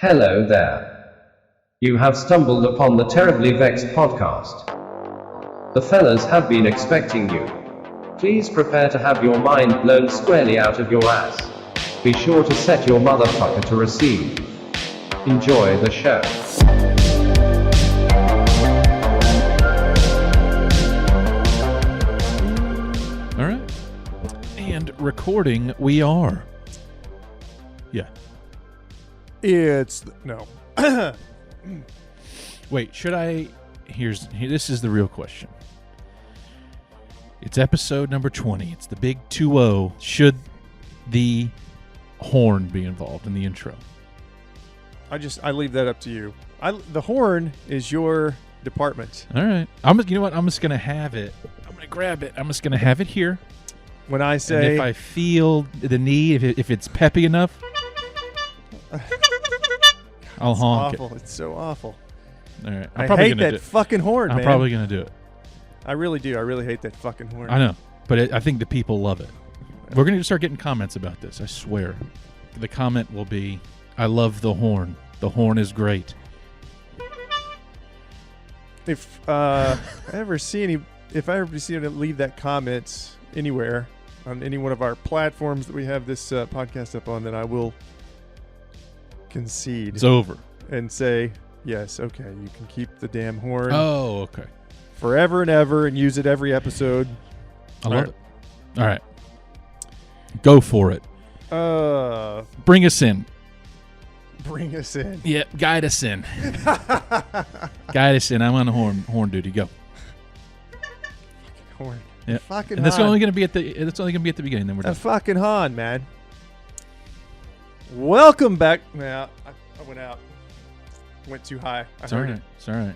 Hello there. You have stumbled upon the Terribly Vexed Podcast. The fellas have been expecting you. Please prepare to have your mind blown squarely out of your ass. Be sure to set your motherfucker to receive. Enjoy the show. All right. And recording we are. Yeah. No. Wait, should I... This is the real question. It's episode number 20. It's the big 2-0. Should the horn be involved in the intro? I leave that up to you. The horn is your department. All right. You know what? I'm just going to have it. I'm going to grab it. I'm just going to have it here. When I say... And if I feel the need, if it's peppy enough, I'll honk awful. It's so awful. All right. I hate that fucking horn, man. I'm probably going to do it. I really do. I really hate that fucking horn. I know, but I think the people love it. We're going to start getting comments about this, I swear. The comment will be, I love the horn. The horn is great. If I ever see anyone leave that comment anywhere on any one of our platforms that we have this podcast up on, then I will concede. It's over. And say, yes, okay, you can keep the damn horn. Oh, okay. Forever and ever, and use it every episode. I love it. All right. Go for it. Bring us in. Bring us in. Yeah, guide us in. Guide us in. I'm on the horn duty. Go. Horn. Yeah. Fucking and that's Han. only going to be at the beginning. Then we're done. A fucking Han, man. Welcome back. Yeah, I went out. Went too high. It's all right. It's all right.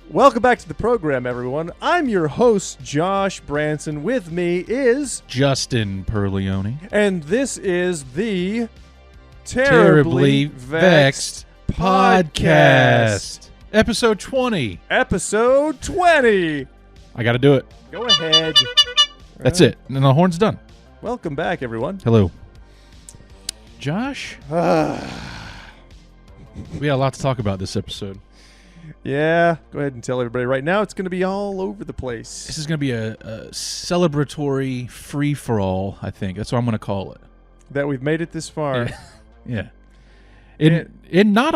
Welcome back to the program, everyone. I'm your host, Josh Branson. With me is Justin Perleone. And this is the Terribly Vexed Podcast. Episode 20. Episode 20. I got to do it. Go ahead. That's it. And the horn's done. Welcome back, everyone. Hello. Josh? We got a lot to talk about this episode. Yeah, go ahead and tell everybody right now. It's going to be all over the place. This is going to be a celebratory free-for-all, I think. That's what I'm going to call it. That we've made it this far. Yeah. In not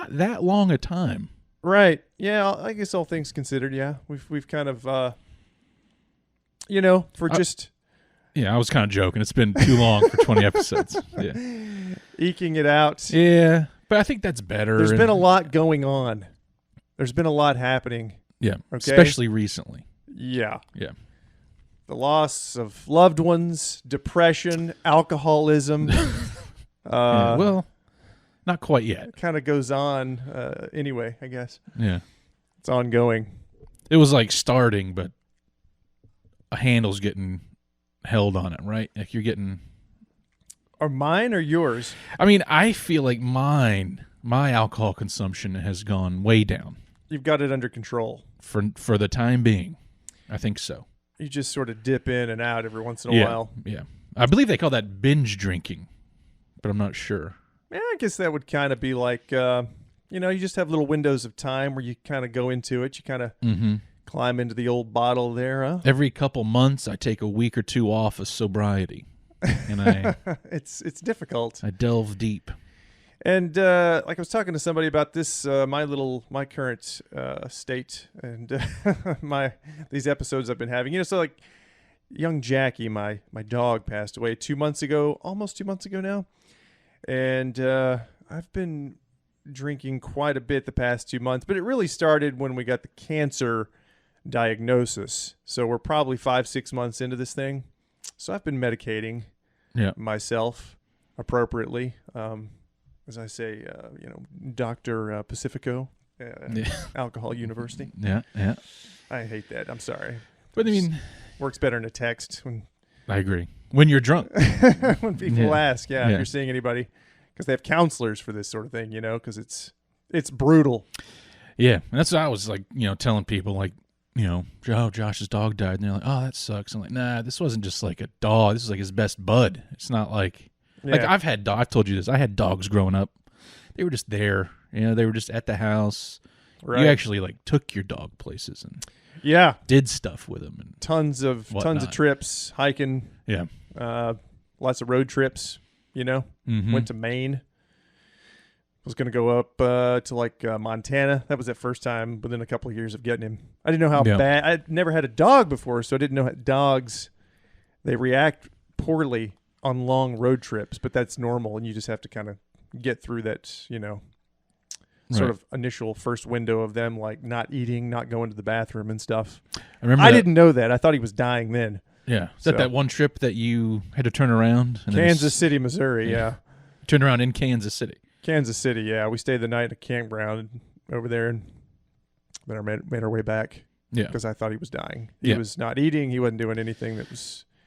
that long a time. Right. Yeah, I guess all things considered, yeah. We've kind of, just... Yeah, I was kind of joking. It's been too long for 20 episodes. Yeah. Eking it out. Yeah, but I think that's better. There's been a lot going on. There's been a lot happening. Yeah, okay? Especially recently. Yeah. Yeah. The loss of loved ones, depression, alcoholism. Yeah, well, not quite yet. It kind of goes on anyway, I guess. Yeah. It's ongoing. It was like starting, but a handle's getting held on it, right? Like you're getting... Are mine or yours? I mean, I feel like my alcohol consumption has gone way down. You've got it under control. For the time being. I think so. You just sort of dip in and out every once in a while. Yeah. I believe they call that binge drinking, but I'm not sure. Yeah, I guess that would kind of be like, you just have little windows of time where you kind of go into it. You kind of climb into the old bottle there, huh? Every couple months, I take a week or two off of sobriety, and it's difficult. I delve deep. And like I was talking to somebody about this, my current state and these episodes I've been having. So like young Jackie, my dog, passed away almost 2 months ago now. And I've been drinking quite a bit the past 2 months, but it really started when we got the cancer diagnosis. So we're probably 5-6 months into this thing. So I've been medicating myself appropriately. As I say, Dr. Pacifico, Alcohol University. Yeah. I hate that. I'm sorry. But I mean, works better in a text when I agree. When you're drunk. When people ask, if you're seeing anybody, because they have counselors for this sort of thing, because it's brutal. Yeah, and that's what I was like, telling people, like, Josh's dog died, and they're like, oh, that sucks. I'm like, nah, this wasn't just like a dog. This is like his best bud. It's not like I've told you this. I had dogs growing up. they were just there. They were just at the house. Right. You actually like took your dog places and did stuff with them and tons of trips, hiking. Yeah, lots of road trips. Went to Maine. Was going to go up to like Montana. That was that first time within a couple of years of getting him. I didn't know how bad. I'd never had a dog before, so I didn't know how dogs, they react poorly on long road trips, but that's normal, and you just have to kind of get through that, sort of initial first window of them like not eating, not going to the bathroom and stuff. I didn't know that. I thought he was dying then. Yeah. Is that one trip that you had to turn around? Kansas City, Missouri, yeah. Turned around in Kansas City. Kansas City, yeah. We stayed the night at a campground over there and then made our way back. Yeah. Because I thought he was dying. He was not eating. He wasn't doing anything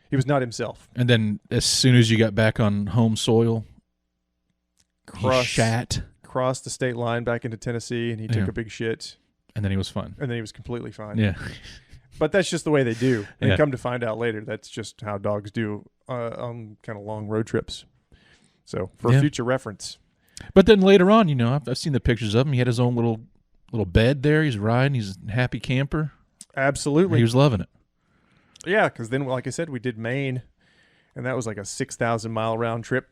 he was not himself. And then as soon as you got back on home soil, he shat. Crossed the state line back into Tennessee, and he took a big shit. And then he was fine. And then he was completely fine. Yeah. But that's just the way they do. And come to find out later, that's just how dogs do on kind of long road trips. So for future reference. But then later on, I've seen the pictures of him. He had his own little bed there. He's riding. He's a happy camper. Absolutely. He was loving it. Yeah, because then, like I said, we did Maine, and that was like a 6,000-mile round trip.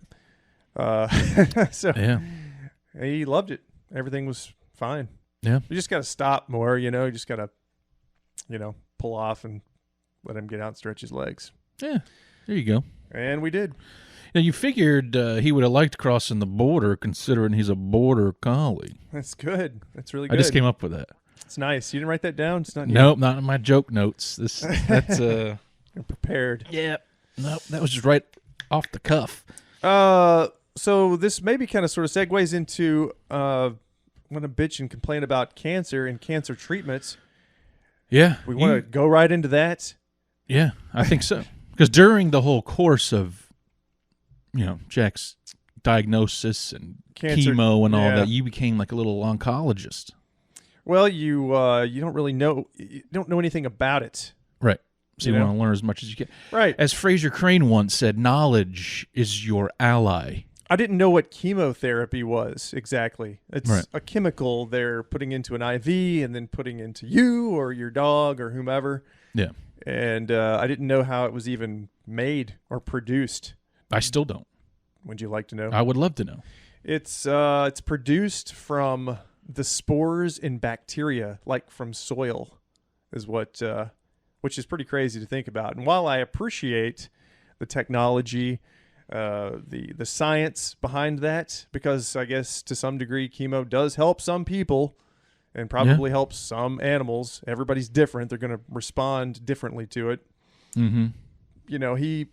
So he loved it. Everything was fine. Yeah. You just got to stop more, You just got to, pull off and let him get out and stretch his legs. Yeah. There you go. And we did. Now, you figured he would have liked crossing the border, considering he's a border collie. That's good. That's really good. I just came up with that. It's nice. You didn't write that down? It's not. Nope, not in my joke notes. That's You're prepared. Yeah. Nope, that was just right off the cuff. So this maybe kind of sort of segues into want to bitch and complain about cancer and cancer treatments. Yeah. We want to go right into that. Yeah, I think so. Because during the whole course of Jack's diagnosis and cancer, chemo and all that, you became like a little oncologist. Well, you don't really know. You don't know anything about it. Right. So you want to learn as much as you can. Right. As Fraser Crane once said, knowledge is your ally. I didn't know what chemotherapy was exactly. It's a chemical they're putting into an IV and then putting into you or your dog or whomever. Yeah. And I didn't know how it was even made or produced. I still don't. Would you like to know? I would love to know. It's produced from the spores in bacteria, like from soil, is what, which is pretty crazy to think about. And while I appreciate the technology, the science behind that, because I guess to some degree chemo does help some people and probably helps some animals. Everybody's different. They're going to respond differently to it. Mm-hmm. He,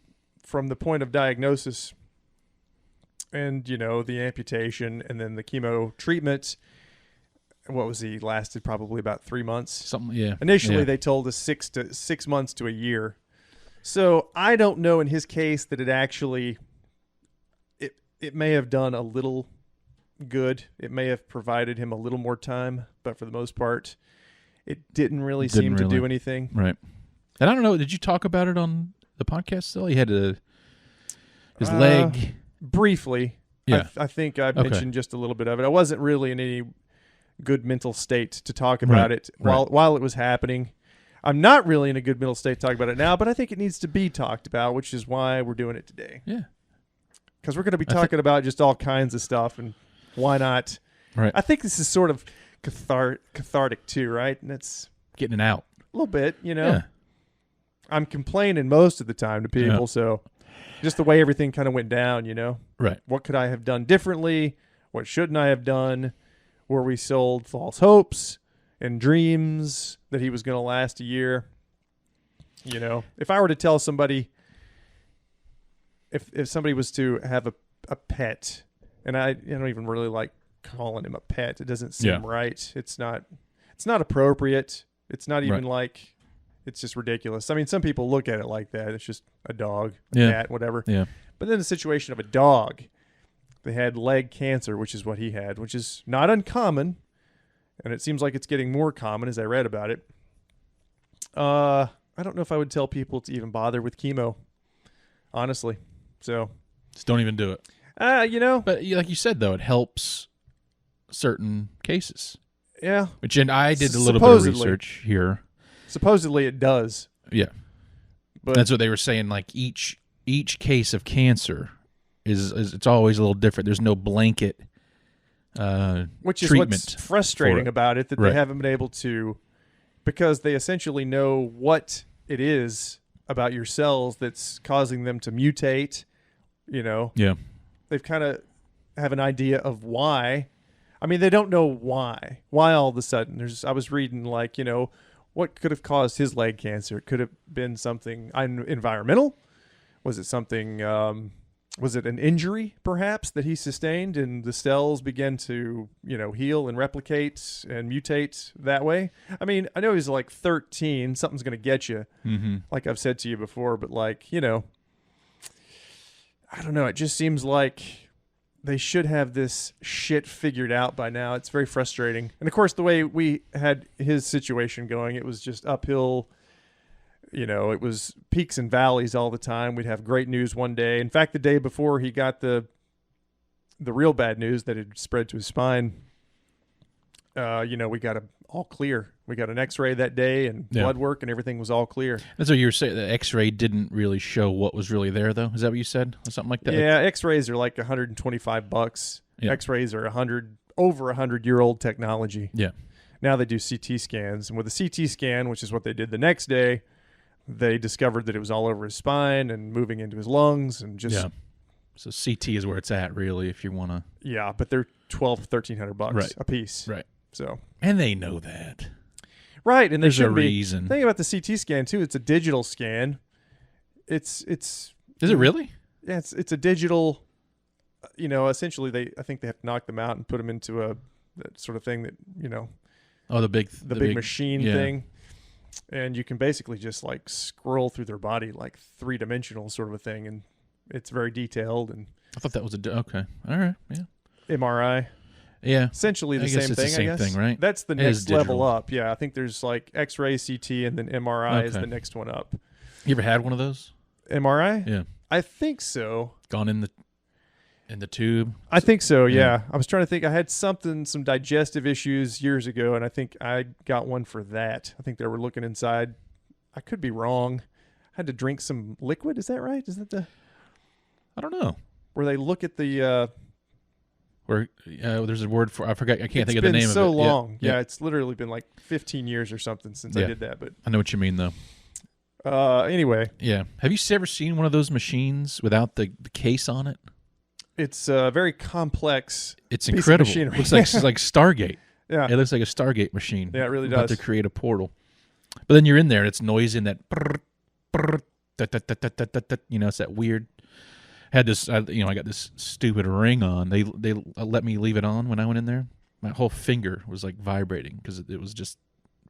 from the point of diagnosis and, the amputation and then the chemo treatment, what was he? Lasted probably about 3 months. Something, yeah. Initially, they told us 6 months to a year. So I don't know in his case that it actually, it may have done a little good. It may have provided him a little more time, but for the most part, it didn't really seem to do anything. Right. And I don't know, did you talk about it on the podcast still? He had his leg. Briefly. Yeah. I think I mentioned just a little bit of it. I wasn't really in any good mental state to talk about it while it was happening. I'm not really in a good mental state to talk about it now, but I think it needs to be talked about, which is why we're doing it today. Yeah. Because we're going to be talking about just all kinds of stuff, and why not? Right. I think this is sort of cathartic too, right? And it's getting it out. A little bit, Yeah. I'm complaining most of the time to people, so just the way everything kind of went down, Right. What could I have done differently? What shouldn't I have done? Where we sold false hopes and dreams that he was going to last a year. If I were to tell somebody, if somebody was to have a pet, and I don't even really like calling him a pet. It doesn't seem right. It's not appropriate. It's not even like, it's just ridiculous. I mean, some people look at it like that. It's just a dog, a cat, whatever. Yeah. But then the situation of a dog, they had leg cancer, which is what he had, which is not uncommon. And it seems like it's getting more common as I read about it. I don't know if I would tell people to even bother with chemo, honestly. So just don't even do it. But like you said, though, it helps certain cases. Yeah. Which, and I did a little bit of research here. Supposedly it does. Yeah. But that's what they were saying. Like each case of cancer is it's always a little different. There's no blanket which is treatment what's frustrating about it, that they haven't been able to, because they essentially know what it is about your cells that's causing them to mutate. Yeah. They've kind of have an idea of why. I mean, they don't know why. Why all of a sudden? I was reading like, what could have caused his leg cancer? It could have been something environmental. Was it something? Was it an injury perhaps that he sustained, and the cells began to heal and replicate and mutate that way? I mean, I know he's like 13. Something's going to get you, like I've said to you before. But like I don't know. It just seems like they should have this shit figured out by now. It's very frustrating. And of course, the way we had his situation going, it was just uphill. It was peaks and valleys all the time. We'd have great news one day. In fact, the day before he got the real bad news that had spread to his spine, we got all clear. We got an X-ray that day and blood work, and everything was all clear. That's what you were saying. The X-ray didn't really show what was really there, though. Is that what you said? Or something like that? Yeah, X-rays are like $125. Yeah. X-rays are over 100-year-old technology. Yeah. Now they do CT scans, and with a CT scan, which is what they did the next day, they discovered that it was all over his spine and moving into his lungs and just. Yeah. So CT is where it's at, really, if you want to. Yeah, but they're $1,300 a piece. Right. So. And they know that. Right, and there's a reason. Think about the CT scan too. It's a digital scan. It's. Is it really? Yeah, it's a digital. Essentially, I think they have to knock them out and put them into that sort of thing that Oh, the big machine thing. And you can basically just like scroll through their body like 3-dimensional sort of a thing, and it's very detailed. And I thought that was okay. All right, yeah. MRI. Yeah, essentially the same thing. I guess thing, right? That's the next level up. Yeah, I think there's like X-ray, CT, and then MRI is the next one up. You ever had one of those? MRI? Yeah, I think so. Gone in the tube? I think so, yeah. I was trying to think. I had some digestive issues years ago, and I think I got one for that. I think they were looking inside. I could be wrong. I had to drink some liquid. Is that right? Is that I don't know. Where they look at the... Where there's a word for... I forgot. I can't think of the name of it. It's been so long. Yeah, it's literally been like 15 years or something since I did that. But I know what you mean, though. Anyway. Yeah. Have you ever seen one of those machines without the case on it? It's very complex. It's incredible. It looks like Stargate. Yeah, it looks like a Stargate machine. Yeah, it really about does. To create a portal. But then you're in there, and it's noise in that. It's that weird. Had this, I got this stupid ring on. They let me leave it on when I went in there. My whole finger was like vibrating because it was just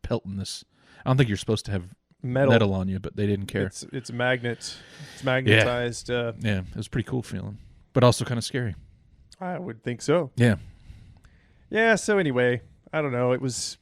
pelting this. I don't think you're supposed to have metal on you, but they didn't care. It's a magnet. It's magnetized. Yeah, it was a pretty cool feeling. But also kind of scary. I would think so. Yeah. Yeah, so anyway, I don't know. It was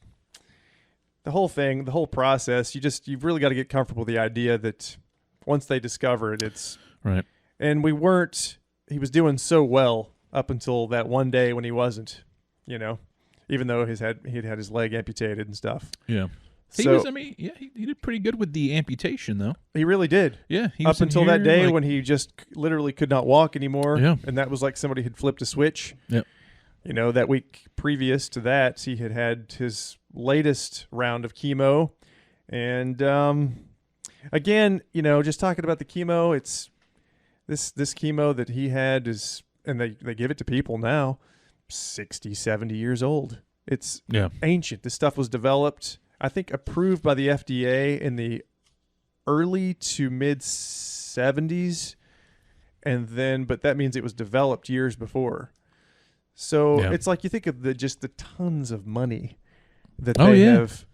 the whole thing, the whole process. You've really got to get comfortable with the idea that once they discover it, it's... Right. And he was doing so well up until that one day when he wasn't, even though he'd had his leg amputated and stuff. Yeah. He did pretty good with the amputation, though. He really did. Yeah. Up until that day when he just literally could not walk anymore. Yeah. And that was like somebody had flipped a switch. Yep. That week previous to that, he had his latest round of chemo. And again, just talking about the chemo, it's this chemo that he had is, and they give it to people now, 60, 70 years old. It's ancient. This stuff was developed, I think, approved by the FDA in the early to mid 70s, but that means it was developed years before. So it's like you think of the tons of money that they have.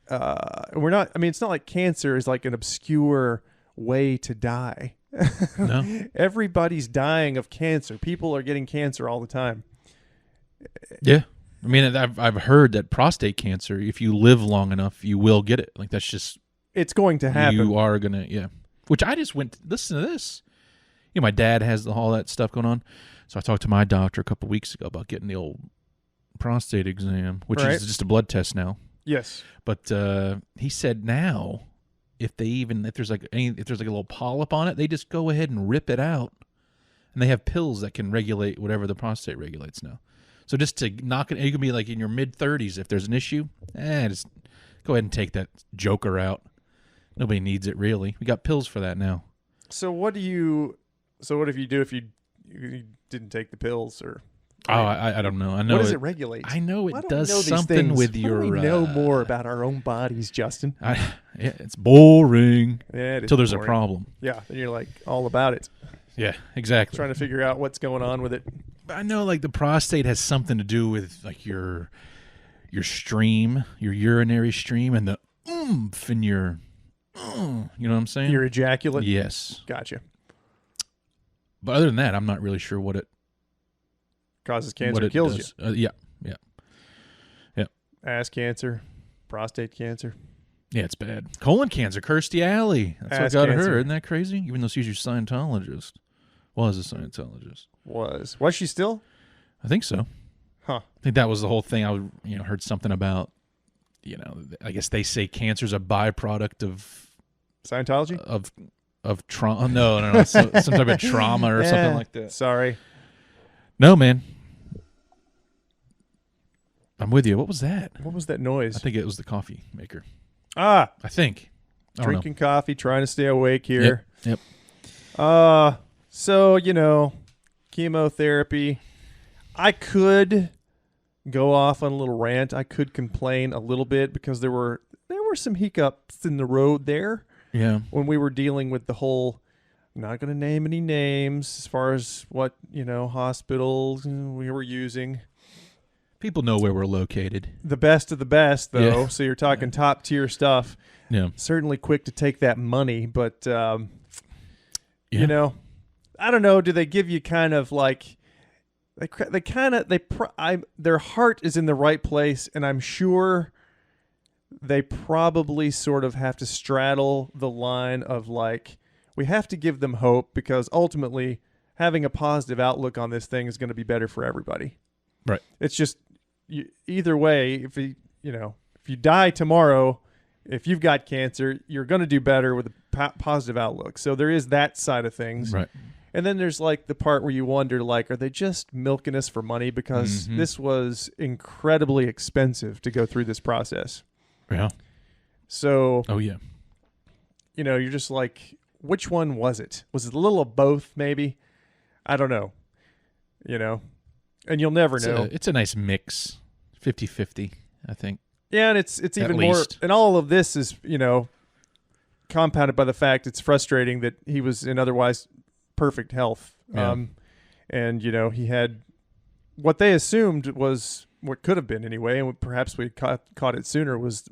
It's not like cancer is like an obscure way to die. No. Everybody's dying of cancer. People are getting cancer all the time. Yeah. I mean, I've heard that prostate cancer, if you live long enough, you will get it. Like, that's just... It's going to happen. You are going to, Which I just went, listen to this. My dad has all that stuff going on. So I talked to my doctor a couple weeks ago about getting the old prostate exam, which Right. is just a blood test now. Yes. But he said now, if there's like a little polyp on it, they just go ahead and rip it out, and they have pills that can regulate whatever the prostate regulates now. So just to knock it, you can be like in your mid-30s if there's an issue. Just go ahead and take that joker out. Nobody needs it really. We got pills for that now. So what if you do if you didn't take the pills or? Oh, I don't know. I know what does it regulate? I know Why it don't we does know these something things? with Why your. don't we know more about our own bodies, Justin. Yeah, it's boring. Yeah, it is Till there's boring. a problem. Yeah, and you're like all about it, Yeah, exactly. trying to figure out what's going on with it. But I know like the prostate has something to do with like your stream, your urinary stream, and the oomph in your. You know what I'm saying? Your ejaculate. Yes. Gotcha. But other than that, I'm not really sure what it Causes cancer, what it kills does. you. Yeah. Ass cancer, prostate cancer. Yeah, it's bad. Colon cancer, Kirstie Alley. That's Ass what got cancer. her. Isn't that crazy? Even though she's your Scientologist. Was a Scientologist. Was she still? I think so. Huh. I think that was the whole thing. I heard something about, I guess they say cancer's a byproduct of Scientology? of trauma. No, some type of trauma or something like that. Sorry. No, man. I'm with you. What was that? What was that noise? I think it was the coffee maker. I think. I don't know. drinking coffee, trying to stay awake here. Yep. So, chemotherapy. I could go off on a little rant. I could complain a little bit because there were some hiccups in the road there Yeah. when we were dealing with the whole, I'm not going to name any names as far as what, hospitals we were using. People know where we're located. The best of the best, though. Yeah. So you're talking top tier stuff. Yeah. Certainly quick to take that money, but Yeah. I don't know. Do they give you kind of like their heart is in the right place, and I'm sure they probably sort of have to straddle the line of like, we have to give them hope because ultimately having a positive outlook on this thing is going to be better for everybody. Right. It's just either way, if you die tomorrow, if you've got cancer, you're going to do better with a positive outlook. So there is that side of things. Right. And then there's like the part where you wonder, like, are they just milking us for money? Because this was incredibly expensive to go through this process. Yeah. So, Oh, yeah. you're just like, which one was it? Was it a little of both, maybe? I don't know. And you'll never know. It's a nice mix. 50-50, I think. Yeah, and it's even more. least. And all of this is, compounded by the fact it's frustrating that he was in otherwise perfect health. Yeah. And, he had what they assumed was what could have been anyway, and perhaps we caught it sooner, was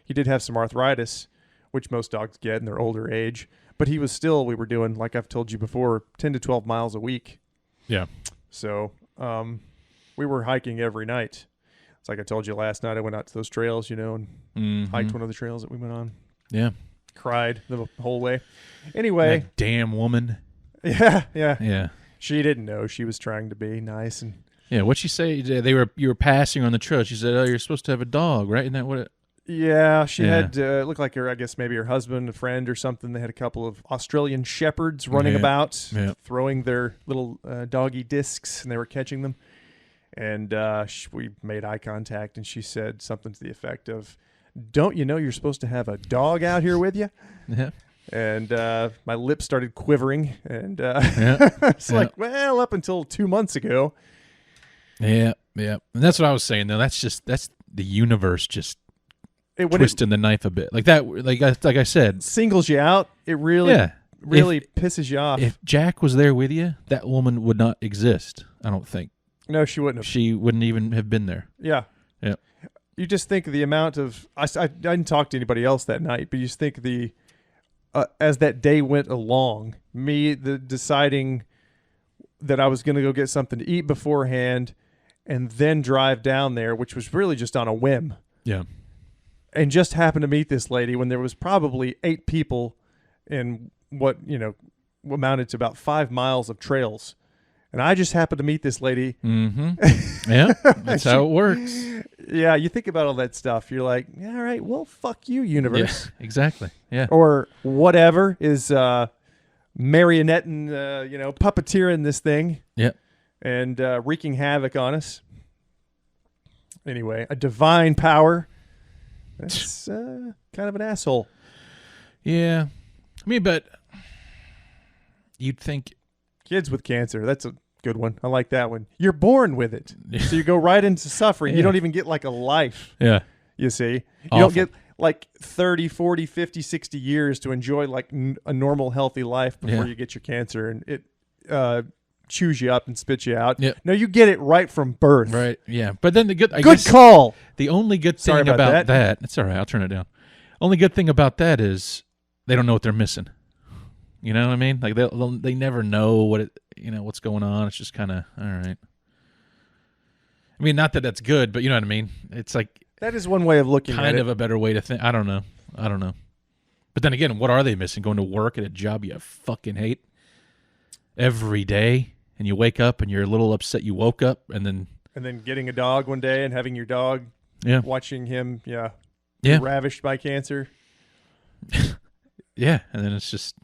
he did have some arthritis, which most dogs get in their older age. But he was still, we were doing, like I've told you before, 10 to 12 miles a week. Yeah. So we were hiking every night. It's like I told you last night, I went out to those trails, and hiked one of the trails that we went on. Yeah. Cried the whole way. Anyway. That damn woman. Yeah. Yeah. She didn't know. She was trying to be nice. And Yeah, what'd she say? You were passing on the trail. She said, "Oh, you're supposed to have a dog, right?" Isn't that what it? yeah, she had, it looked like I guess maybe her husband, a friend or something. They had a couple of Australian shepherds running about, throwing their little doggy discs, and they were catching them. And we made eye contact, and she said something to the effect of, "Don't you know you're supposed to have a dog out here with you?" Yeah. And my lips started quivering, and it's like, well, up until 2 months ago. Yeah. And that's what I was saying, though. That's the universe just twisting the knife a bit. Like that, like I said. Singles you out. It really pisses you off. If Jack was there with you, that woman would not exist, I don't think. No, she wouldn't have. She wouldn't even have been there. Yeah. You just think of the amount of... I didn't talk to anybody else that night, but you just think as that day went along, deciding that I was going to go get something to eat beforehand and then drive down there, which was really just on a whim. Yeah. And just happened to meet this lady when there was probably 8 people in what amounted to about 5 miles of trails. And I just happened to meet this lady. Mm-hmm. Yeah, that's how it works. Yeah, you think about all that stuff. You're like, yeah, all right, well, fuck you, universe. Yeah, exactly. Yeah. Or whatever is marionetting, puppeteering this thing. Yep. And wreaking havoc on us. Anyway, a divine power. That's kind of an asshole. Yeah. I mean, but you'd think... Kids with cancer. That's a good one. I like that one. You're born with it. So you go right into suffering. Yeah. You don't even get like a life. Yeah. You see? Awful. You don't get like 30, 40, 50, 60 years to enjoy like a normal, healthy life before you get your cancer. And it chews you up and spits you out. Yep. No, you get it right from birth. Right. Yeah. But then the good... Good call. The only good Sorry thing about about that... It's all right. I'll turn it down. Only good thing about that is they don't know what they're missing. You know what I mean? Like they never know what's going on. It's just kind of all right. I mean, not that that's good, but you know what I mean. It's like that is one way of looking at it. Kind of a better way to think. I don't know. But then again, what are they missing? Going to work at a job you fucking hate every day, and you wake up and you're a little upset you woke up, and then getting a dog one day and having your dog, watching him, be ravished by cancer. Yeah, and then it's just.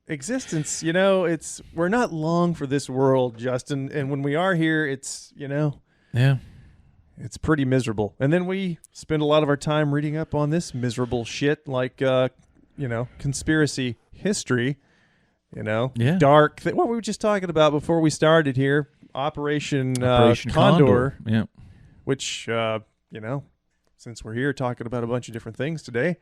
Existence, we're not long for this world, Justin. And when we are here, it's, it's pretty miserable. And then we spend a lot of our time reading up on this miserable shit like, conspiracy history, dark. What we were just talking about before we started here, Operation Condor. Yeah. Which, since we're here talking about a bunch of different things today,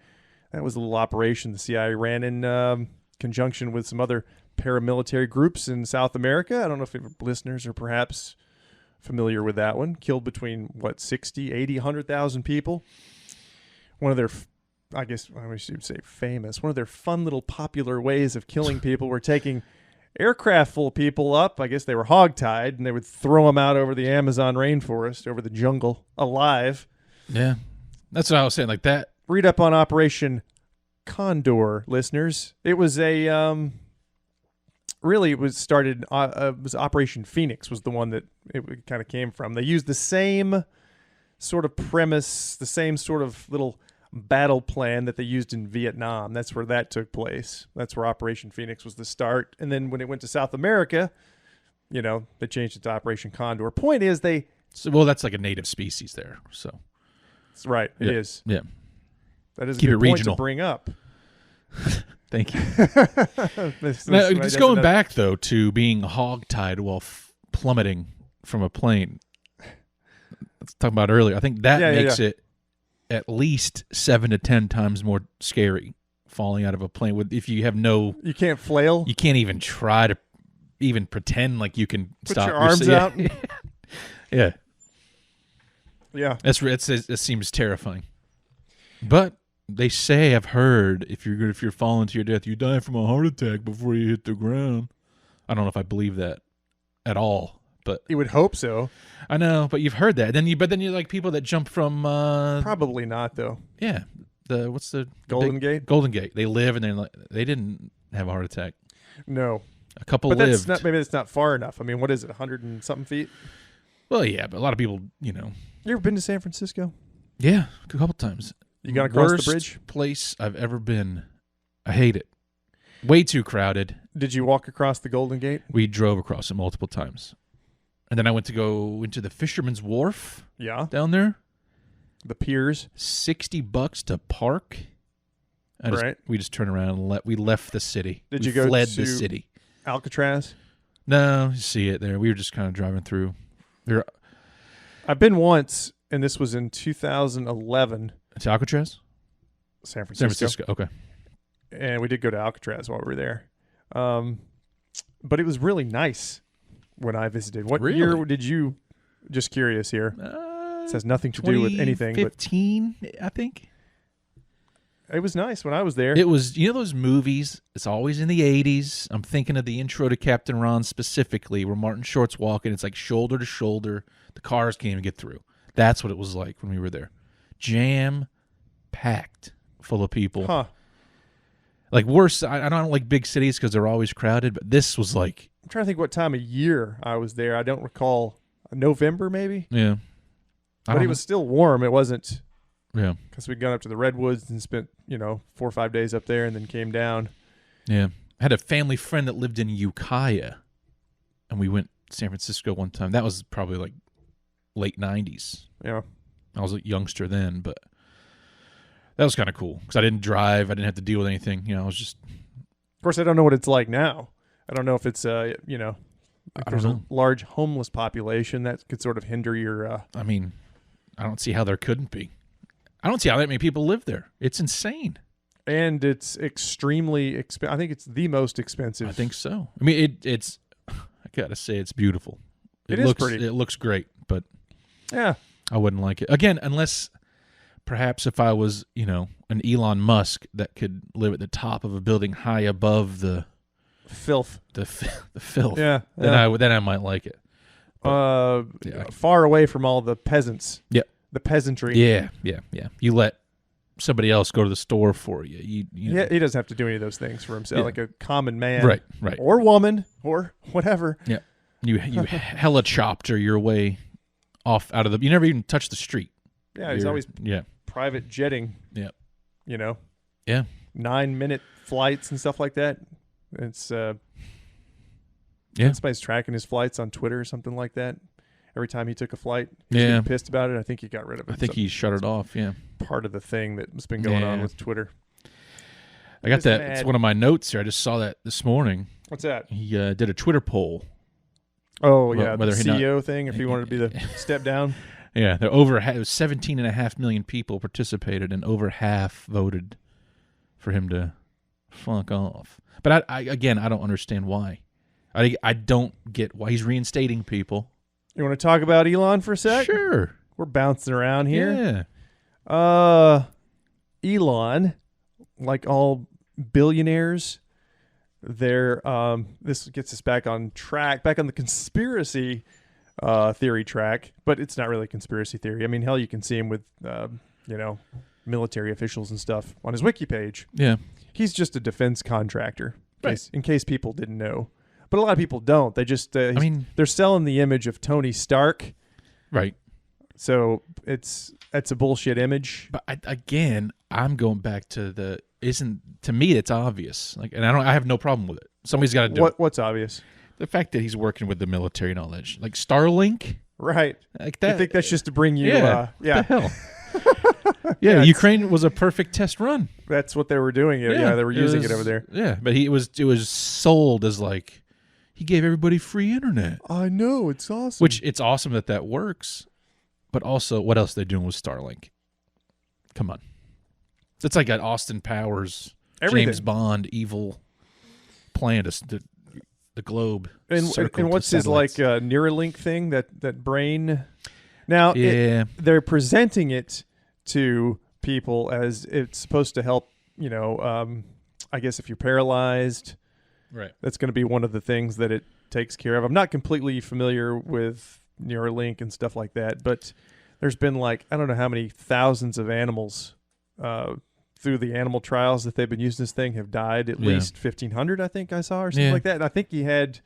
that was a little operation the CIA ran in conjunction with some other paramilitary groups in South America. I don't know if listeners are perhaps familiar with that one. Killed between, 60, 80, 100,000 people. One of their, I should say famous, one of their fun little popular ways of killing people were taking aircraft full of people up. I guess they were hogtied, and they would throw them out over the Amazon rainforest, over the jungle, alive. Yeah. That's what I was saying, like that. Read up on Operation Condor, listeners. It was it was started, was Operation Phoenix was the one that it kind of came from. They used the same sort of premise, the same sort of little battle plan that they used in Vietnam. That's where that took place. That's where Operation Phoenix was the start. And then when it went to South America, they changed it to Operation Condor. Point is that's like a native species there. So that's right. It is. Yeah. That is Keep a it good point regional. to bring up. Thank you. Just going back, though, to being hogtied while plummeting from a plane. Let's talk about earlier. I think that makes it at least 7 to 10 times more scary falling out of a plane. If you have you can't flail. You can't even try to even pretend like you can put stop your arms out. Yeah. Yeah. It seems terrifying. But they say, I've heard, if you're falling to your death, you die from a heart attack before you hit the ground. I don't know if I believe that at all, but you would hope so. I know, but you've heard that. But then you're like people that jump from probably not though. Yeah, what's the Golden Gate? Golden Gate. They live and they didn't have a heart attack. No, a couple but lived. Maybe that's not far enough. I mean, what is it? 100 and something feet? Well, yeah, but a lot of people, You ever been to San Francisco? Yeah, a couple times. You got across Worst the bridge? Place I've ever been. I hate it. Way too crowded. Did you walk across the Golden Gate? We drove across it multiple times. And then I went to go into the Fisherman's Wharf. Yeah. Down there. The piers. $60 to park. Right. We just turned around and we left the city. Did we you go fled to the city. Alcatraz? No, you see it there. We were just kind of driving through. I've been once, and this was in 2011. To Alcatraz? San Francisco. Okay. And we did go to Alcatraz while we were there. But it was really nice when I visited. What year did you, just curious here, this has nothing to do with anything. 2015, I think. It was nice when I was there. It was, those movies, it's always in the 80s. I'm thinking of the intro to Captain Ron specifically, where Martin Short's walking. It's like shoulder to shoulder. The cars can't even get through. That's what it was like when we were there. Jam-packed full of people. Huh. Like worse, I don't like big cities because they're always crowded, but this was like I'm trying to think what time of year I was there. I don't recall. November, maybe? Yeah. But it was still warm. It wasn't. Yeah. Because we'd gone up to the Redwoods and spent, 4 or 5 days up there and then came down. Yeah. I had a family friend that lived in Ukiah, and we went to San Francisco one time. That was probably like late 90s. Yeah. I was a youngster then, but that was kind of cool because I didn't drive. I didn't have to deal with anything. I was just... Of course, I don't know what it's like now. I don't know if it's, like there's a large homeless population that could sort of hinder your... I mean, I don't see how there couldn't be. I don't see how that many people live there. It's insane. And it's extremely expensive. I think it's the most expensive. I think so. I mean, it's... I gotta say, it's beautiful. It is pretty. It looks great, but... Yeah. I wouldn't like it. Again, unless perhaps if I was, an Elon Musk that could live at the top of a building high above the filth. The filth. Yeah. Then I might like it. But, far away from all the peasants. Yeah. The peasantry. Yeah. You let somebody else go to the store for you. Yeah, he doesn't have to do any of those things for himself, like a common man. Right. Or woman, or whatever. Yeah. You hella chopped your way off out of the... You never even touch the street. Yeah, he's always private jetting. Yeah. Yeah. 9-minute flights and stuff like that. It's somebody's tracking his flights on Twitter or something like that. Every time he took a flight, he was getting pissed about it. I think he got rid of it. I think he shut it off, yeah. Part of the thing that's been going on with Twitter. I got that. It's one of my notes here. I just saw that this morning. What's that? He did a Twitter poll. Oh, yeah, the CEO thing, if he wanted to be the step down. Yeah, it was 17.5 million people participated, and over half voted for him to fuck off. But I don't understand why. I don't get why he's reinstating people. You want to talk about Elon for a sec? Sure. We're bouncing around here. Yeah. Elon, like all billionaires, this gets us back on the conspiracy theory track, but it's not really conspiracy theory. I mean, hell, you can see him with, military officials and stuff on his wiki page. Yeah. He's just a defense contractor, in case people didn't know. But a lot of people don't. They just, they're selling the image of Tony Stark. Right. So that's a bullshit image. But I'm going back to to me, it's obvious. And I have no problem with it. Somebody's got to do it. What's obvious? The fact that he's working with the military and all that, like Starlink, right? Like that. You think that's just to bring you? What the hell? Yeah, Ukraine was a perfect test run. That's what they were doing. Yeah, they were using it over there. Yeah, but it was sold as like he gave everybody free internet. I know, it's awesome. Which it's awesome that works, but also what else are they doing with Starlink? Come on, it's like an Austin Powers, James Bond evil plan to the globe. And what's his Neuralink thing? That brain. Now they're presenting it to people as it's supposed to help. I guess if you're paralyzed, right, that's going to be one of the things that it takes care of. I'm not completely familiar with Neuralink and stuff like that, but there's been I don't know how many thousands of animals through the animal trials that they've been using this thing have died. At least 1,500, I think I saw, or something like that. And I think he had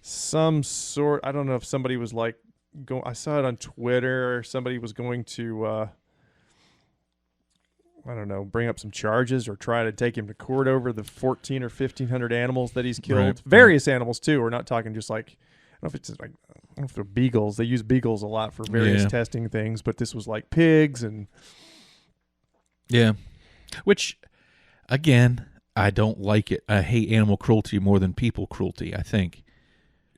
some sort. I don't know if somebody was I saw it on Twitter, or somebody was going to. I don't know, bring up some charges or try to take him to court over the 1,400 or 1,500 animals that he's killed. Right. Various animals too. We're not talking just I don't know if it's I don't know if they're beagles. They use beagles a lot for various testing things, but this was like pigs and. Yeah. Which, again, I don't like it. I hate animal cruelty more than people cruelty, I think.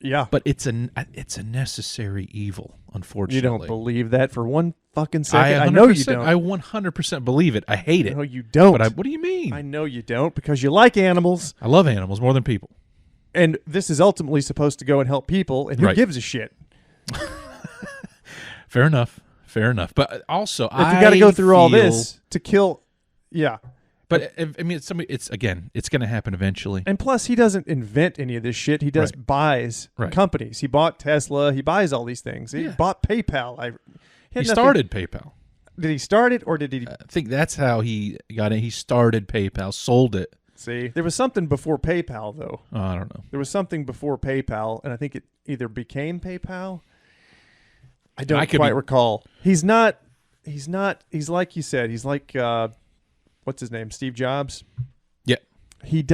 Yeah. But it's a necessary evil, unfortunately. You don't believe that for one fucking second? I know you don't. I 100% believe it. I hate it. No, you don't. But what do you mean? I know you don't, because you like animals. I love animals more than people. And this is ultimately supposed to go and help people, and who gives a shit? Fair enough. But also, if you got to go through all this to kill, But it's going to happen eventually. And plus, he doesn't invent any of this shit. He just buys companies. He bought Tesla. He buys all these things. He bought PayPal. He started PayPal. Did he start it, or did he? I think that's how he got it. He started PayPal, sold it, See, there was something before PayPal, though. Oh, I don't know. There was something before PayPal, and I think it either became PayPal. I don't quite recall. He's not. He's like you said. He's like, what's his name? Steve Jobs. Yeah. He's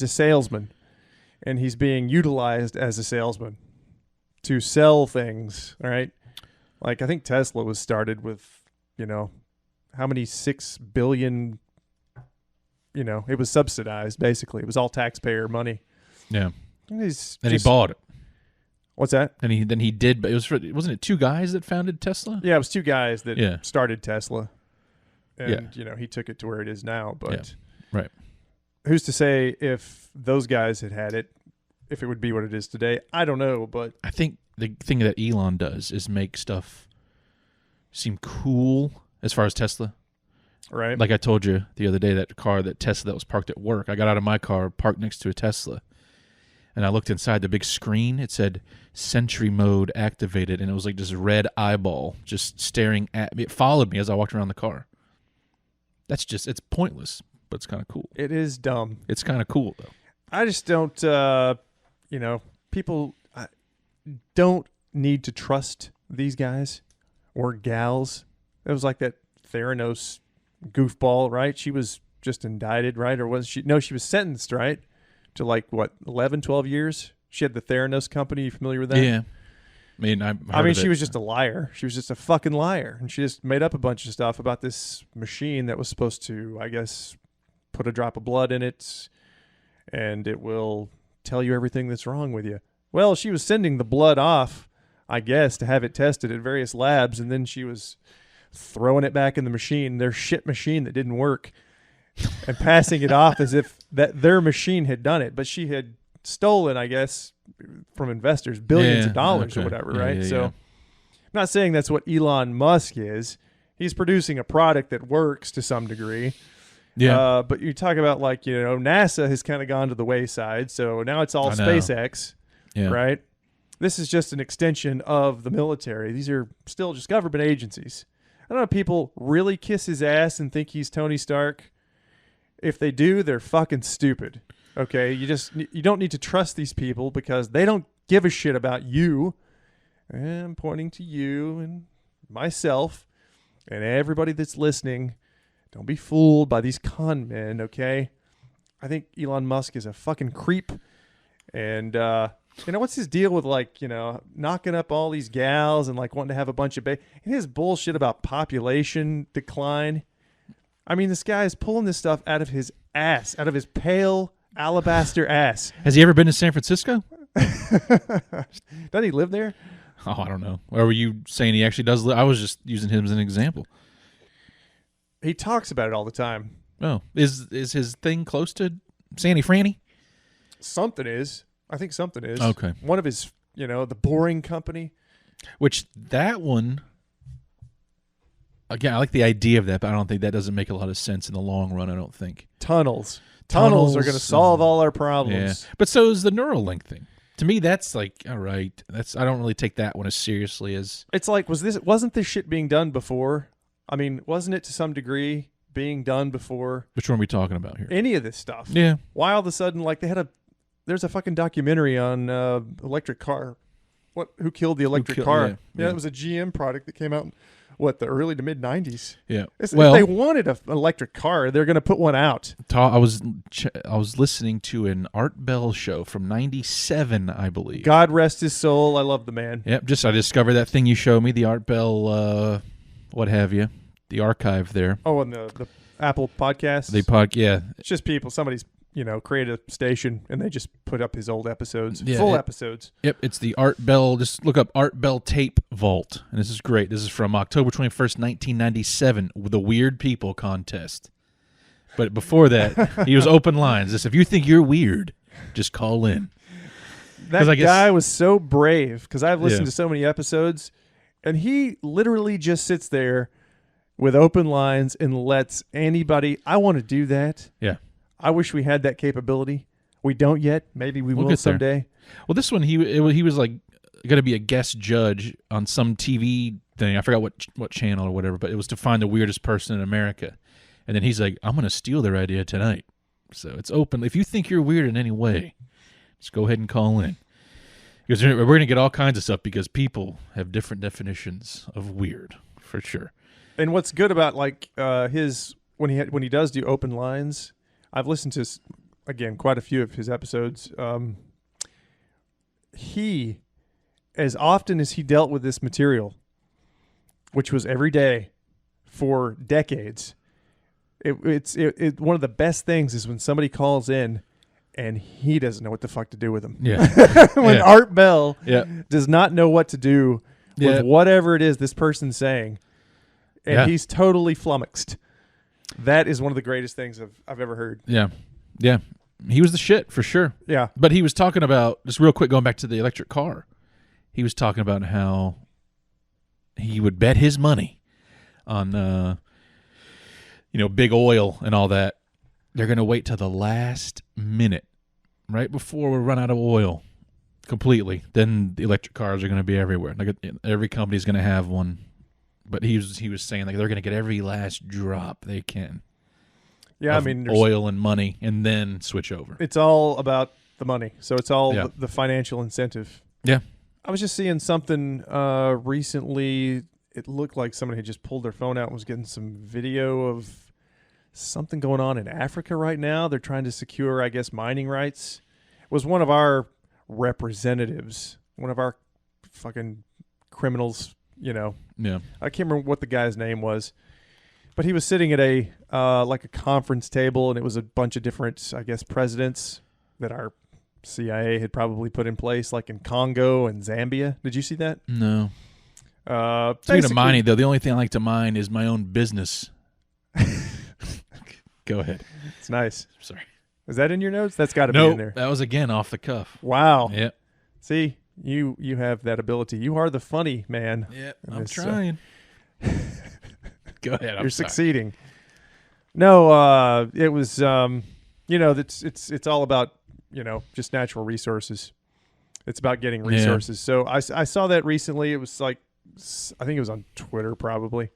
a salesman, and he's being utilized as a salesman to sell things. All right. Like, I think Tesla was started with, how many 6 billion, it was subsidized, basically. It was all taxpayer money. Yeah. And he bought it. What's that? And he did, but wasn't it 2 guys that founded Tesla? Yeah, it was 2 guys that started Tesla. And, he took it to where it is now. But right. Who's to say if those guys had it, if it would be what it is today? I don't know, but I think the thing that Elon does is make stuff seem cool as far as Tesla. Right. Like I told you the other day, that car, that Tesla that was parked at work, I got out of my car, parked next to a Tesla, and I looked inside the big screen. It said Sentry Mode activated, and it was like this red eyeball just staring at me. It followed me as I walked around the car. That's just, it's pointless, but it's kind of cool. It is dumb. It's kind of cool, though. I just don't, people don't need to trust these guys or gals. It was like that Theranos goofball, right? She was just indicted, right? Or was she? No, she was sentenced, right? To 11, 12 years. She had the Theranos company. You familiar with that? Yeah. I mean, she was just a liar. She was just a fucking liar. And she just made up a bunch of stuff about this machine that was supposed to, I guess, put a drop of blood in it, and it will tell you everything that's wrong with you. Well, she was sending the blood off, I guess, to have it tested at various labs, and then she was throwing it back in the machine, their shit machine that didn't work, and passing it off as if that their machine had done it. But she had stolen, I guess, from investors, billions of dollars or whatever, right? So I'm not saying that's what Elon Musk is. He's producing a product that works to some degree. Yeah. But you talk about, NASA has kind of gone to the wayside, so now it's all SpaceX, right? This is just an extension of the military. These are still just government agencies. I don't know if people really kiss his ass and think he's Tony Stark. If they do, they're fucking stupid. Okay? You don't need to trust these people because they don't give a shit about you. And I'm pointing to you and myself and everybody that's listening. Don't be fooled by these con men, okay? I think Elon Musk is a fucking creep. And, what's his deal with, knocking up all these gals and, wanting to have a bunch of and his bullshit about population decline. I mean, this guy is pulling this stuff out of his ass, out of his pale alabaster ass. Has he ever been to San Francisco? Doesn't he live there? Oh, I don't know. Or were you saying he actually does live? I was just using him as an example. He talks about it all the time. Oh, is his thing close to Sandy Franny? Something is. I think something is. Okay. One of his, the Boring Company. Which that one, again, I like the idea of that, but I don't think that doesn't make a lot of sense in the long run, I don't think. Tunnels are going to solve all our problems. Yeah. But so is the Neuralink thing. To me, that's all right. I don't really take that one as seriously as... It's like, wasn't this shit being done before? I mean, wasn't it to some degree being done before? Which one are we talking about here? Any of this stuff. Yeah. Why all of a sudden, there's a fucking documentary on electric car. Who killed the electric car? Yeah, it was a GM product that came out in, the early to mid 90s. Yeah. If they wanted an electric car, they're going to put one out. I was listening to an Art Bell show from 97, I believe. God rest his soul. I love the man. Yep. I discovered that thing you showed me, the Art Bell, what have you, the archive there. Oh, and the Apple podcast. Yeah. It's just people. Somebody's create a station and they just put up his old episodes, episodes. Yep, it's the Art Bell. Just look up Art Bell Tape Vault, and this is great. This is from October 21st, 1997, with the Weird People contest. But before that, he was open lines. If you think you're weird, just call in. That guy was so brave because I've listened to so many episodes, and he literally just sits there with open lines and lets anybody. I want to do that. Yeah. I wish we had that capability. We don't yet. Maybe we'll will someday. There. Well, this one, he was going to be a guest judge on some TV thing. I forgot what channel or whatever, but it was to find the weirdest person in America. And then he's like, I'm going to steal their idea tonight. So it's open. If you think you're weird in any way, just go ahead and call in. Because we're going to get all kinds of stuff because people have different definitions of weird, for sure. And what's good about like his when he does do open lines, I've listened to again quite a few of his episodes. He, as often as he dealt with this material, which was every day for decades, it's one of the best things is when somebody calls in and he doesn't know what the fuck to do with them. Yeah. When Yeah. Art Bell Yeah. does not know what to do with whatever it is this person's saying, and he's totally flummoxed. That is one of the greatest things I've ever heard. Yeah. Yeah. He was the shit, for sure. Yeah. But he was talking about, just real quick, going back to the electric car, he was talking about how he would bet his money on, big oil and all that. They're going to wait till the last minute, right before we run out of oil completely. Then the electric cars are going to be everywhere. Like every company's going to have one. But he was saying like they're going to get every last drop they can. Yeah, of oil and money, and then switch over. It's all about the money. So it's all the financial incentive. Yeah. I was just seeing something recently. It looked like somebody had just pulled their phone out and was getting some video of something going on in Africa right now. They're trying to secure, I guess, mining rights. It was one of our representatives, one of our fucking criminals, Yeah. I can't remember what the guy's name was, but he was sitting at a like a conference table, and it was a bunch of different, I guess, presidents that our CIA had probably put in place, like in Congo and Zambia. Did you see that? No. Speaking of mining, though, the only thing I like to mine is my own business. Go ahead. It's nice. Sorry. Is that in your notes? That's got to be in there. That was, again, off the cuff. Wow. Yep. See, you have that ability. You are the funny man. Yep. I'm trying. Go ahead. You're succeeding. No, it was, it's all about, just natural resources. It's about getting resources. So I saw that recently. It was like, I think it was on Twitter probably.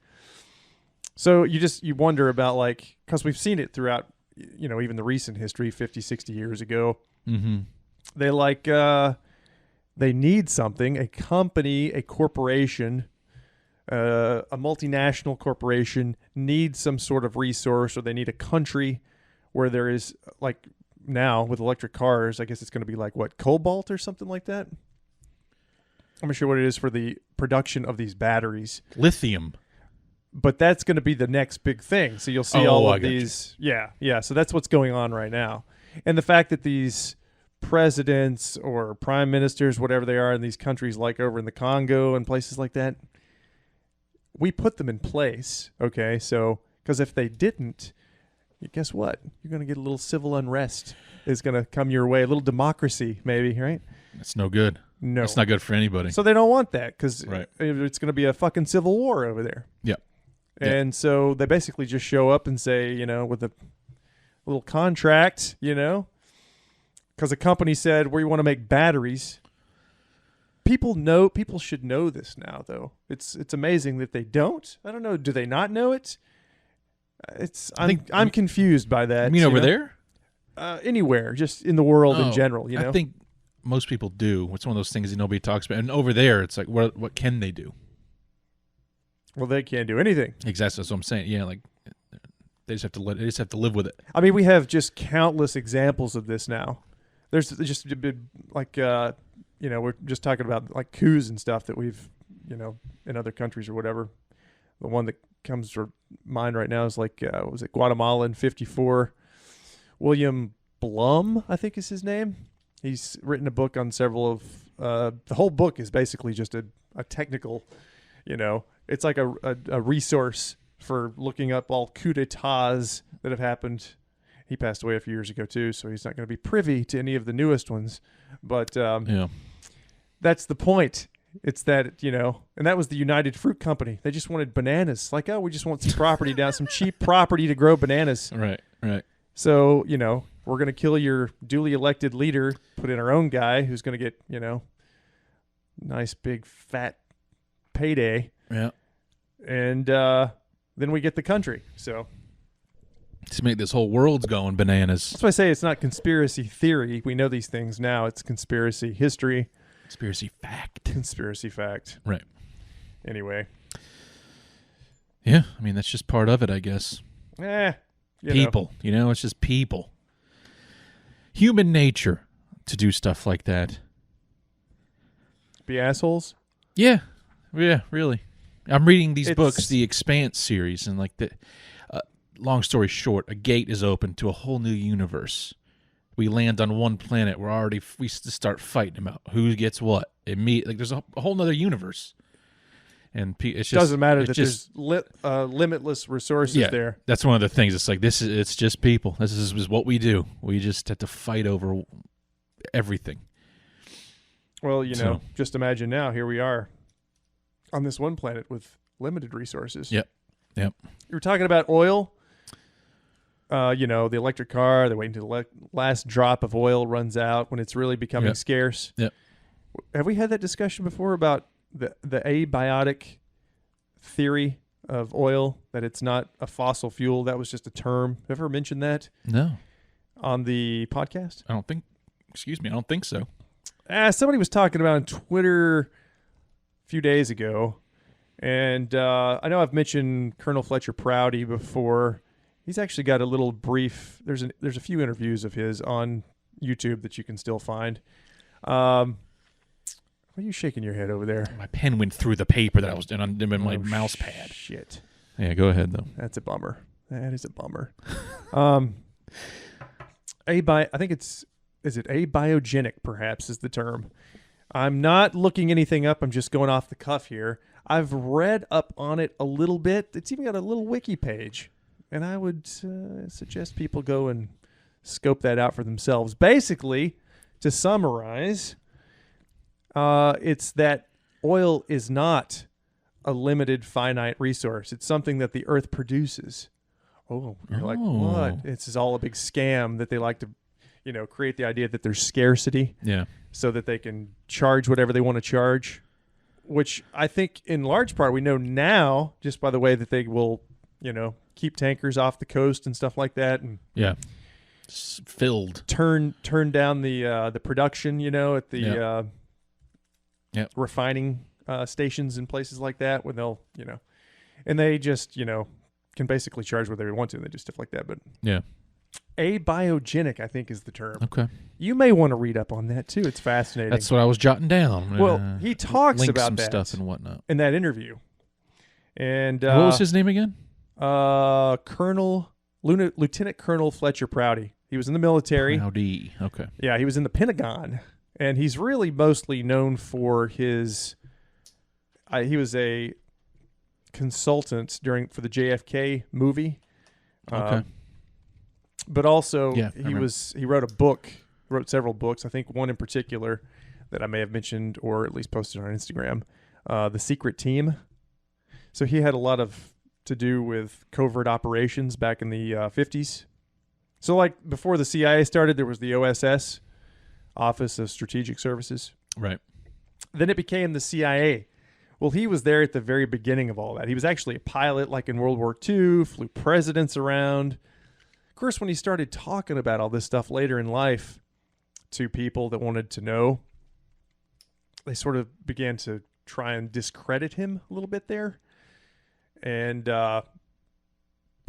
So you wonder about like, because we've seen it throughout, even the recent history, 50, 60 years ago. Mm-hmm. They need something, a company, a corporation, a multinational corporation needs some sort of resource, or they need a country where there is, like now with electric cars, I guess it's going to be like what, cobalt or something like that? I'm not sure what it is for the production of these batteries. Lithium. But that's going to be the next big thing. So you'll see all of these. Yeah. So that's what's going on right now. And the fact that these presidents or prime ministers, whatever they are in these countries, like over in the Congo and places like that, we put them in place. Okay. So, because if they didn't, guess what? You're going to get a little civil unrest is going to come your way. A little democracy, maybe, right? That's no good. No. It's not good for anybody. So they don't want that because it's going to be a fucking civil war over there. Yeah. And so they basically just show up and say, with a little contract, because a company said, we want to make batteries. People should know this now, though. It's amazing that they don't. I don't know. Do they not know it? I'm confused by that. You mean over there? Anywhere, just in the world in general, I think most people do. It's one of those things that nobody talks about. And over there, it's like, what can they do? Well, they can't do anything. Exactly. That's what I'm saying. Yeah, like they just have to live with it. I mean, we have just countless examples of this now. There's just a bit like we're just talking about like coups and stuff that we've in other countries or whatever. The one that comes to mind right now is like was it Guatemala in '54? William Blum, I think is his name. He's written a book on several of the whole book is basically just a technical, it's like a resource for looking up all coup d'etats that have happened. He passed away a few years ago too, so he's not going to be privy to any of the newest ones. But that's the point. It's that, and that was the United Fruit Company. They just wanted bananas. Like, we just want some property down, some cheap property to grow bananas. Right. So, we're going to kill your duly elected leader, put in our own guy who's going to get, nice big fat payday. Yeah. And then we get the country. So To make this whole world's going bananas. That's why I say it's not conspiracy theory. We know these things now. It's conspiracy history. Conspiracy fact. Conspiracy fact. Right. Anyway. Yeah, I mean, that's just part of it, I guess. People. It's just people. Human nature to do stuff like that. Be assholes? Yeah, really. I'm reading these books, the Expanse series, and long story short, a gate is open to a whole new universe. We land on one planet. We start fighting about who gets what. There's a whole nother universe, and it doesn't matter that there's limitless resources there. That's one of the things. It's like it's just people. This is what we do. We just have to fight over everything. Well, just imagine now. Here we are on this one planet with limited resources. Yep. You were talking about oil. The electric car, they're waiting until the last drop of oil runs out when it's really becoming scarce. Yep. Have we had that discussion before about the abiotic theory of oil, that it's not a fossil fuel? That was just a term. Have you ever mentioned that? No. On the podcast? I don't think so. Somebody was talking about on Twitter a few days ago, and I know I've mentioned Colonel Fletcher Prouty before. He's actually got a little brief. There's a few interviews of his on YouTube that you can still find. Why are you shaking your head over there? My pen went through the paper that I was in my mouse pad. Shit. Yeah, go ahead though. That's a bummer. That is a bummer. I think is it abiogenic? Perhaps is the term. I'm not looking anything up. I'm just going off the cuff here. I've read up on it a little bit. It's even got a little wiki page. And I would suggest people go and scope that out for themselves. Basically, to summarize, it's that oil is not a limited, finite resource. It's something that the Earth produces. Oh, you're like, what? It's all a big scam that they like to, create the idea that there's scarcity. Yeah. So that they can charge whatever they want to charge, which I think in large part we know now just by the way that they will, keep tankers off the coast and stuff like that, and filled. Turn down the production, at the refining stations and places like that, when they'll, and they just, can basically charge whatever they want to. And they do stuff like that, but abiogenic, I think, is the term. Okay, you may want to read up on that too. It's fascinating. That's what I was jotting down. Well, he talks about some that stuff and whatnot in that interview. And what was his name again? Lieutenant Colonel Fletcher Prouty. He was in the military. Prouty. Okay. Yeah, he was in the Pentagon, and he's really mostly known for his. He was a consultant for the JFK movie. Okay. But also, he wrote several books. I think one in particular that I may have mentioned or at least posted on Instagram, The Secret Team. So he had a lot to do with covert operations back in the 50s. So like before the CIA started, there was the OSS, Office of Strategic Services. Right. Then it became the CIA. Well, he was there at the very beginning of all that. He was actually a pilot like in World War II, flew presidents around. Of course, when he started talking about all this stuff later in life to people that wanted to know, they sort of began to try and discredit him a little bit there. And, but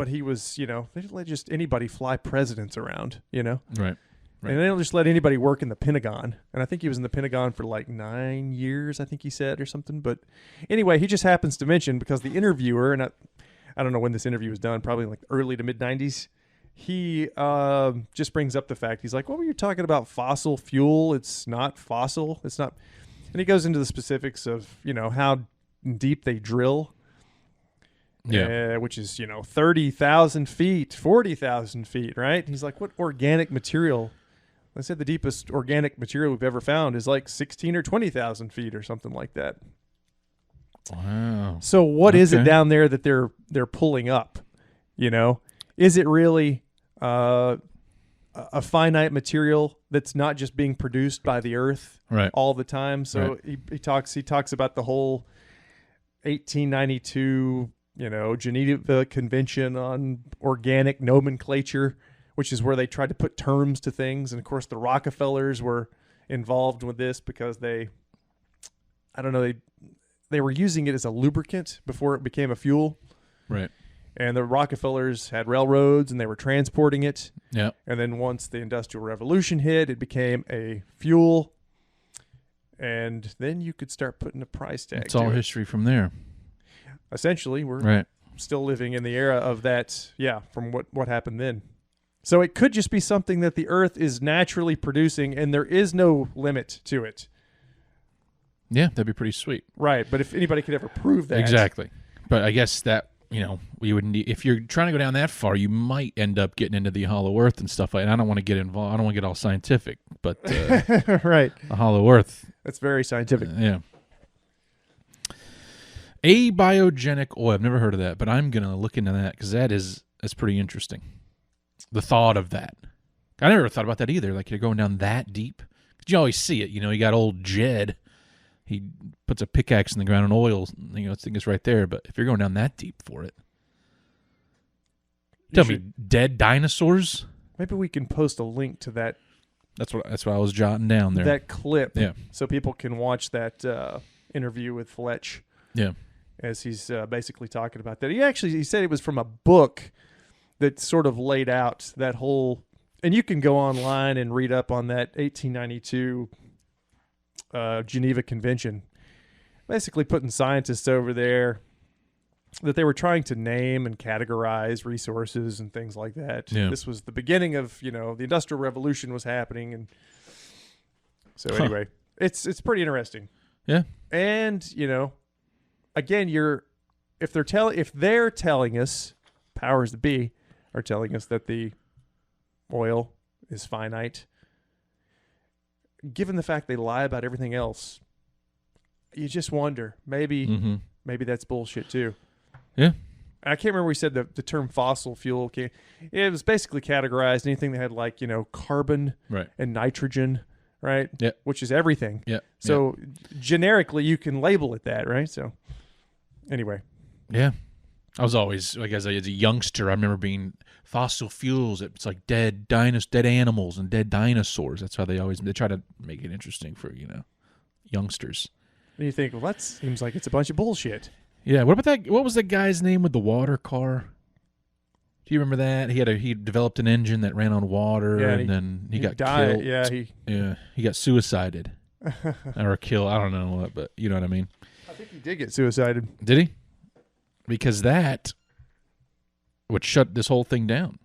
he was, they didn't let just anybody fly presidents around, Right. And they don't just let anybody work in the Pentagon. And I think he was in the Pentagon for like 9 years, I think he said, or something. But anyway, he just happens to mention, because the interviewer, and I don't know when this interview was done, probably like early to mid 90s. He just brings up the fact, he's like, what were you talking about? Fossil fuel? It's not fossil. It's not. And he goes into the specifics of, how deep they drill. Yeah. Which is, 30,000 feet, 40,000 feet, right? He's like, what organic material? I said the deepest organic material we've ever found is like 16 or 20,000 feet or something like that. Wow. So what is it down there that they're pulling up? Is it really a finite material that's not just being produced by the Earth all the time? So he talks about the whole 1892 Geneva Convention on Organic Nomenclature, which is where they tried to put terms to things. And of course, the Rockefellers were involved with this because they were using it as a lubricant before it became a fuel. Right. And the Rockefellers had railroads and they were transporting it. Yeah. And then once the Industrial Revolution hit, it became a fuel. And then you could start putting a price tag. It's all history from there. Essentially, we're still living in the era of that, from what happened then. So it could just be something that the Earth is naturally producing and there is no limit to it. Yeah, that'd be pretty sweet. Right, but if anybody could ever prove that. Exactly. But I guess that, we would need, if you're trying to go down that far, you might end up getting into the Hollow Earth and stuff like that. I don't want to get involved. I don't want to get all scientific, but right. The Hollow Earth. That's very scientific. Yeah. Abiogenic oil. I've never heard of that, but I'm going to look into that because that's pretty interesting. The thought of that. I never thought about that either. Like you're going down that deep. You always see it. You got old Jed. He puts a pickaxe in the ground and oil. I think it's right there. But if you're going down that deep for it, tell me, dead dinosaurs? Maybe we can post a link to that. That's what I was jotting down there. That clip. Yeah. So people can watch that interview with Fletch. Yeah. As he's basically talking about that. He said it was from a book that sort of laid out that whole, and you can go online and read up on that 1892 Geneva Convention, basically putting scientists over there that they were trying to name and categorize resources and things like that. Yeah. This was the beginning of, the Industrial Revolution was happening. And so anyway, it's pretty interesting. Yeah. And, again, if they're telling us, powers that be are telling us that the oil is finite, given the fact they lie about everything else, you just wonder, maybe that's bullshit too. Yeah. I can't remember we said the term fossil fuel. It was basically categorized anything that had carbon and nitrogen, right? Yeah. Which is everything. Yeah. So generically you can label it that, right? So anyway. Yeah. I was always, as a youngster, I remember being fossil fuels. It's like dead animals and dead dinosaurs. That's how they try to make it interesting for, youngsters. And you think, well, that seems like it's a bunch of bullshit. Yeah. What about that? What was the guy's name with the water car? Do you remember that? He developed an engine that ran on water, and then he got killed. Yeah, he got suicided or killed. I don't know what, but you know what I mean. I think he did get suicided. Did he? Because that would shut this whole thing down.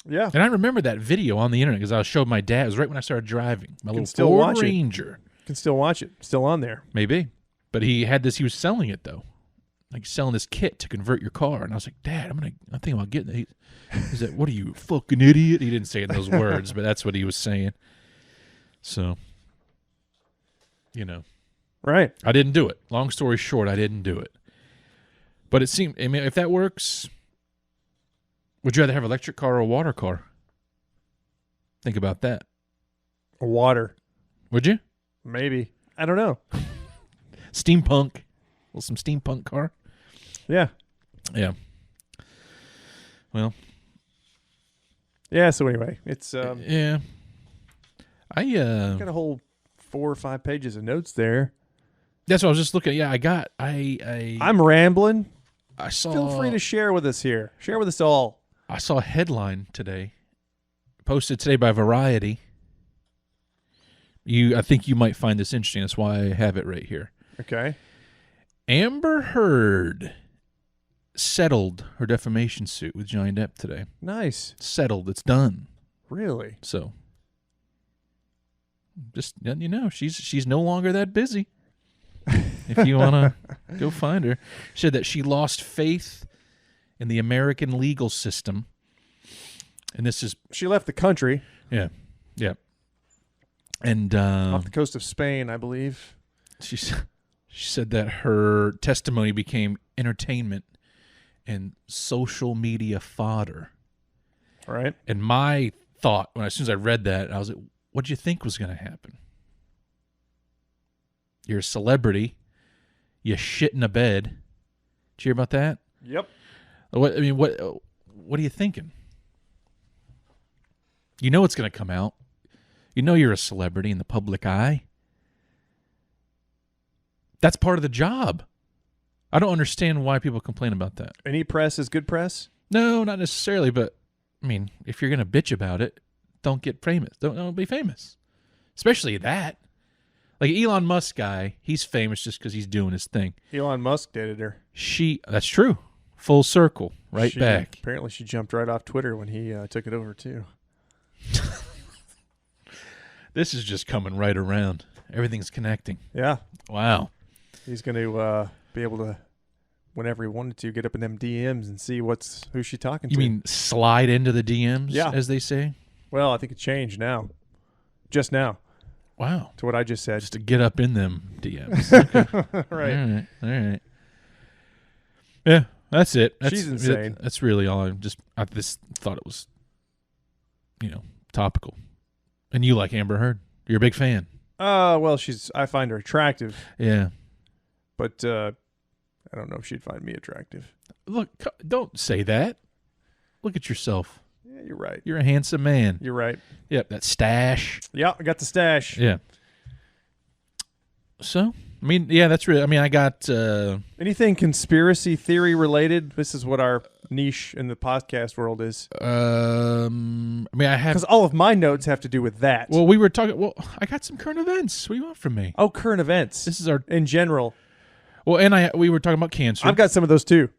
Yeah. And I remember that video on the internet because I showed my dad. It was right when I started driving. My little Ford Ranger. You can still watch it. Still on there. Maybe. But he was selling it, though. Like selling this kit to convert your car. And I was like, Dad, I'm thinking about getting it. He's like, what are you, fucking idiot? He didn't say it in those words, but that's what he was saying. So, Right. I didn't do it. Long story short, I didn't do it. But it seemed, if that works, would you rather have an electric car or a water car? Think about that. A water. Would you? Maybe. I don't know. Steampunk. Well, some steampunk car. Yeah. Yeah. Well. Yeah, so anyway, it's yeah. I got a whole 4 or 5 pages of notes there. That's what I was just looking at. Yeah, I'm rambling. I saw. Feel free to share with us here. Share with us all. I saw a headline today, posted today by Variety. I think you might find this interesting. That's why I have it right here. Okay. Amber Heard settled her defamation suit with Johnny Depp today. Nice. Settled. It's done. Really? So, just she's no longer that busy. If you want to go find her. She said that she lost faith in the American legal system. And this is... She left the country. Yeah. Yeah. And... off the coast of Spain, I believe. She said that her testimony became entertainment and social media fodder. Right. And my thought, as soon as I read that, I was like, what do you think was going to happen? You're a celebrity. You shit in a bed. Did you hear about that? Yep. What are you thinking? You know it's going to come out. You know you're a celebrity in the public eye. That's part of the job. I don't understand why people complain about that. Any press is good press? No, not necessarily, but I mean, if you're going to bitch about it, don't get famous. Don't be famous. Especially that. Like Elon Musk guy, he's famous just because he's doing his thing. Elon Musk dated her. That's true. Full circle, back. Apparently she jumped right off Twitter when he took it over too. This is just coming right around. Everything's connecting. Yeah. Wow. He's going to be able to, whenever he wanted to, get up in them DMs and see who's she talking to. You mean slide into the DMs, as they say? Well, I think it changed now. Just now. Wow. To what I just said. Just to get up in them DMs. Okay. Right. All right. Yeah, that's it. She's insane. That's really all. I just thought it was, topical. And you like Amber Heard. You're a big fan. Well, I find her attractive. Yeah. But I don't know if she'd find me attractive. Look, don't say that. Look at yourself. Yeah, you're right. You're a handsome man. You're right. Yep, that stash. Yeah, I got the stash. Yeah. So, I mean, yeah, that's really, I got... anything conspiracy theory related? This is what our niche in the podcast world is. I have... Because all of my notes have to do with that. Well, we were talking... Well, I got some current events. What do you want from me? Oh, current events. This is our... In general. Well, and we were talking about cancer. I've got some of those too.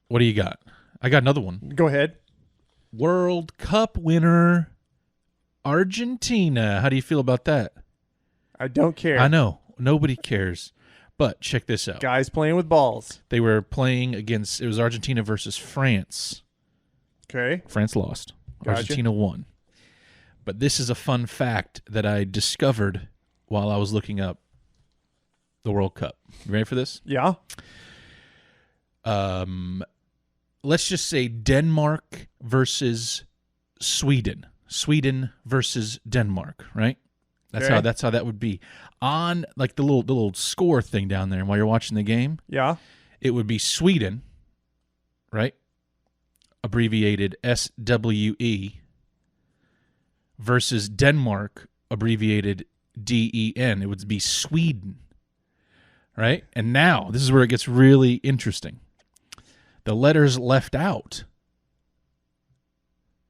What do you got? I got another one. Go ahead. World Cup winner, Argentina. How do you feel about that? I don't care. I know. Nobody cares. But check this out. Guys playing with balls. They were playing against, it was Argentina versus France. Okay. France lost. Gotcha. Argentina won. But this is a fun fact that I discovered while I was looking up the World Cup. You ready for this? Yeah. Let's just say Denmark versus Sweden. Sweden versus Denmark, right? That's how that would be. On like the little score thing down there while you're watching the game. Yeah. It would be Sweden, right? Abbreviated SWE versus Denmark, abbreviated DEN. It would be Sweden. Right? And now, this is where it gets really interesting. The letters left out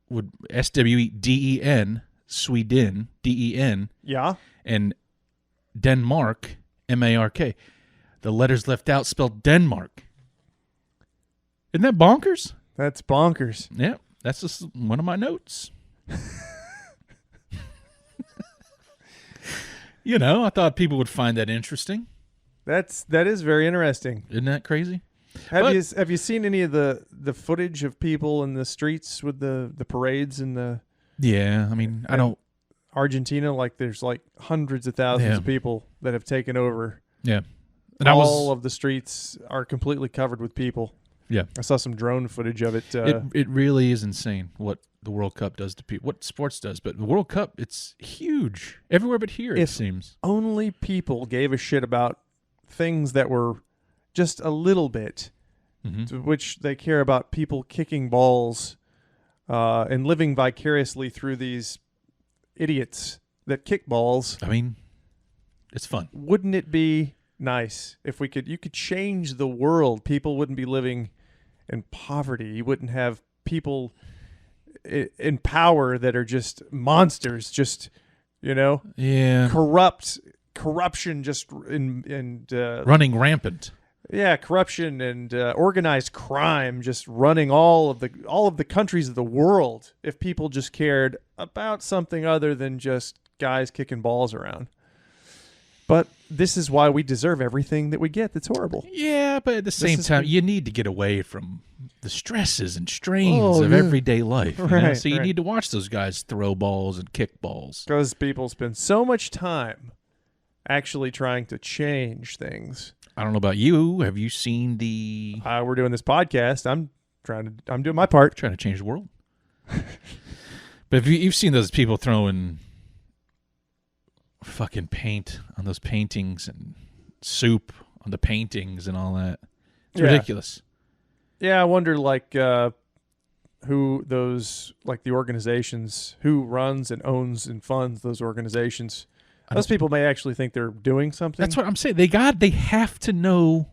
would SWEDEN, Sweden, DEN. Yeah. And Denmark, MARK. The letters left out spelled Denmark. Isn't that bonkers? That's bonkers. Yeah, that's just one of my notes. I thought people would find that interesting. That is very interesting. Isn't that crazy? Have you seen any of the footage of people in the streets with the parades and the... Yeah, I don't... Argentina, like there's like hundreds of thousands of people that have taken over. Yeah. And all of the streets are completely covered with people. Yeah. I saw some drone footage of it. It really is insane what the World Cup does to people, what sports does. But the World Cup, it's huge. Everywhere but here, it seems. Only people gave a shit about things that were just a little bit, to which they care about people kicking balls and living vicariously through these idiots that kick balls. It's fun. Wouldn't it be nice if you could change the world? People wouldn't be living in poverty. You wouldn't have people in power that are just monsters, just, corruption just running rampant. Yeah, corruption and organized crime just running all of the countries of the world. If people just cared about something other than just guys kicking balls around. But this is why we deserve everything that we get. That's horrible. Yeah, but at the same time, you need to get away from the stresses and strains of everyday life. Right, So you need to watch those guys throw balls and kick balls. Because people spend so much time actually trying to change things. I don't know about you. Have you seen the... We're doing this podcast. I'm doing my part. Trying to change the world. But if you've seen those people throwing fucking paint on those paintings and soup on the paintings and all that. It's ridiculous. Yeah, I wonder who those the organizations, who runs and owns and funds those organizations. Those people may actually think they're doing something. That's what I'm saying. They have to know,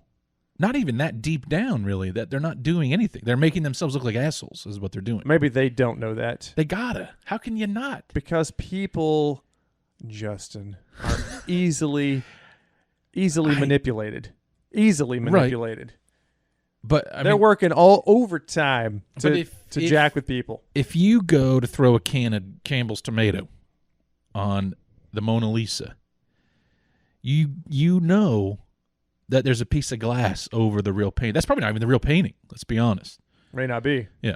not even that deep down, really, that they're not doing anything. They're making themselves look like assholes is what they're doing. Maybe they don't know that. They gotta. How can you not? Because people, Justin, are easily manipulated. Easily manipulated. But they're working all overtime to jack with people. If you go to throw a can of Campbell's tomato on the Mona Lisa, you know that there's a piece of glass over the real painting. That's probably not even the real painting. Let's be honest. May not be. Yeah.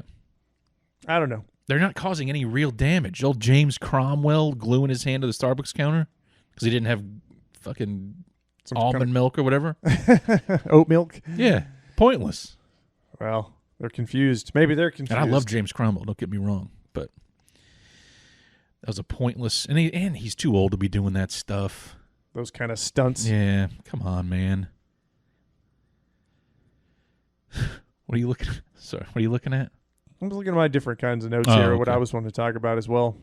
I don't know. They're not causing any real damage. Old James Cromwell gluing his hand to the Starbucks counter because he didn't have fucking almond milk or whatever. Oat milk? Yeah. Pointless. Well, they're confused. Maybe they're confused. And I love James Cromwell. Don't get me wrong. But that was a pointless... And he's too old to be doing that stuff. Those kind of stunts. Yeah. Come on, man. What are you looking at? Sorry, what are you looking at? I'm just looking at my different kinds of notes here, what I was wanting to talk about as well.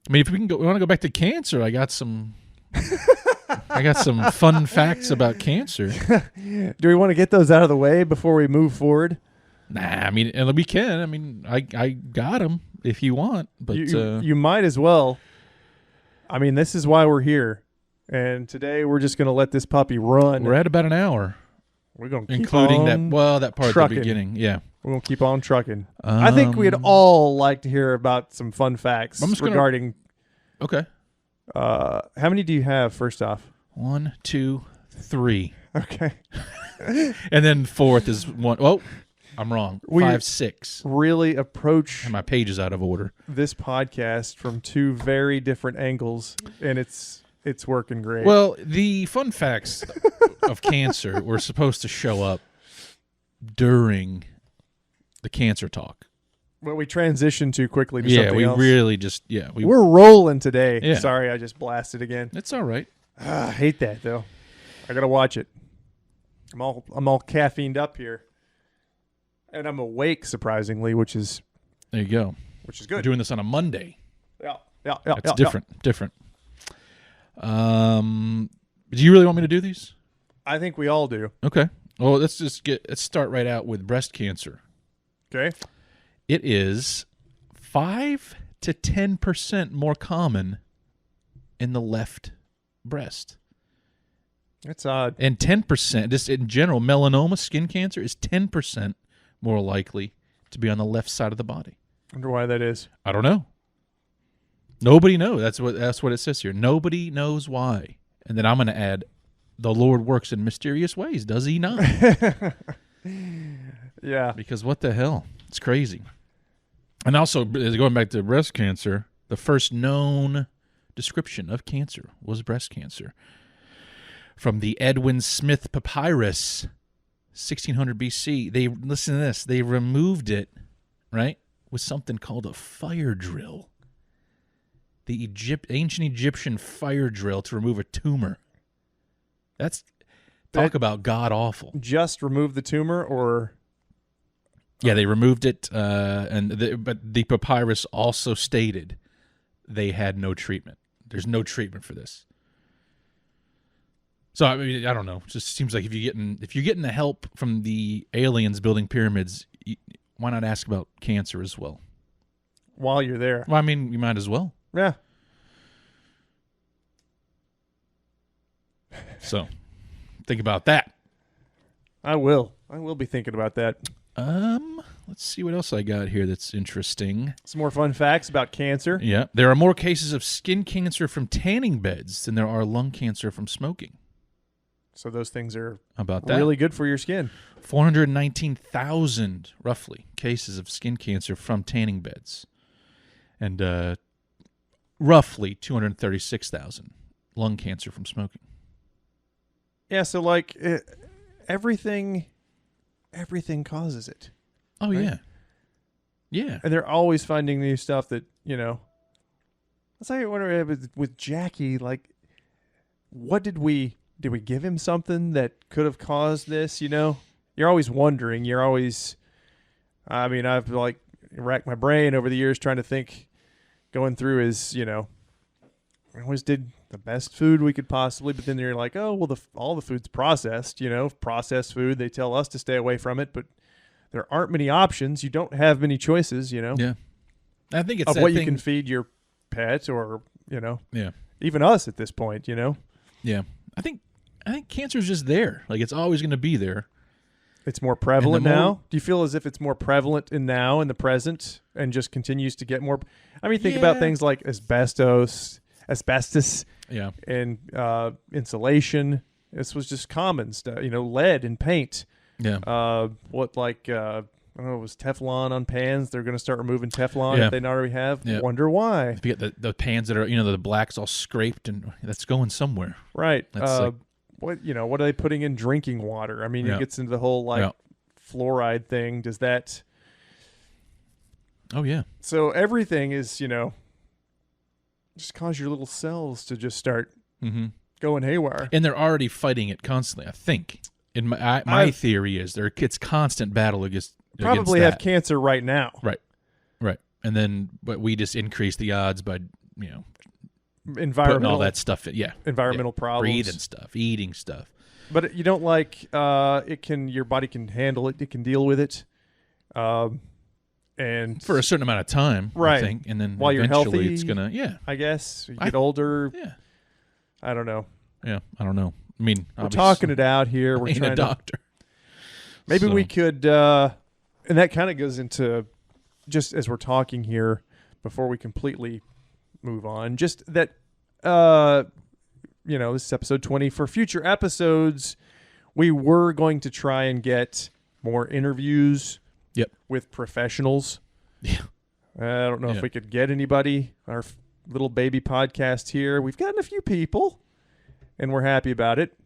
I mean, if we want to go back to cancer, I got some fun facts about cancer. Do we want to get those out of the way before we move forward? Nah, I mean, and we can. I mean, I got them if you want, but you might as well. I mean, this is why we're here, and today we're just going to let this puppy run. We're at about an hour. We're going to keep including on that part trucking. at the beginning. Yeah, we're going to keep on trucking. I think we'd all like to hear about some fun facts regarding. Okay. How many do you have? First off, 1, 2, 3. Okay. And then fourth is 1. Oh, I'm wrong. 5, 6. Really approach. And my page is out of order. This podcast from two very different angles, and it's working great. Well, the fun facts of cancer were supposed to show up during the cancer talk. But we transitioned too quickly to something else. We're rolling today. Yeah. Sorry, I just blasted again. It's all right. I hate that though. I gotta watch it. I'm all caffeined up here, and I'm awake surprisingly, which is there. You go. Which is good. We're doing this on a Monday. Yeah. That's different. Different. Do you really want me to do these? I think we all do. Okay. Well, let's start right out with breast cancer. Okay. It is 5 to 10% more common in the left breast. That's odd. And 10%, just in general, melanoma, skin cancer, is 10% more likely to be on the left side of the body. I wonder why that is. I don't know. Nobody knows. That's what it says here. Nobody knows why. And then I'm going to add, the Lord works in mysterious ways, does he not? Yeah. Because what the hell? It's crazy. And also, going back to breast cancer, the first known description of cancer was breast cancer. From the Edwin Smith Papyrus, 1600 BC. Listen to this. They removed it, right, with something called a fire drill. The ancient Egyptian fire drill to remove a tumor. Talk about god-awful. Just remove the tumor, or... Yeah, they removed it, but the papyrus also stated they had no treatment. There's no treatment for this. So I mean, I don't know. It just seems like if you're getting the help from the aliens building pyramids, why not ask about cancer as well? While you're there. Well, I mean, you might as well. Yeah. So, think about that. I will be thinking about that. Let's see what else I got here that's interesting. Some more fun facts about cancer. Yeah. There are more cases of skin cancer from tanning beds than there are lung cancer from smoking. So those things are about that really good for your skin. 419,000, roughly, cases of skin cancer from tanning beds. And roughly 236,000 lung cancer from smoking. Yeah, so everything causes it. Oh, right? Yeah. And they're always finding new stuff that, let's say with Jackie, what did we give him something that could have caused this, you're always wondering. You're always, I mean, I've like racked my brain over the years trying to think, going through is, we always did the best food we could possibly, but then you're like, oh, well, all the food's processed, processed food. They tell us to stay away from it, but there aren't many options. You don't have many choices, Yeah. I think it's of what you can feed your pet or, Yeah. even us at this point, Yeah. I think cancer is just there. Like, it's always going to be there. It's more prevalent now. Do you feel as if it's more prevalent in the present, and just continues to get more? I mean, think about things like asbestos, Yeah. and insulation. This was just common stuff, lead in paint. Yeah. I don't know, it was Teflon on pans. They're going to start removing Teflon if they not already have. Yeah. Wonder why. If you get the pans that are, the black's all scraped, and that's going somewhere. Right. That's what are they putting in drinking water? I mean, it gets into the whole fluoride thing. Does that? Oh yeah. So everything is, just cause your little cells to just start going haywire. And they're already fighting it constantly. I think. In my theory is it's constant battle against. Probably have cancer right now. Right. And but we just increase the odds by environmental, putting all that stuff in. Yeah. Environmental problems. Breathing stuff, eating stuff. But you don't like your body can handle it. It can deal with it. And for a certain amount of time, right? I think, and then while you're eventually healthy, it's gonna. I guess you get older. Yeah. I don't know. Yeah, I don't know. I mean, we're talking it out here. We're trying a doctor. Maybe we could, and that kind of goes into just as we're talking here before we completely move on. Just that, this is episode 20. For future episodes, we were going to try and get more interviews. Yep. With professionals. Yeah. I don't know if we could get anybody. Our little baby podcast here. We've gotten a few people, and we're happy about it.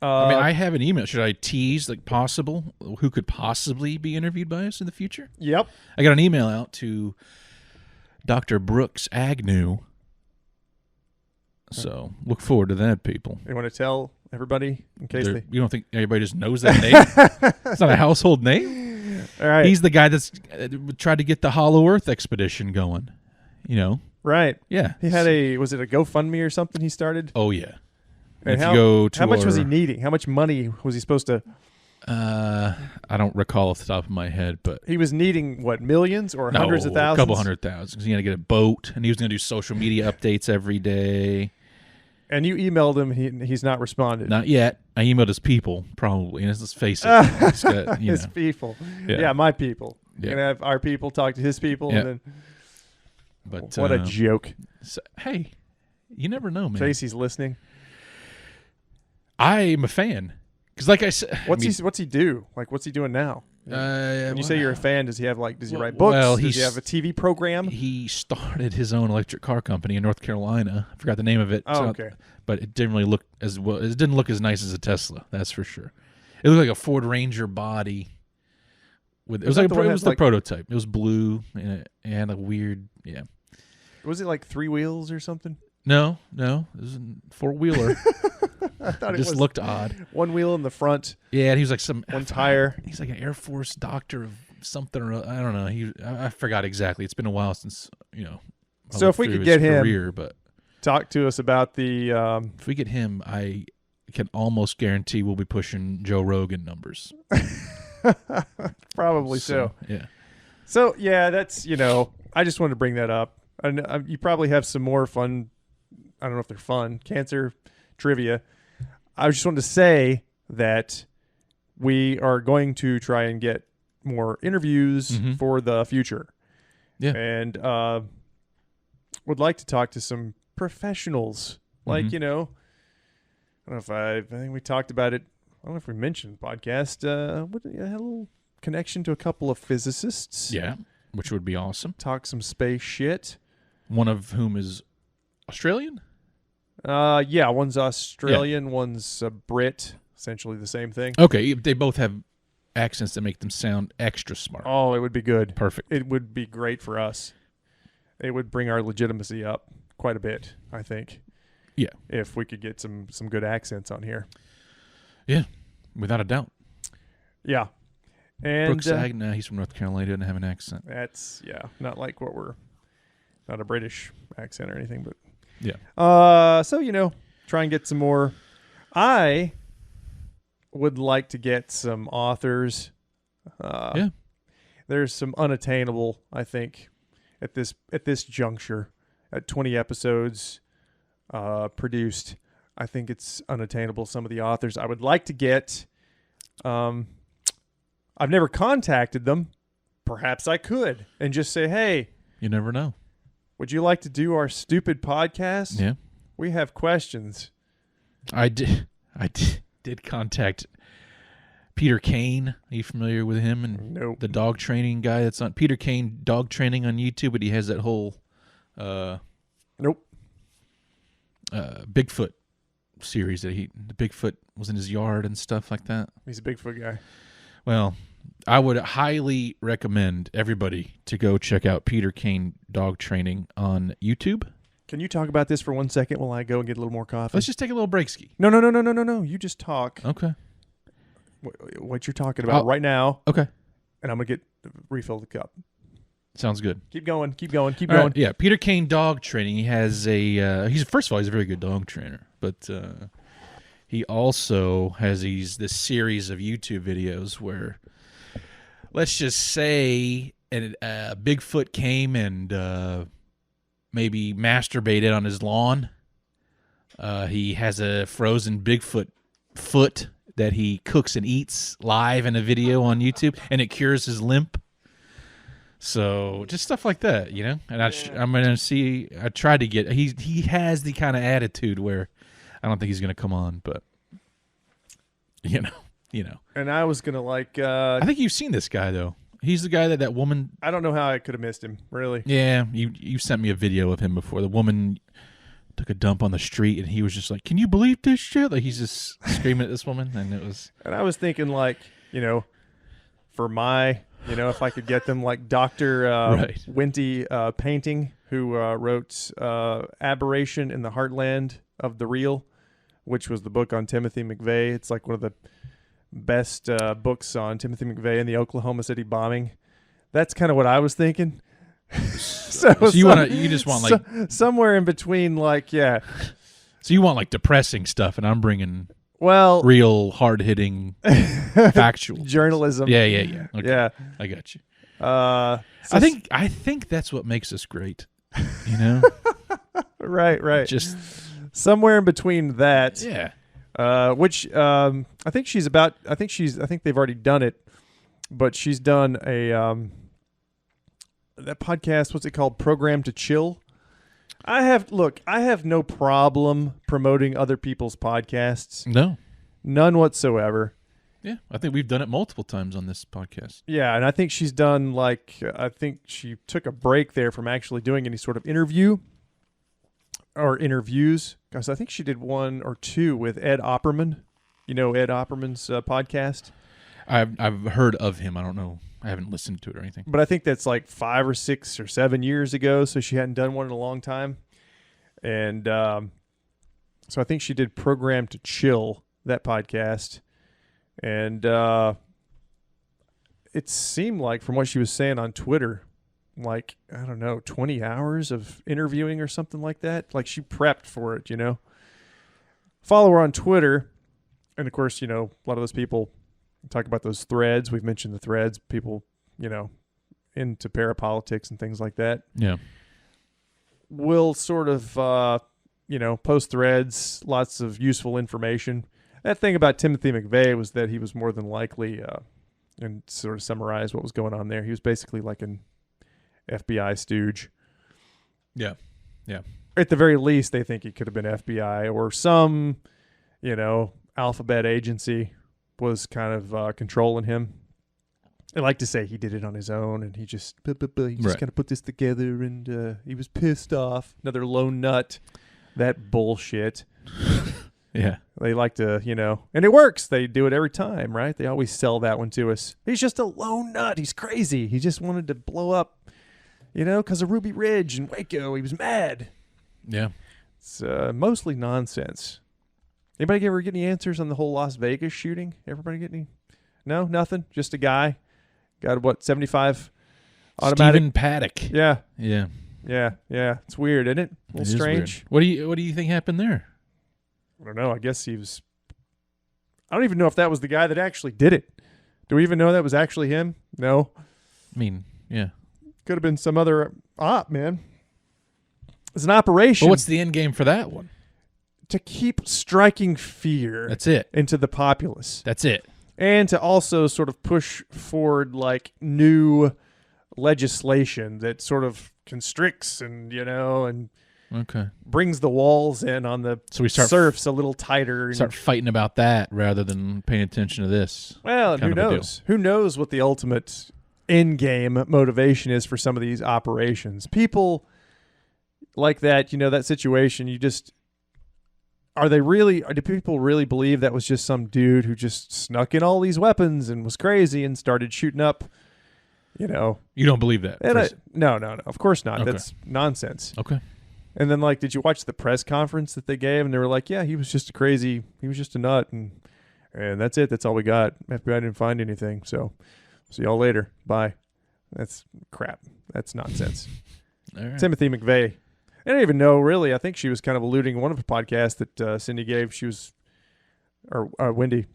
I have an email. Should I tease possible who could possibly be interviewed by us in the future? Yep. I got an email out to Dr. Brooks Agnew. So look forward to that, people. You want to tell everybody in case you don't think everybody just knows that name? It's not a household name. All right. He's the guy that's tried to get the Hollow Earth expedition going. Right. Yeah. He had was it a GoFundMe or something he started? Oh yeah. And how much was he needing? How much money was he supposed to? I don't recall off the top of my head, but he was needing what, millions or hundreds of thousands? A couple 100,000. Because he had to get a boat, and he was going to do social media updates every day. And you emailed him. He's not responded. Not yet. I emailed his people, probably. And let's face it, he's got, his people. Yeah, my people. Yeah. You're gonna have our people talk to his people, and then. But what a joke! So, hey, you never know, man. Tracy's listening. I'm a fan because, like I said, what's he do? Like, what's he doing now? When you say you're a fan, does he have does he write books? Well, does he have a TV program? He started his own electric car company in North Carolina. I forgot the name of it. Oh, okay. But it didn't really look as well. It didn't look as nice as a Tesla. That's for sure. It looked like a Ford Ranger body. It was the prototype. It was blue and a weird Was it like 3 wheels or something? No, it was a 4-wheeler. I thought it looked odd. 1 wheel in the front. Yeah, and he was like one tire. He's like an Air Force doctor of something or I don't know. I forgot exactly. It's been a while since So if we could get him, career, but talk to us about the. If we get him, I can almost guarantee we'll be pushing Joe Rogan numbers. Probably so. Yeah. So yeah, that's I just wanted to bring that up. And you probably have some more fun. I don't know if they're fun cancer trivia. I just wanted to say that we are going to try and get more interviews for the future. Yeah. And would like to talk to some professionals. Like, I don't know if I think we talked about it. I don't know if we mentioned the podcast. I had a little connection to a couple of physicists. Yeah, which would be awesome. Talk some space shit. One of whom is Australian? Yeah, one's Australian, one's a Brit. Essentially the same thing. Okay, they both have accents that make them sound extra smart. Oh, it would be good. Perfect. It would be great for us. It would bring our legitimacy up quite a bit, I think. Yeah. If we could get some good accents on here. Yeah, without a doubt. Yeah. And Brooks Agnew, he's from North Carolina, doesn't have an accent. that's not like what we're not a British accent or anything, but Yeah. so try and get some more. I would like to get some authors. Yeah. There's some unattainable, I think, at this juncture, at 20 episodes produced. I think it's unattainable. Some of the authors I would like to get. I've never contacted them. Perhaps I could and just say, hey, You never know. would you like to do our stupid podcast? Yeah. We have questions. I did contact Peter Kane. Are you familiar with him? And Nope. the dog training guy that's on Peter Kane dog training on YouTube, but he has that whole Nope. Bigfoot series that the Bigfoot was in his yard and stuff like that. He's a Bigfoot guy. Well, I would highly recommend everybody to go check out Peter Kane dog training on YouTube. Can you talk about this for 1 second while I go and get a little more coffee? Let's just take a little break ski. No. You just talk. Okay. What you're talking about right now, Okay. and I'm going to refill the cup. Sounds good. Keep going. All right, yeah, Peter Kane dog training. He has he's first of all, he's a very good dog trainer, but he also has this series of YouTube videos where, let's just say, Bigfoot came and maybe masturbated on his lawn. He has a frozen Bigfoot foot that he cooks and eats live in a video on YouTube, and it cures his limp. So just stuff like that, And I'm going to see. I tried to get. He has the kind of attitude where I don't think he's going to come on, but you know. And I was going to I think you've seen this guy though. He's the guy that woman. I don't know how I could have missed him. Really. Yeah, you sent me a video of him before. The woman took a dump on the street, and he was just like, "Can you believe this shit?" Like he's just screaming at this woman, and it was. And I was thinking, for my. If I could get them like Dr. Right. Winty Painting, who wrote Aberration in the Heartland of the Real, which was the book on Timothy McVeigh. It's like one of the best books on Timothy McVeigh and the Oklahoma City bombing. That's kind of what I was thinking. So you just want like somewhere in between, So you want like depressing stuff, and I'm bringing real hard hitting factual journalism. Yeah. Okay. Yeah, I got you. I think that's what makes us great. Right. Just somewhere in between that. Yeah. Which I think she's about. I think they've already done it, but she's done a that podcast. What's it called? Program to Chill. I have no problem promoting other people's podcasts. No. None whatsoever. Yeah, I think we've done it multiple times on this podcast. Yeah, and I think she's done I think she took a break there from actually doing any sort of interview or interviews, because I think she did one or two with Ed Opperman. Ed Opperman's podcast? I've heard of him. I don't know. I haven't listened to it or anything. But I think that's like 5 or 6 or 7 years ago, so she hadn't done one in a long time. And so I think she did Program to Chill, that podcast. And it seemed like, from what she was saying on Twitter, 20 hours of interviewing or something like that. Like she prepped for it, Follow her on Twitter. And of course, a lot of those people talk about those threads. We've mentioned the threads, people, into parapolitics and things like that. Yeah. Will sort of, post threads, lots of useful information. That thing about Timothy McVeigh was that he was more than likely, and sort of summarize what was going on there, he was basically like an FBI stooge. Yeah. Yeah. At the very least, they think he could have been FBI or some, alphabet agency was kind of controlling him. I like to say he did it on his own, and he just kind of put this together, and he was pissed off. Another lone nut. That bullshit. Yeah. They like to, and it works. They do it every time, right? They always sell that one to us. He's just a lone nut. He's crazy. He just wanted to blow up, because of Ruby Ridge and Waco. He was mad. Yeah. It's mostly nonsense. Anybody ever get any answers on the whole Las Vegas shooting? Everybody get any? No, nothing. Just a guy. Got what, 75 automatic? Stephen Paddock. Yeah. Yeah. Yeah. It's weird, isn't it? A little strange. Weird. What do you think happened there? I don't know. I guess he was. I don't even know if that was the guy that actually did it. Do we even know that was actually him? No. I mean, yeah. Could have been some other op, man. It's an operation. But what's the end game for that one? To keep striking fear. That's it. Into the populace. That's it. And to also sort of push forward like new legislation that sort of constricts and, and brings the walls in on the serfs a little tighter. Start fighting about that rather than paying attention to this. Well, and who knows? Who knows what the ultimate end game motivation is for some of these operations? People like that, that situation, do people really believe that was just some dude who just snuck in all these weapons and was crazy and started shooting up, You don't believe that? No. Of course not. Okay. That's nonsense. Okay. And then, did you watch the press conference that they gave? And they were like, yeah, he was just a nut. And that's it. That's all we got. FBI didn't find anything. So see y'all later. Bye. That's crap. That's nonsense. All right. Timothy McVeigh. I don't even know, really. I think she was kind of alluding in one of the podcasts that Cindy gave. She was, or Wendy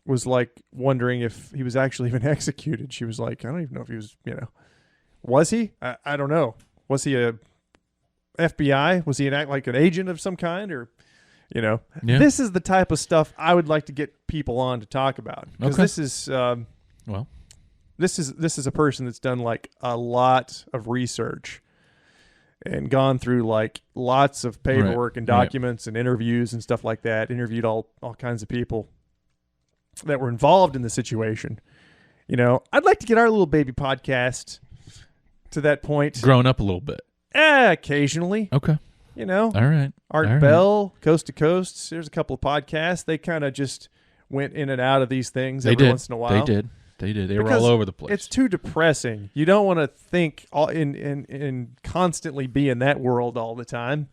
was wondering if he was actually even executed. She was like, I don't even know if he was, was he? I don't know. Was he a FBI? Was he an agent of some kind, or, Yeah. This is the type of stuff I would like to get people on to talk about, because this is, this is a person that's done a lot of research and gone through lots of paperwork and documents and interviews and stuff like that. Interviewed all kinds of people that were involved in the situation. I'd like to get our little baby podcast to that point. Grown up a little bit. Occasionally. Okay. All right. Art Bell, Coast to Coast. There's a couple of podcasts. They kind of just went in and out of these things once in a while. They did. They were all over the place. It's too depressing. You don't want to think in constantly be in that world all the time.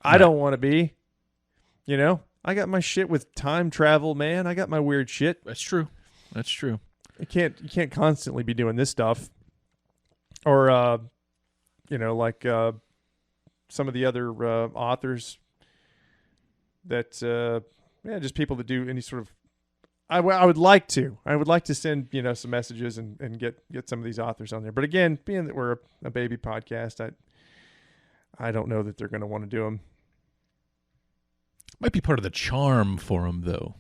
I don't want to be. I got my shit with time travel, man. I got my weird shit. That's true. You can't constantly be doing this stuff. Or some of the other authors that just people that do any sort of. I would like to send some messages and get some of these authors on there. But again, being that we're a baby podcast, I don't know that they're going to want to do them. Might be part of the charm for them, though.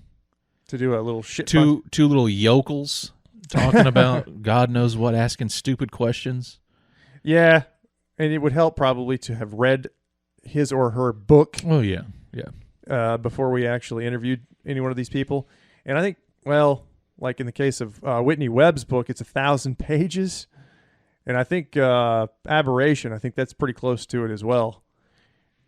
To do a little shit. Two little yokels talking about God knows what, asking stupid questions. Yeah, and it would help probably to have read his or her book. Oh yeah. Before we actually interviewed any one of these people. And I think, in the case of Whitney Webb's book, it's 1,000 pages. And I think Aberration, I think that's pretty close to it as well.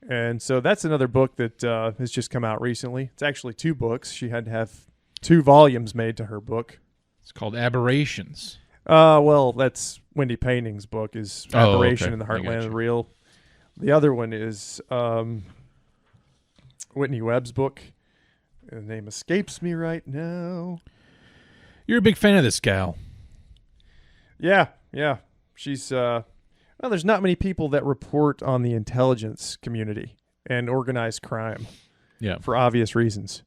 And so that's another book that has just come out recently. It's actually 2 books. She had to have 2 volumes made to her book. It's called Aberrations. That's Wendy Painting's book is Aberration in the Heartland of the Real. The other one is Whitney Webb's book. The name escapes me right now. You're a big fan of this gal. Yeah. She's there's not many people that report on the intelligence community and organized crime. Yeah. For obvious reasons.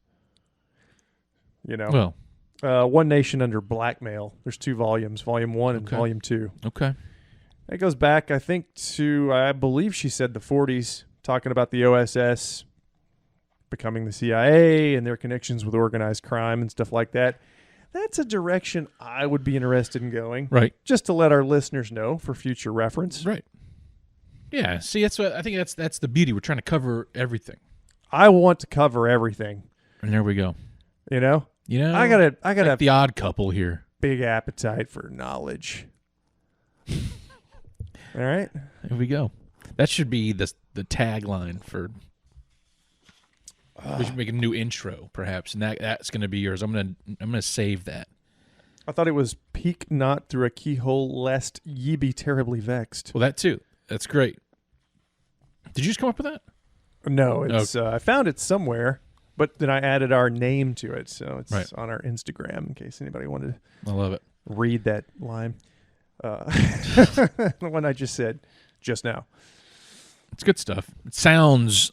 Well, One Nation Under Blackmail. There's 2 volumes, Volume 1 and Volume 2. Okay. It goes back, I think, to, I believe she said the 40s, talking about the OSS becoming the CIA and their connections with organized crime and stuff like that. That's a direction I would be interested in going. Right. Just to let our listeners know for future reference. Right. Yeah. See, I think that's the beauty. We're trying to cover everything. I want to cover everything. And there we go. I gotta like the odd couple here. Big appetite for knowledge. All right. There we go. That should be the tagline for. We should make a new intro, perhaps, and that's going to be yours. I'm gonna save that. I thought it was "Peek not through a keyhole, lest ye be terribly vexed." Well, that too. That's great. Did you just come up with that? No, it's I found it somewhere, But then I added our name to it, so it's Right. on our Instagram in case anybody wanted to I love it. read that line. The one I just said just now. It's good stuff. It sounds,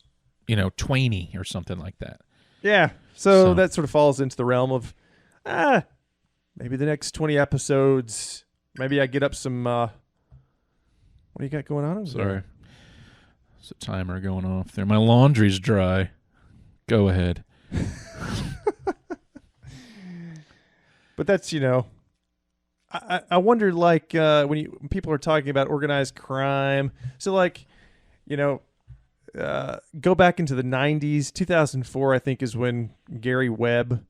Twainy or something like that. Yeah, so that sort of falls into the realm of, maybe the next 20 episodes, maybe I get up some, what do you got going on over there? Sorry. There's a timer going off there. My laundry's dry. Go ahead. But that's, I wonder, like, when people are talking about organized crime, so, like, go back into the 90s. 2004, I think, is when Gary Webb,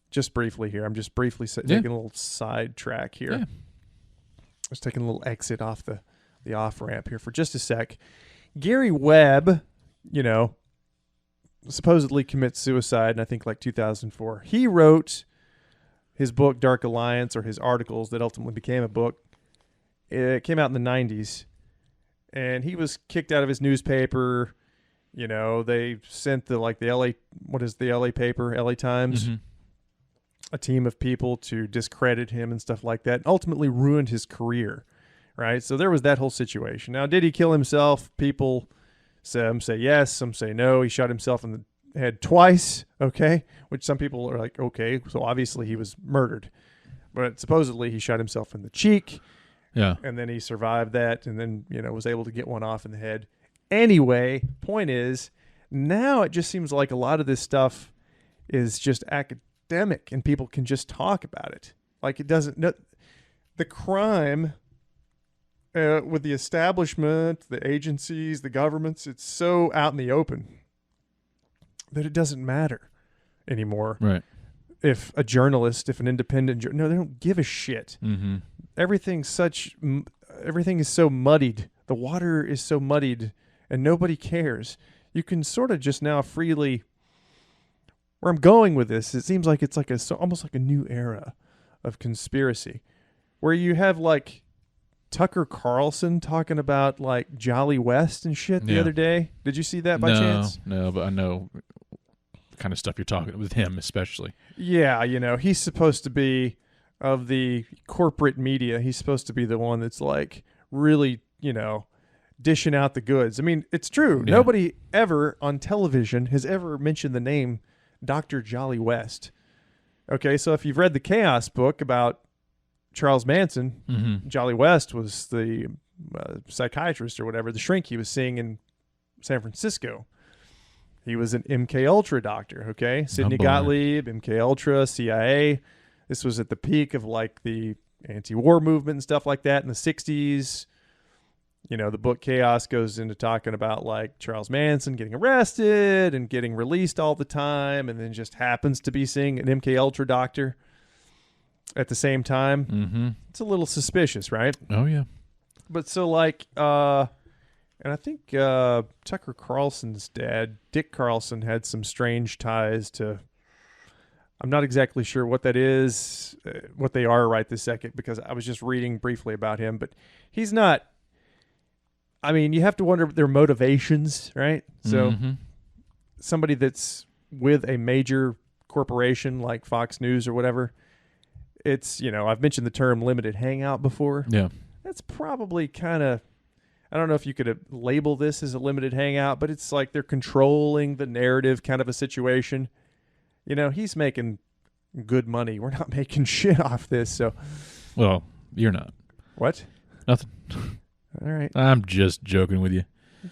just briefly here, I'm just briefly taking a little side track here. Yeah. Just taking a little exit off the off-ramp here for just a sec. Gary Webb, supposedly commits suicide in, I think, like 2004. He wrote his book, Dark Alliance, or his articles that ultimately became a book. It came out in the 90s. And he was kicked out of his newspaper. They sent the LA paper, LA Times, Mm-hmm. a team of people to discredit him and stuff like that, and ultimately ruined his career, right? So there was that whole situation. Now, did he kill himself? People, some say yes, some say no. He shot himself in the head twice, okay? Which some people are like, okay, so obviously he was murdered. But supposedly he shot himself in the cheek. Yeah. And then he survived that and then, was able to get one off in the head. Anyway, point is, now it just seems like a lot of this stuff is just academic and people can just talk about it. Like, it doesn't... No, the crime with the establishment, the agencies, the governments, it's so out in the open that it doesn't matter anymore. Right. If a journalist, if an independent... No, they don't give a shit. Mm-hmm. Everything is so muddied. The water is so muddied and nobody cares. You can sort of just now freely, where I'm going with this, it seems like it's like almost like a new era of conspiracy where you have like Tucker Carlson talking about like Jolly West and shit the other day. Did you see that by chance? No, but I know the kind of stuff you're talking with him especially. Yeah, he's supposed to be, of the corporate media, he's supposed to be the one that's like really, dishing out the goods. I mean, it's true. Yeah. Nobody ever on television has ever mentioned the name Dr. Jolly West. Okay, so if you've read the Chaos book about Charles Manson, Mm-hmm. Jolly West was the psychiatrist or whatever, the shrink he was seeing in San Francisco. He was an MK Ultra doctor, okay? Sidney boy. Gottlieb, MK Ultra, CIA. This was at the peak of like the anti-war movement and stuff like that in the 60s. The book Chaos goes into talking about like Charles Manson getting arrested and getting released all the time and then just happens to be seeing an MK Ultra doctor at the same time. Mm-hmm. It's a little suspicious, right? Oh, yeah. But so like, and I think Tucker Carlson's dad, Dick Carlson, had some strange ties to... I'm not exactly sure what that is, what they are right this second, because I was just reading briefly about him, but he's not... I mean, you have to wonder their motivations, right? So somebody that's with a major corporation like Fox News or whatever, it's, I've mentioned the term limited hangout before. Yeah. That's probably kind of... I don't know if you could label this as a limited hangout, but it's like they're controlling the narrative kind of a situation. He's making good money. We're not making shit off this, so... Well, you're not. What? Nothing. All right. I'm just joking with you.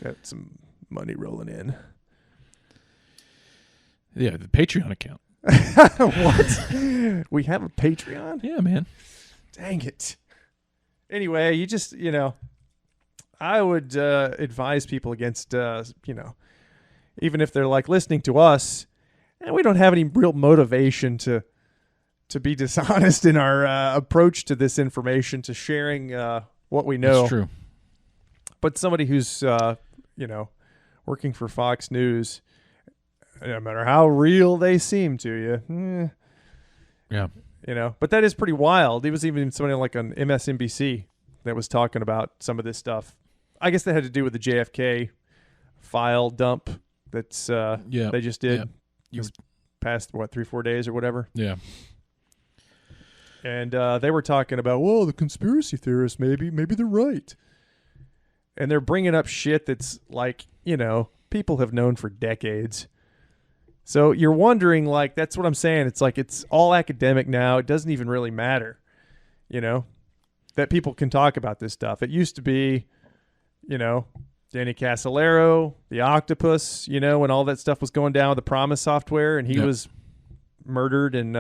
Got some money rolling in. Yeah, the Patreon account. What? We have a Patreon? Yeah, man. Dang it. Anyway, you just, I would advise people against, even if they're like listening to us, and we don't have any real motivation to be dishonest in our approach to this information, to sharing what we know. That's true. But somebody who's, working for Fox News, no matter how real they seem to you, Yeah. but that is pretty wild. There was even somebody like on MSNBC that was talking about some of this stuff. I guess that had to do with the JFK file dump that's they just did. past 3-4 days or whatever. Yeah. And they were talking about, well, the conspiracy theorists, maybe they're right. And they're bringing up shit that's like, people have known for decades. So you're wondering, like, that's what I'm saying. It's like it's all academic now. It doesn't even really matter, that people can talk about this stuff. It used to be, Danny Casolaro, the octopus, when all that stuff was going down with the Promise software, and he was murdered and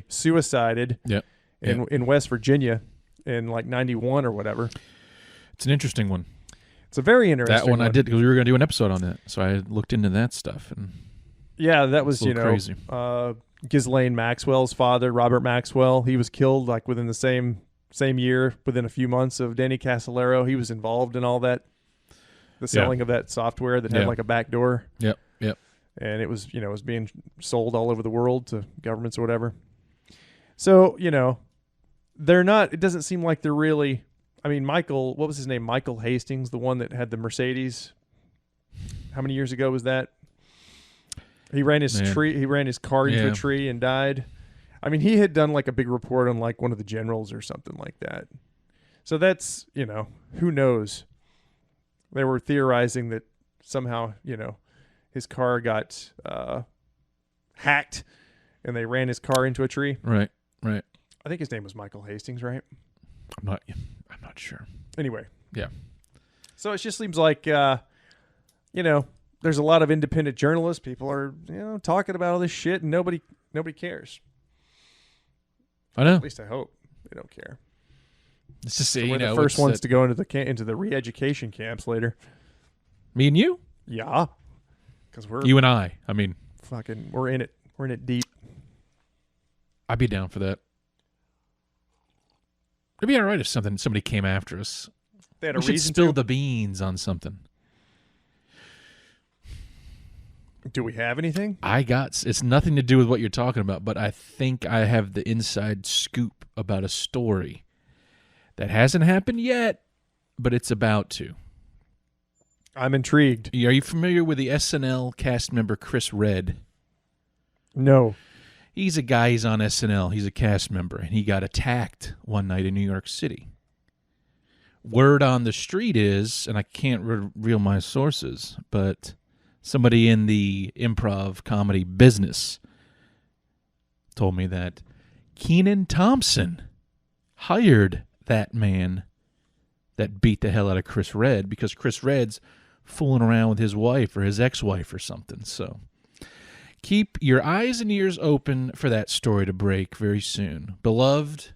suicided in West Virginia in like 91 or whatever. It's an interesting one. It's a very interesting that one. I did because we were going to do an episode on that, so I looked into that stuff. And that was crazy. Ghislaine Maxwell's father, Robert Maxwell. He was killed like within the same year, within a few months of Danny Casolaro. He was involved in all that, the selling of that software that had like a back door. Yep. And it was, it was being sold all over the world to governments or whatever. So, they're not, it doesn't seem like they're really, I mean, what was his name? Michael Hastings, the one that had the Mercedes. How many years ago was that? He ran his car into a tree and died. I mean, he had done like a big report on like one of the generals or something like that. So that's, who knows? They were theorizing that somehow, his car got hacked, and they ran his car into a tree. Right. I think his name was Michael Hastings, right? I'm not sure. Anyway. Yeah. So it just seems like, there's a lot of independent journalists. People are, talking about all this shit, and nobody cares. I know. At least I hope they don't care. It's just we're the first ones to go into the re-education camps later. Me and you? Yeah. Because you and I. I mean, we're in it. We're in it deep. I'd be down for that. It'd be all right if somebody came after us. They had a we should reason spill to? the beans on something. Do we have anything? It's nothing to do with what you're talking about, but I think I have the inside scoop about a story that hasn't happened yet, but it's about to. I'm intrigued. Are you familiar with the SNL cast member Chris Redd? No. He's on SNL. He's a cast member, and he got attacked one night in New York City. Word on the street is, and I can't reveal my sources, but somebody in the improv comedy business told me that Kenan Thompson hired that man that beat the hell out of Chris Redd because Chris Redd's fooling around with his wife or his ex-wife or something. So keep your eyes and ears open for that story to break very soon. Beloved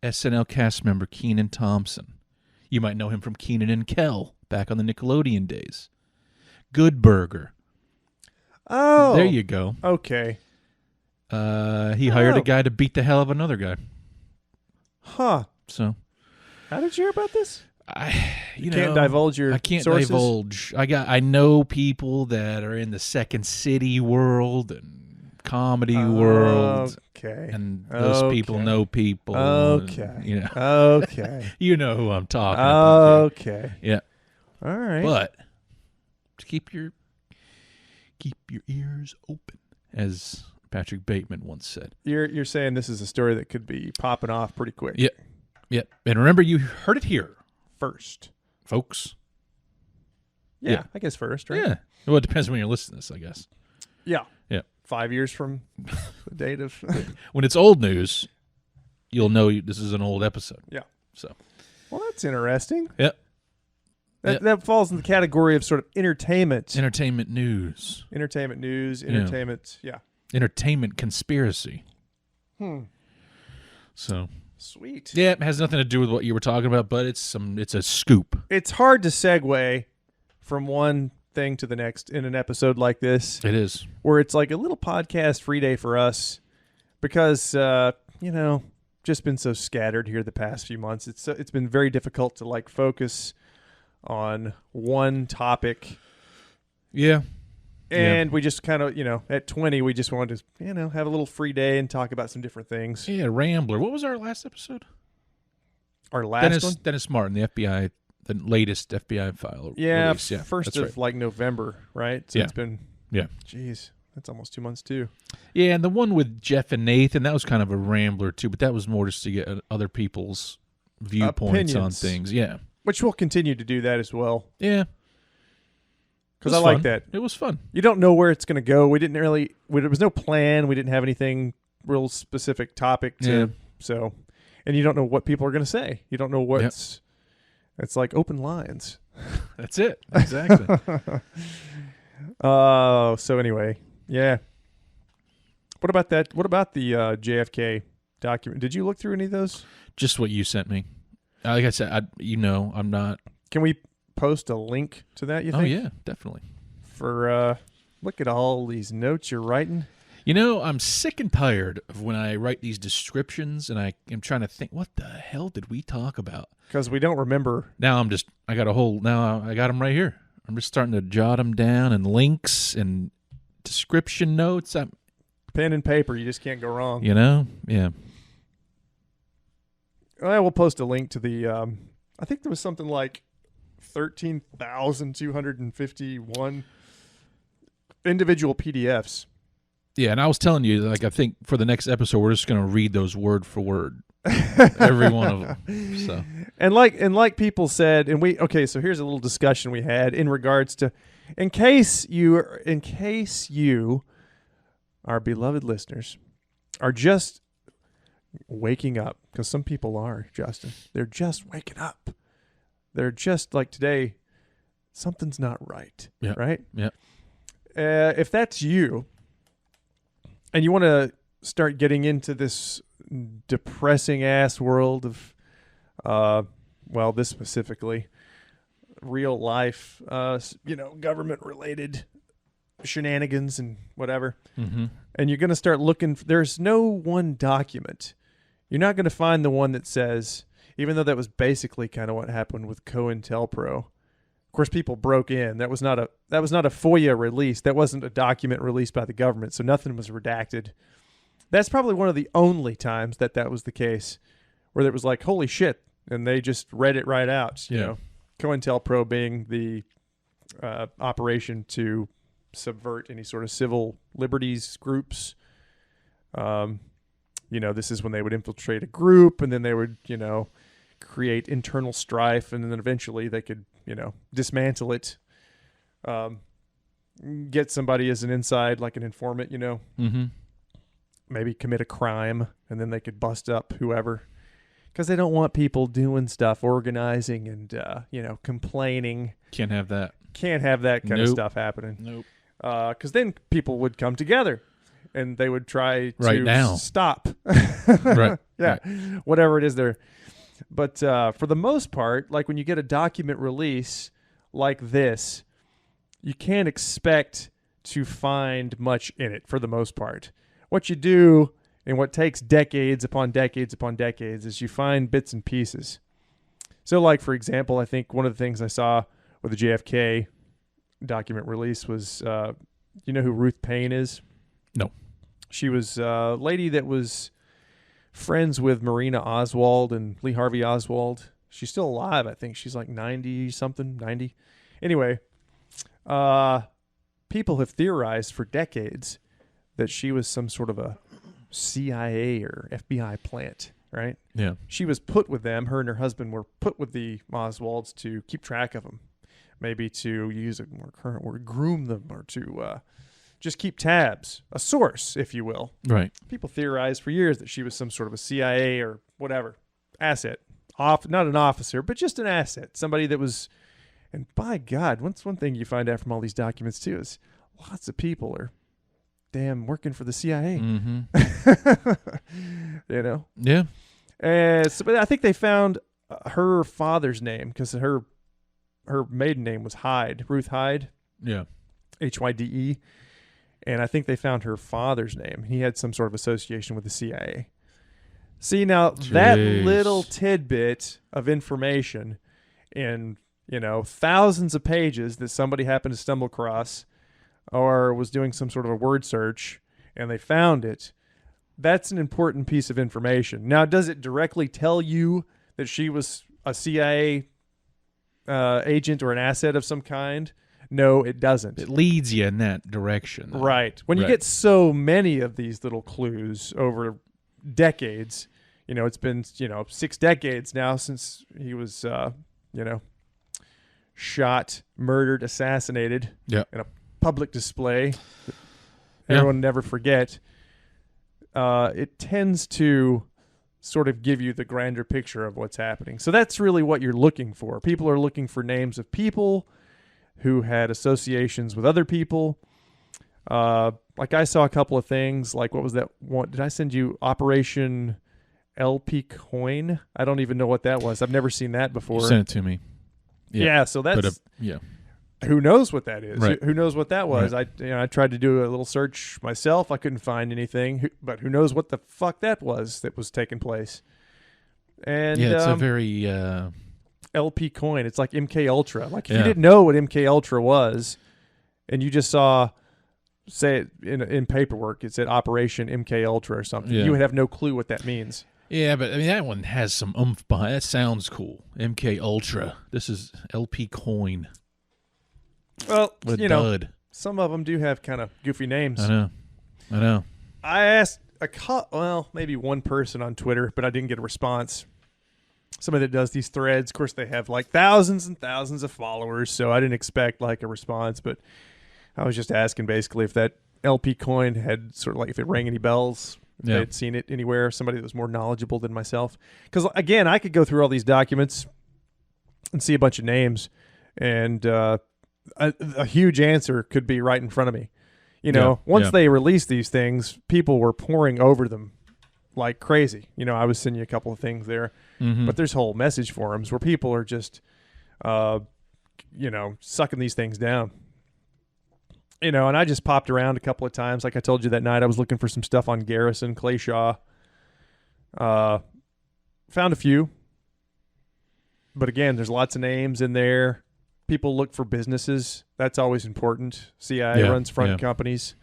SNL cast member Kenan Thompson. You might know him from Kenan and Kel back on the Nickelodeon days. Good Burger. Oh. There you go. Okay. He hired a guy to beat the hell out of another guy. Huh. So, how did you hear about this? You can't divulge your I can't sources? divulge. I know people that are in the Second City world and comedy world. Okay. And those people know people. Okay. And, Okay. You know who I'm talking about. Okay. Yeah. All right. But keep your ears open, as Patrick Bateman once said. You're saying this is a story that could be popping off pretty quick. Yep. And remember, you heard it here first, folks. Yeah, I guess first, right? Yeah. Well, it depends when you're listening to this, I guess. Yeah. Yeah. 5 years from the date of... When it's old news, you'll know this is an old episode. Yeah. So. Well, that's interesting. Yep. That falls in the category of sort of entertainment. Entertainment news. Entertainment, yeah. Entertainment conspiracy. So. Sweet. Yeah, it has nothing to do with what you were talking about, but it's a scoop. It's hard to segue from one thing to the next in an episode like this. It is. Where it's like a little podcast free day for us because, just been so scattered here the past few months. It's been very difficult to like focus on one topic. Yeah. And we just kind of, at 20, we just wanted to, have a little free day and talk about some different things. Yeah, Rambler. What was our last episode? Our last one? Dennis Martin, the FBI, the latest FBI file. Yeah, release. first of right. November, right? So it's been, yeah. Jeez, That's almost 2 months too. Yeah, and the one with Jeff and Nathan, that was kind of a rambler too, but that was more just to get other people's viewpoints on Opinions. things. Yeah. Which we'll continue to do that as well. Yeah. Because I like that. It was fun. You don't know where it's going to go. There was no plan. We didn't have anything real specific topic to, so, and you don't know what people are going to say. You don't know what's, it's like open lines. That's it. Exactly. So anyway, yeah. What about that? What about the JFK document? Did you look through any of those? Just what you sent me. Like I said, I'm not. Can we post a link to that, you think? Oh, yeah, definitely. For, look at all these notes you're writing. I'm sick and tired of when I write these descriptions and I am trying to think, what the hell did we talk about? Because we don't remember. Now I got them right here. I'm just starting to jot them down and links and description notes. Pen and paper, you just can't go wrong. Yeah. Well, we'll post a link to the, I think there was something like 13,251 individual PDFs. Yeah, and I was telling you, like, I think for the next episode, we're just going to read those word for word, every one of them. So, and like people said, so here's a little discussion we had in regards to, in case you, our beloved listeners, are just waking up, because some people are, Justin. They're just waking up. They're just like today, something's not right. Yeah. Right? Yeah. If that's you, and you want to start getting into this depressing ass world of, this specifically, real life, government related shenanigans and whatever, and you're going to start looking, there's no one document. You're not going to find the one that says, even though that was basically kind of what happened with COINTELPRO. Of course, people broke in. That was not a FOIA release. That wasn't a document released by the government, so nothing was redacted. That's probably one of the only times that was the case, where it was like, holy shit, and they just read it right out. You know, COINTELPRO being the operation to subvert any sort of civil liberties groups. This is when they would infiltrate a group, and then they would, create internal strife, and then eventually they could, dismantle it, get somebody as an inside, like an informant, maybe commit a crime, and then they could bust up whoever, because they don't want people doing stuff, organizing and, complaining. Can't have that. Can't have that kind of stuff happening. Nope. Because then people would come together and they would try right to now. Stop. Right. Yeah. Right. Whatever it is there. But for the most part, like when you get a document release like this, you can't expect to find much in it for the most part. What you do, and what takes decades upon decades upon decades, is you find bits and pieces. So like, for example, I think one of the things I saw with the JFK document release was, you know who Ruth Payne is? No. She was a lady that was friends with Marina Oswald and Lee Harvey Oswald. She's still alive, I think. She's like 90-something, 90. Anyway, people have theorized for decades that she was some sort of a CIA or FBI plant, right? Yeah. She was put with them. Her and her husband were put with the Oswalds to keep track of them. Maybe to use a more current word, groom them, or to just keep tabs, a source, if you will. Right. People theorized for years that she was some sort of a CIA or whatever asset, not an officer, but just an asset, somebody that was. And by God, one thing you find out from all these documents too is lots of people are damn working for the CIA. Mm-hmm. You know. Yeah. But I think they found her father's name because her maiden name was Hyde, Ruth Hyde. Yeah. Hyde. And I think they found her father's name. He had some sort of association with the CIA. See, now that little tidbit of information in, thousands of pages that somebody happened to stumble across or was doing some sort of a word search and they found it, that's an important piece of information. Now, does it directly tell you that she was a CIA agent or an asset of some kind? No, it doesn't. It leads you in that direction. Right. When you get so many of these little clues over decades, it's been, 6 decades now since he was, shot, murdered, assassinated in a public display that everyone never forget. It tends to sort of give you the grander picture of what's happening. So that's really what you're looking for. People are looking for names of people who had associations with other people. Like I saw a couple of things, like what was that one? Did I send you Operation LP Coin? I don't even know what that was. I've never seen that before. You sent it to me. Yeah, so that's... yeah. Who knows what that is? Right. Who knows what that was? Right. I tried to do a little search myself. I couldn't find anything. But who knows what the fuck that was taking place? And it's a very LP Coin. It's like MK Ultra. Like if you didn't know what MK Ultra was, and you just saw, say it in paperwork, it said Operation MK Ultra or something, you would have no clue what that means. Yeah, but I mean that one has some oomph behind. That sounds cool. MK Ultra. This is LP Coin. Well, what a dud. Some of them do have kind of goofy names. I know. I asked maybe one person on Twitter, but I didn't get a response. Somebody that does these threads, of course, they have like thousands and thousands of followers, so I didn't expect like a response. But I was just asking basically if that LP Coin had sort of like if it rang any bells, if they had seen it anywhere. Somebody that was more knowledgeable than myself, because again, I could go through all these documents and see a bunch of names, and a huge answer could be right in front of me. Once they released these things, people were pouring over them like crazy. I was sending you a couple of things there, but there's whole message forums where people are just, sucking these things down. And I just popped around a couple of times. Like I told you that night, I was looking for some stuff on Garrison, Clay Shaw. Found a few. But again, there's lots of names in there. People look for businesses. That's always important. CIA runs front companies.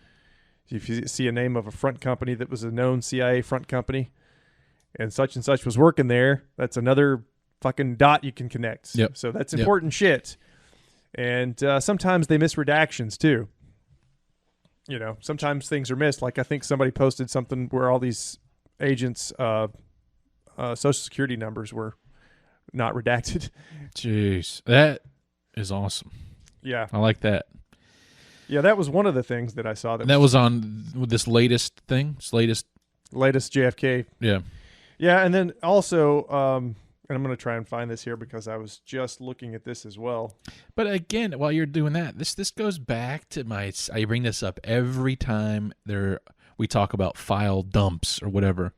If you see a name of a front company that was a known CIA front company and such was working there, that's another fucking dot you can connect. Yep. So that's important shit. And sometimes they miss redactions too. Sometimes things are missed. Like I think somebody posted something where all these agents' social security numbers were not redacted. Jeez. That is awesome. Yeah. I like that. Yeah, that was one of the things that I saw. That was on this latest thing? Latest JFK. Yeah. Yeah, and then also, and I'm going to try and find this here because I was just looking at this as well. But again, while you're doing that, this goes back to I bring this up every time we talk about file dumps or whatever,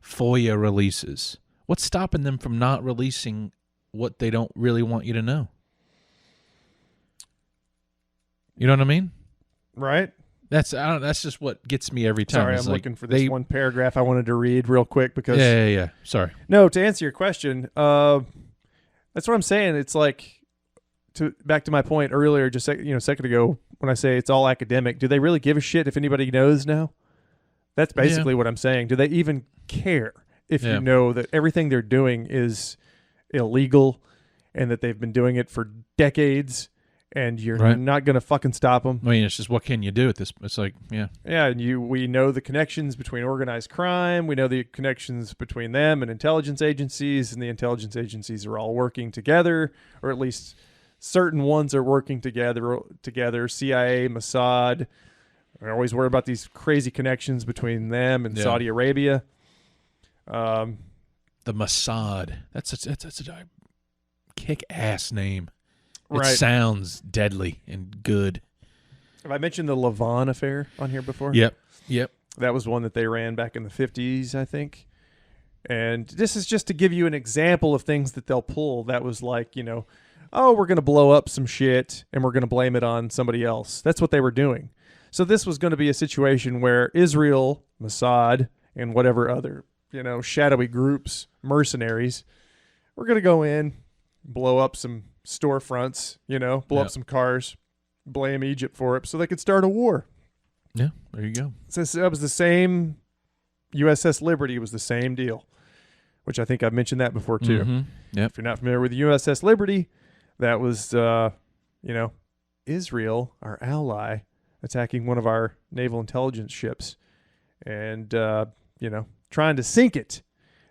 FOIA releases. What's stopping them from not releasing what they don't really want you to know? You know what I mean? Right. That's just what gets me every time. Sorry, I'm looking for this one paragraph I wanted to read real quick because... Yeah. Sorry. No, to answer your question, that's what I'm saying. It's like, back to my point earlier, just a second ago, when I say it's all academic, do they really give a shit if anybody knows now? That's basically what I'm saying. Do they even care if you know that everything they're doing is illegal and that they've been doing it for decades? And you're not going to fucking stop them. I mean, it's just what can you do at this? It's like, Yeah, and we know the connections between organized crime. We know the connections between them and intelligence agencies, and the intelligence agencies are all working together, or at least certain ones are working together. CIA, Mossad. I always worry about these crazy connections between them and Saudi Arabia. The Mossad. That's a kick-ass name. It sounds deadly and good. Have I mentioned the Lavon Affair on here before? Yep. That was one that they ran back in the 50s, I think. And this is just to give you an example of things that they'll pull. That was like, we're going to blow up some shit and we're going to blame it on somebody else. That's what they were doing. So this was going to be a situation where Israel, Mossad, and whatever other, shadowy groups, mercenaries, we're going to go in, blow up some storefronts, blow up some cars, blame Egypt for it so they could start a war. Yeah, there you go. So that was the same. USS Liberty was the same deal, which I think I've mentioned that before too. Mm-hmm. Yep. If you're not familiar with the USS Liberty, that was, Israel, our ally, attacking one of our naval intelligence ships and, trying to sink it.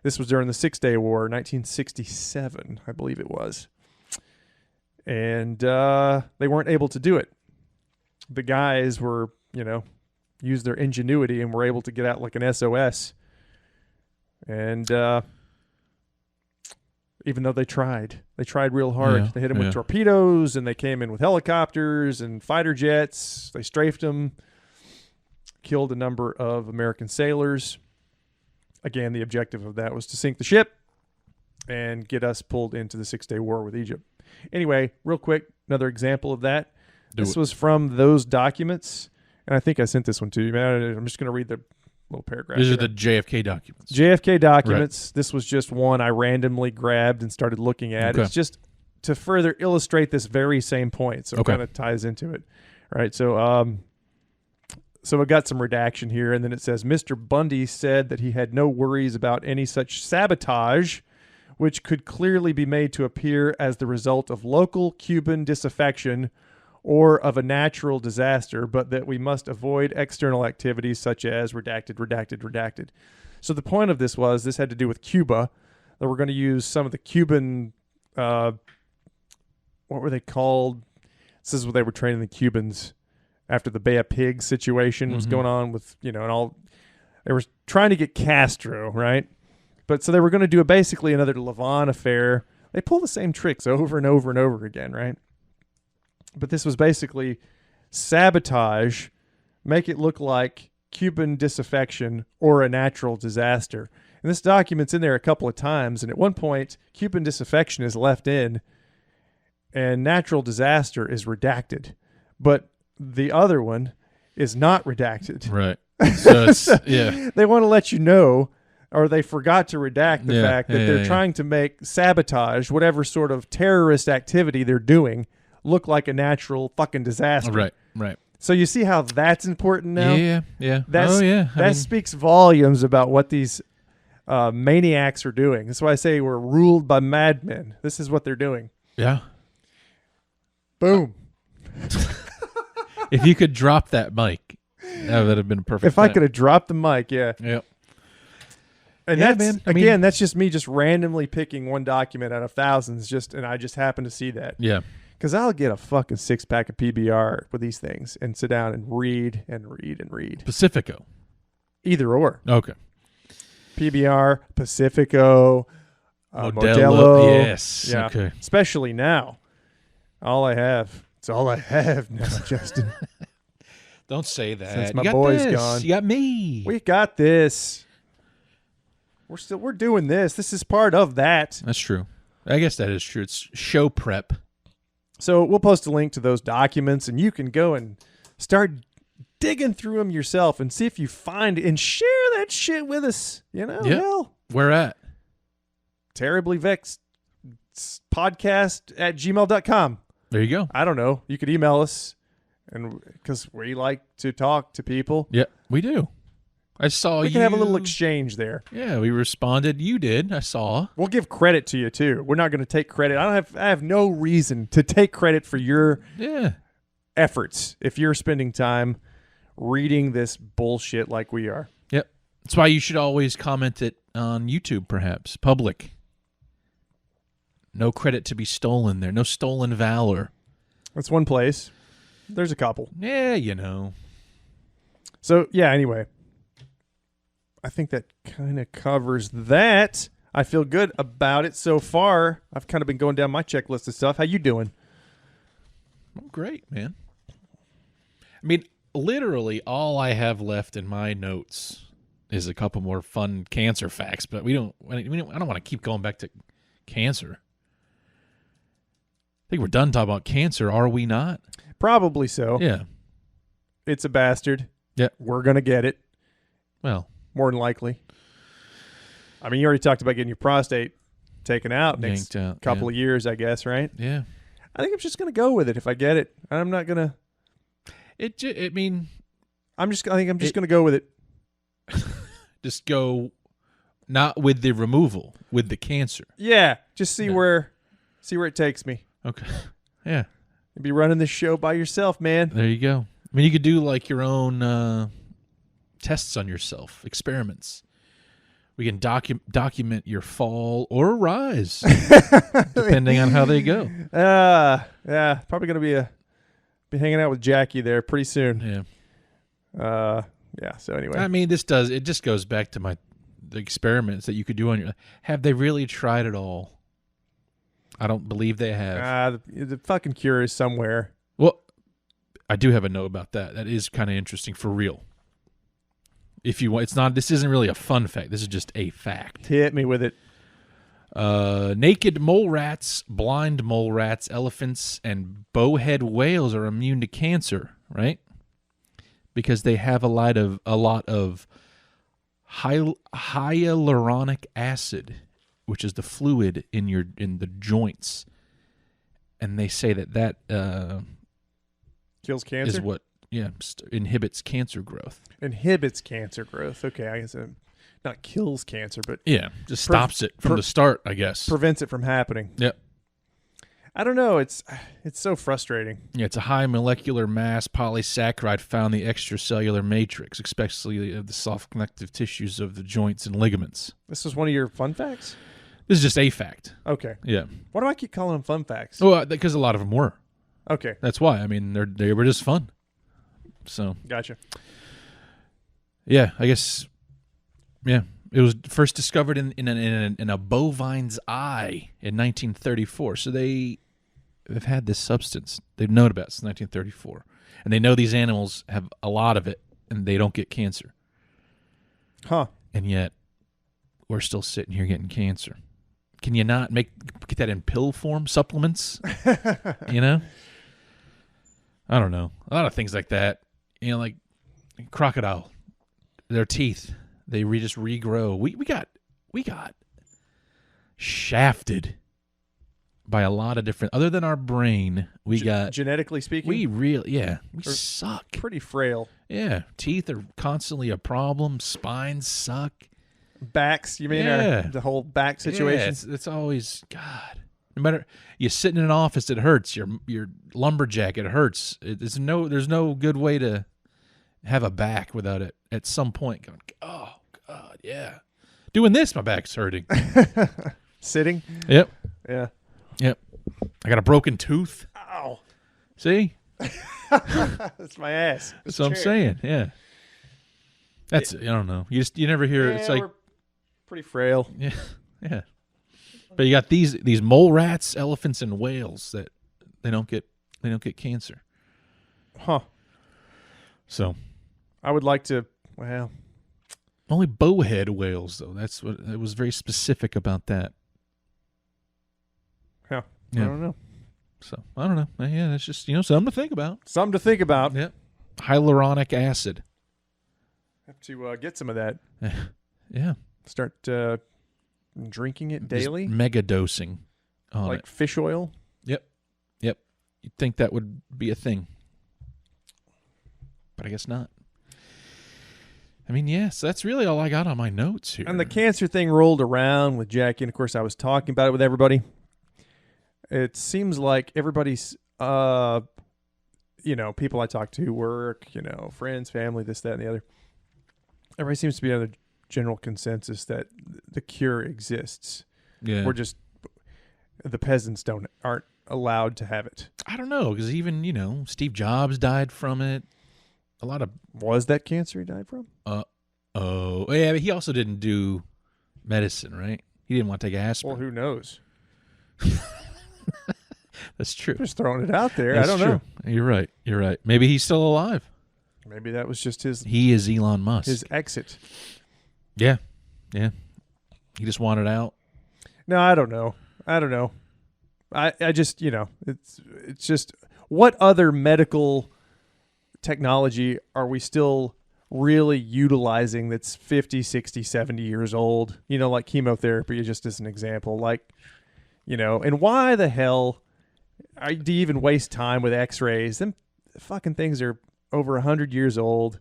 This was during the 6-Day War, 1967, I believe it was. And they weren't able to do it. The guys were, used their ingenuity and were able to get out like an SOS. And even though they tried real hard. Yeah, they hit them with torpedoes, and they came in with helicopters and fighter jets. They strafed them, killed a number of American sailors. Again, the objective of that was to sink the ship and get us pulled into the 6-Day War with Egypt. Anyway, real quick, another example of that. This was from those documents, and I think I sent this one to you. I'm just going to read the little paragraph. These are the JFK documents. JFK documents. Right. This was just one I randomly grabbed and started looking at. Okay. It's just to further illustrate this very same point, so it kind of ties into it. All right, so I got some redaction here, and then it says, Mr. Bundy said that he had no worries about any such sabotage, which could clearly be made to appear as the result of local Cuban disaffection or of a natural disaster, but that we must avoid external activities such as redacted. So the point of this had to do with Cuba, that we're going to use some of the Cuban, what were they called? This is what they were training the Cubans after the Bay of Pigs situation was going on with, and all. They were trying to get Castro, right? But so they were going to do basically another Lavon Affair. They pull the same tricks over and over and over again, right? But this was basically sabotage, make it look like Cuban disaffection or a natural disaster. And this document's in there a couple of times, and at one point, Cuban disaffection is left in, and natural disaster is redacted. But the other one is not redacted. Right. So they want to let you know, or they forgot to redact the fact that they're trying to make sabotage, whatever sort of terrorist activity they're doing, look like a natural fucking disaster. Right. So you see how that's important now? Yeah. That speaks volumes about what these maniacs are doing. That's why I say we're ruled by madmen. This is what they're doing. Yeah. Boom. If you could drop that mic, that would have been a perfect. If I could have dropped the mic, yeah. Yep. And that's just me just randomly picking one document out of thousands, and I just happen to see that. Yeah. Because I'll get a fucking 6-pack of PBR with these things and sit down and read and read and read. Pacifico. Either or. Okay. PBR, Pacifico, Modelo. Yes. Yeah. Okay. Especially now. It's all I have now, Justin. Don't say that. Since my boy's this. gone. You got me. We got this. We're doing this. This is part of that. That's true. I guess that is true. It's show prep. So we'll post a link to those documents, and you can go and start digging through them yourself and see if you find and share that shit with us. Hell. Where at? Terribly Vexed Podcast at gmail.com. There you go. I don't know. You could email us, and because we like to talk to people. Yeah, we do. I saw we can have a little exchange there. Yeah, we responded. You did. I saw. We'll give credit to you too. We're not going to take credit. I have no reason to take credit for your efforts if you're spending time reading this bullshit like we are. Yep. That's why you should always comment it on YouTube, perhaps. Public. No credit to be stolen there. No stolen valor. That's one place. There's a couple. Yeah, So, anyway. I think that kind of covers that. I feel good about it so far. I've kind of been going down my checklist of stuff. How you doing? I'm great, man. I mean, literally all I have left in my notes is a couple more fun cancer facts, but I don't want to keep going back to cancer. I think we're done talking about cancer, are we not? Probably so. Yeah. It's a bastard. Yeah. We're going to get it. Well, more than likely. I mean, you already talked about getting your prostate taken out next couple of years, I guess, right? Yeah. I think I'm just going to go with it if I get it. I'm not going to. I think I'm just going to go with it. Just go, not with the removal, with the cancer. Yeah. Just see where it takes me. Okay. Yeah. You'd be running this show by yourself, man. There you go. I mean, you could do like your own tests on yourself, experiments. We can document your fall or rise, depending on how they go. Yeah, probably gonna be hanging out with Jackie there pretty soon. Yeah. Yeah. So anyway, I mean, it just goes back to the experiments that you could do on your. Have they really tried it all? I don't believe they have. the fucking cure is somewhere. Well, I do have a note about that. That is kind of interesting for real. If you want, it's not. This isn't really a fun fact. This is just a fact. Hit me with it. Naked mole rats, blind mole rats, elephants, and bowhead whales are immune to cancer, right? Because they have a lot of hyaluronic acid, which is the fluid in the joints, and they say that Kills cancer. is what inhibits cancer growth. Inhibits cancer growth. Okay, I guess not kills cancer, but Just stops it from the start, I guess. Prevents it from happening. Yep. I don't know. It's so frustrating. Yeah, it's a high molecular mass polysaccharide found in the extracellular matrix, especially of the soft connective tissues of the joints and ligaments. This was one of your fun facts? This is just a fact. Okay. Yeah. Why do I keep calling them fun facts? Well, because a lot of them were. Okay. That's why. I mean, they were just fun. So. Gotcha. Yeah, I guess. Yeah, it was first discovered in a bovine's eye in 1934. So they've had this substance. They've known about it since 1934, and they know these animals have a lot of it, and they don't get cancer. Huh? And yet, we're still sitting here getting cancer. Can you not get that in pill form, supplements? You know? I don't know. A lot of things like that. You know, like crocodile, their teeth, they just regrow. We got shafted by a lot of different. Other than our brain, we got genetically speaking. We suck. Pretty frail. Yeah, teeth are constantly a problem. Spines suck. Backs, you mean? Yeah. The whole back situation? Yeah, it's always, God. No matter, you sit in an office, it hurts. Your lumberjack, it hurts. There's no good way to have a back without it at some point going, oh, God, yeah. Doing this, my back's hurting. Sitting? Yep. Yeah. Yep. I got a broken tooth. Ow. See? That's my ass. That's what I'm saying, yeah. That's, I don't know. You never hear, it's like. We're pretty frail. Yeah, yeah. But you got these mole rats, elephants, and whales that they don't get cancer. Huh. So, I would like to. Well, only bowhead whales though. That's what it was very specific about that. Yeah. Yeah. I don't know. So I don't know. Yeah, that's just something to think about. Something to think about. Yeah. Hyaluronic acid. Have to get some of that. Yeah. Start drinking it daily. Just mega dosing on like it. Fish oil. Yep. You'd think that would be a thing, but I guess not. I mean, yes, that's really all I got on my notes here. And the cancer thing rolled around with Jackie, and of course I was talking about it with everybody. It seems like everybody's, people I talk to, work, friends, family, this, that, and the other. Everybody seems to be under general consensus that the cure exists. Yeah. We're just, the peasants aren't allowed to have it. I don't know, because even, Steve Jobs died from it. A lot of... Was that cancer he died from? Oh, yeah, but he also didn't do medicine, right? He didn't want to take aspirin. Well, who knows? That's true. Just throwing it out there. That's I don't true. know. You're right. Maybe he's still alive. Maybe that was just He is Elon Musk. his exit. Yeah. He just wanted out. No, I don't know. I just, it's just, what other medical technology are we still really utilizing that's 50, 60, 70 years old? Like chemotherapy, just as an example. And why the hell do you even waste time with x-rays? Them fucking things are over 100 years old.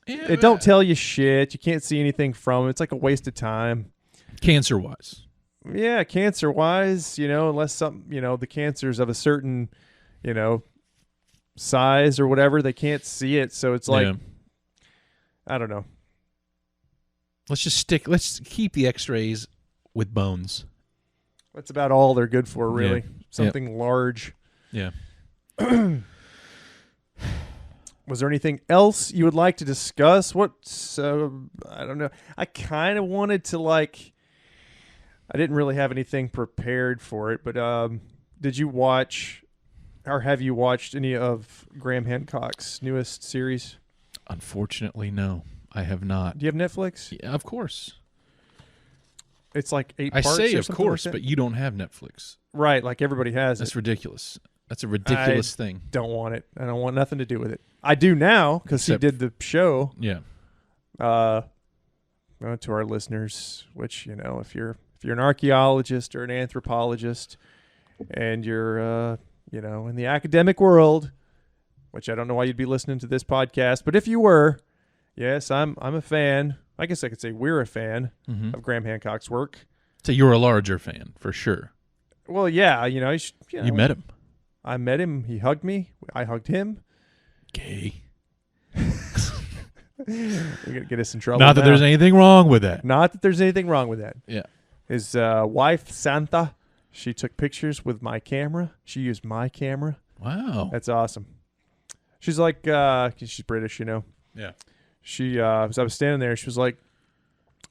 Yeah, it don't tell you shit. You can't see anything from it. It's like a waste of time. Cancer-wise. Yeah, cancer-wise, unless something, the cancers of a certain, size or whatever. They can't see it, so it's like, Yeah. I don't know. Let's keep the X-rays with bones. That's about all they're good for, really. Yeah. Something large. Yeah. Was there anything else you would like to discuss? I don't know. I kind of wanted to I didn't really have anything prepared for it, but did you watch or have you watched any of Graham Hancock's newest series? Unfortunately, no, I have not. Do you have Netflix? Yeah, of course. It's like 8 I parts. say or of something course, like that? but you don't have Netflix. Right, like everybody has That's it. ridiculous. That's a ridiculous thing. Don't want it. I don't want nothing to do with it. I do now because he did the show. Yeah. To our listeners, which if you're an archaeologist or an anthropologist, and you're in the academic world, which I don't know why you'd be listening to this podcast, but if you were, yes, I'm a fan. I guess I could say we're a fan Mm-hmm. of Graham Hancock's work. So you're a larger fan for sure. Well, yeah, You met him. I met him. He hugged me. I hugged him. Gay. You're gonna get us in trouble. Not that now. there's anything wrong with that. Not that there's anything wrong with that. Yeah. His wife Santa, she took pictures with my camera. She used my camera. Wow. That's awesome. She's like, she's British, Yeah. She, as I was standing there, she was like,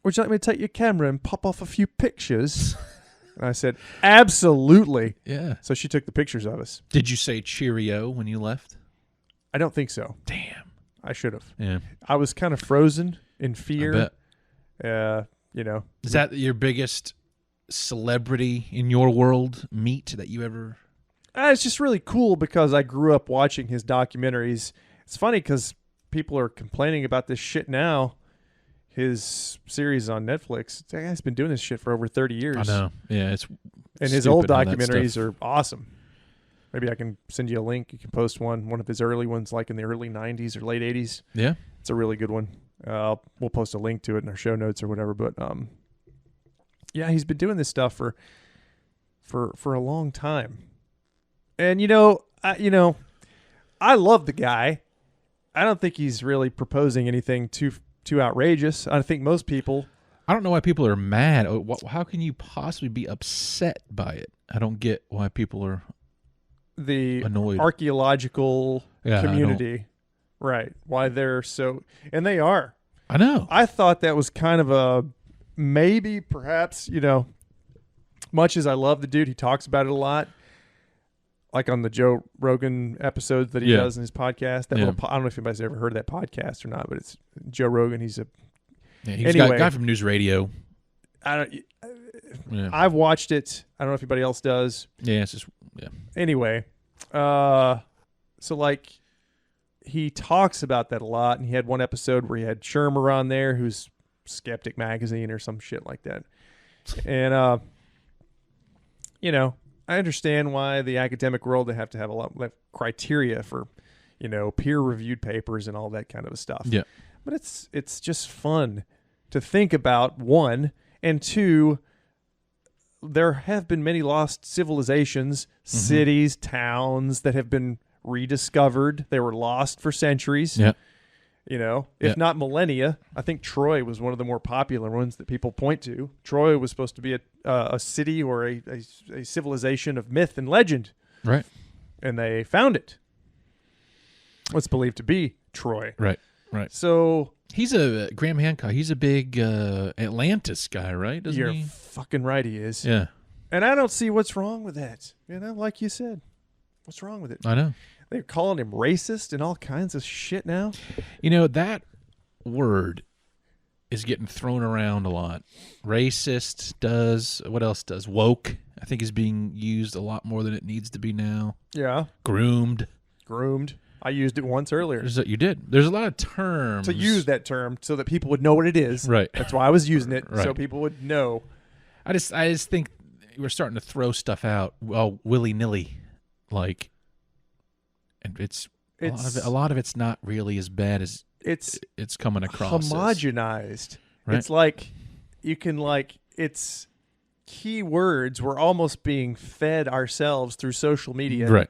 "Would you like me to take your camera and pop off a few pictures?" And I said, "Absolutely." Yeah. So she took the pictures of us. Did you say cheerio when you left? I don't think so. Damn. I should have. Yeah. I was kind of frozen in I fear. bet. Is Is that your biggest celebrity in your world meet that you ever? It's just really cool because I grew up watching his documentaries. It's funny because people are complaining about this shit now. His series on Netflix, that guy's been doing this shit for over 30 years. I know. Yeah, it's And his old stupid how that documentaries stuff- are awesome. Maybe I can send you a link. You can post one of his early ones, like in the early 90s or late 80s. Yeah. It's a really good one. We'll post a link to it in our show notes or whatever. But yeah, he's been doing this stuff for a long time. And I love the guy. I don't think he's really proposing anything too outrageous. I think most people. I don't know why people are mad. How can you possibly be upset by it? I don't get why people are The annoyed. archaeological Yeah, I community, right? Why they're so, and they are. I know. I thought that was kind of a maybe, perhaps, much as I love the dude, he talks about it a lot. Like on the Joe Rogan episodes that he does in his podcast. That Yeah. little I don't know if anybody's ever heard of that podcast or not, but it's Joe Rogan. He's a He's anyway. a guy from News Radio. Yeah. I've watched it. I don't know if anybody else does. Yeah, it's just Anyway, so like he talks about that a lot, and he had one episode where he had Shermer on there, who's Skeptic Magazine or some shit like that. And I understand why the academic world, they have to have a lot of criteria for, peer-reviewed papers and all that kind of stuff. Yeah. But it's just fun to think about, one, and two, there have been many lost civilizations, cities, towns that have been rediscovered. They were lost for centuries. Yeah. If not millennia. I think Troy was one of the more popular ones that people point to. Troy was supposed to be a city or a civilization of myth and legend. Right. And they found it. What's believed to be Troy. Right. So He's Graham Hancock. He's a big Atlantis guy, right? Doesn't you're he? fucking right, he is. Yeah. And I don't see what's wrong with that. Like you said. What's wrong with it? I know. They're calling him racist and all kinds of shit now. That word is getting thrown around a lot. Racist does. What else does? Woke, I think, is being used a lot more than it needs to be now. Yeah. Groomed. I used it once earlier. You did. There's a lot of terms. To use that term so that people would know what it is. Right. That's why I was using it, so Right. people would know. I just think we're starting to throw stuff out willy-nilly, and a lot of it's not really as bad as It's it's coming across. homogenized. Right. It's like you can it's keywords we're almost being fed ourselves through social media. Right.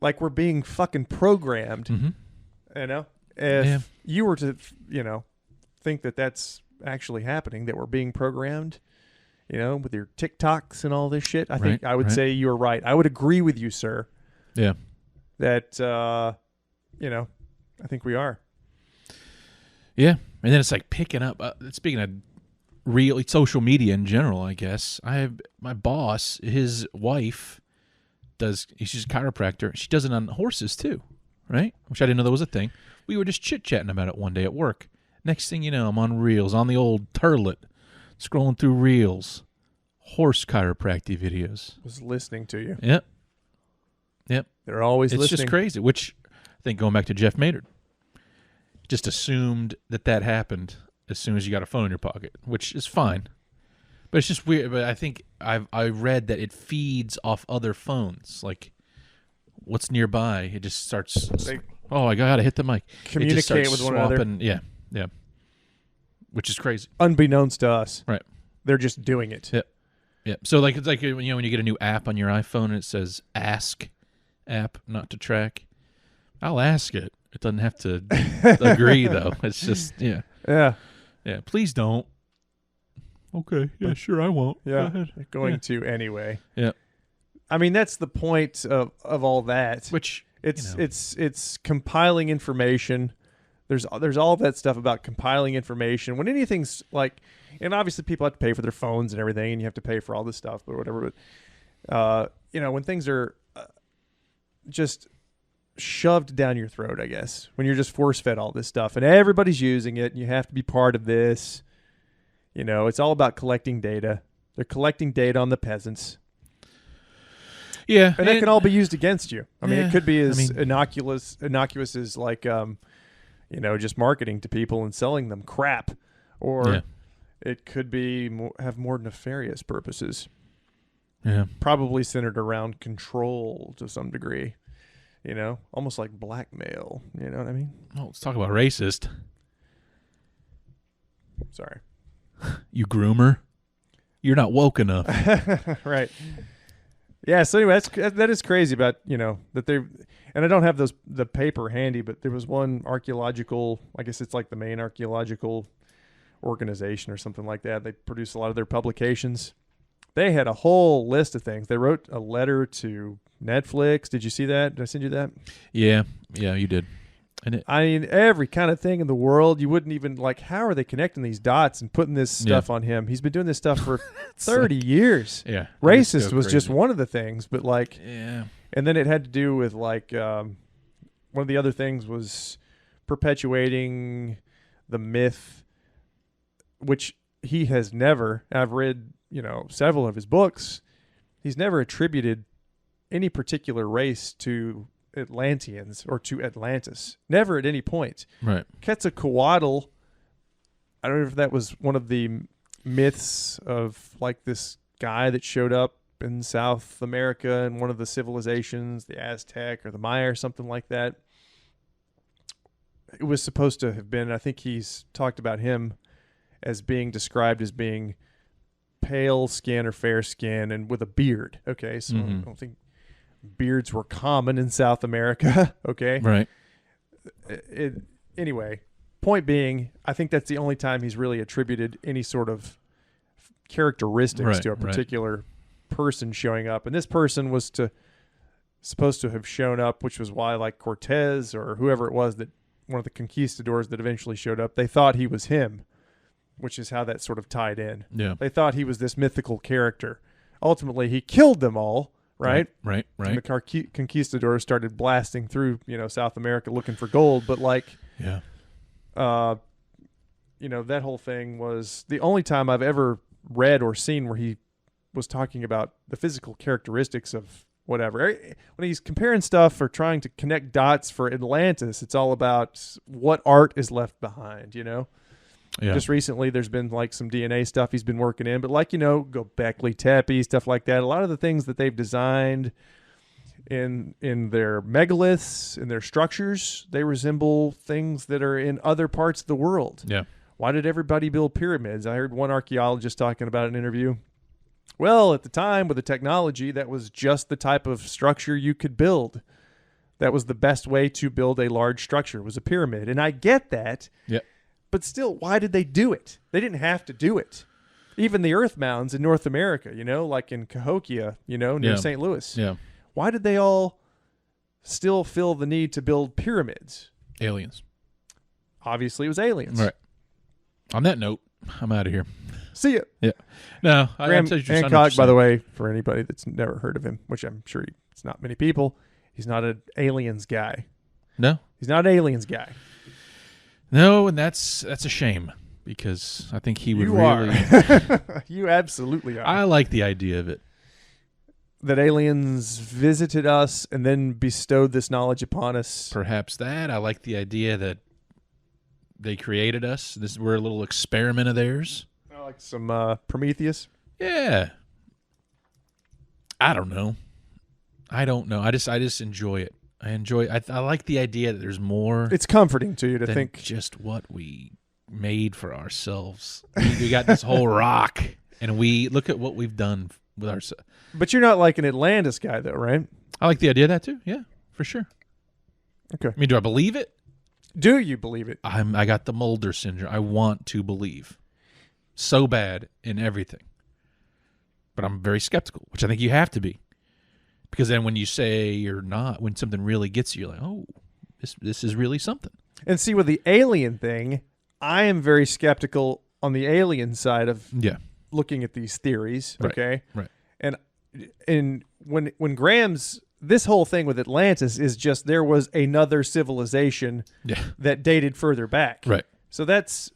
like we're being fucking programmed. Mm-hmm. You know, if you were to, think that that's actually happening, that we're being programmed, with your TikToks and all this shit, I think I would say you're right. I would agree with you, sir. Yeah. That, I think we are. Yeah. And then it's like picking up, speaking of real social media in general, I guess, I have my boss, his wife she's a chiropractor. She does it on horses too, right? Which I didn't know that was a thing. We were just chit-chatting about it one day at work. Next thing you know, I'm on Reels, on the old turlet, scrolling through Reels, horse chiropractic videos. Was listening to you. Yep. They're always it's listening. It's just crazy, which I think going back to Jeff Maynard, just assumed that happened as soon as you got a phone in your pocket, which is fine. But it's just weird. But I think I read that it feeds off other phones. Like, what's nearby, it just starts... I got to hit the mic. Communicate with one another. Yeah. Which is crazy. Unbeknownst to us. Right. They're just doing it. Yeah. So it's like when you get a new app on your iPhone and it says ask app, not to track. I'll ask it. It doesn't have to agree though. It's just Yeah. Please don't. Okay. Yeah, sure I won't. Yeah. Go ahead. Going to anyway. Yeah. I mean, that's the point of all that. Which it's compiling information. There's all that stuff about compiling information. When anything's like, and obviously people have to pay for their phones and everything, and you have to pay for all this stuff or whatever. But when things are just shoved down your throat, I guess, when you're just force fed all this stuff, and everybody's using it, and you have to be part of this. It's all about collecting data. They're collecting data on the peasants. Yeah, and that can all be used against you. I mean, it could be as innocuous as like, just marketing to people and selling them crap, or it could be have more nefarious purposes. Yeah, probably centered around control to some degree. Almost like blackmail. You know what I mean? Oh, let's talk about racist. Sorry, you groomer. You're not woke enough. Right. Yeah, so anyway, that is crazy about, that they, and I don't have the paper handy, but there was one archaeological, I guess it's like the main archaeological organization or something like that. They produce a lot of their publications. They had a whole list of things. They wrote a letter to Netflix. Did you see that? Did I send you that? Yeah, you did. And every kind of thing in the world. You wouldn't even how are they connecting these dots and putting this stuff on him? He's been doing this stuff for 30 years. Yeah. Racist was just one of the things, but yeah. And then it had to do with one of the other things was perpetuating the myth, which he has never, I've read, several of his books. He's never attributed any particular race to Atlanteans or to Atlantis. Never at any point. Right. Quetzalcoatl, I don't know if that was one of the myths of this guy that showed up in South America in one of the civilizations, the Aztec or the Maya or something like that. It was supposed to have been, I think he's talked about him as being described as being pale skin or fair skin and with a beard. Okay, so I don't think beards were common in South America. Okay. Right. Anyway, point being, I think that's the only time he's really attributed any sort of characteristics to a particular person showing up. And this person was supposed to have shown up, which was why Cortez or whoever it was, that one of the conquistadors that eventually showed up, they thought he was him, which is how that sort of tied in. Yeah. They thought he was this mythical character. Ultimately, he killed them all. Right. And the conquistadors started blasting through, South America looking for gold. But that whole thing was the only time I've ever read or seen where he was talking about the physical characteristics of whatever. When he's comparing stuff or trying to connect dots for Atlantis, it's all about what art is left behind, Yeah. Just recently, there's been some DNA stuff he's been working in, but Göbekli Tepe, stuff like that. A lot of the things that they've designed in their megaliths, in their structures, they resemble things that are in other parts of the world. Yeah. Why did everybody build pyramids? I heard one archaeologist talking about in an interview. Well, at the time with the technology, that was just the type of structure you could build. that was the best way to build a large structure, was a pyramid. And I get that. Yeah. But still, why did they do it? They didn't have to do it. Even the Earth mounds in North America, like in Cahokia, near St. Louis. Yeah. Why did they all still feel the need to build pyramids? Aliens. Obviously, it was aliens. Right. On that note, I'm out of here. See ya. Yeah. No, Graham Hancock, by the way, for anybody that's never heard of him, which I'm sure it's not many people, he's not an aliens guy. No. He's not an aliens guy. No, and that's a shame because I think he would You really. are. You absolutely are. I like the idea of it. That aliens visited us and then bestowed this knowledge upon us. Perhaps that. I like the idea that they created us. We're a little experiment of theirs. Like some Prometheus. Yeah. I don't know. I just enjoy it. I like the idea that there's more. It's comforting to you to than think just what we made for ourselves. We got this whole rock, and we look at what we've done with ourselves. But you're not like an Atlantis guy, though, right? I like the idea of that too. Yeah, for sure. Okay. I mean, do I believe it? Do you believe it? I got the Mulder Syndrome. I want to believe so bad in everything, but I'm very skeptical, which I think you have to be. Because then when you say you're not, when something really gets you, you're like, oh, this is really something. And see, with the alien thing, I am very skeptical on the alien side of looking at these theories. Right. Okay. Right. And when Graham's, this whole thing with Atlantis is just there was another civilization that dated further back. Right. So that's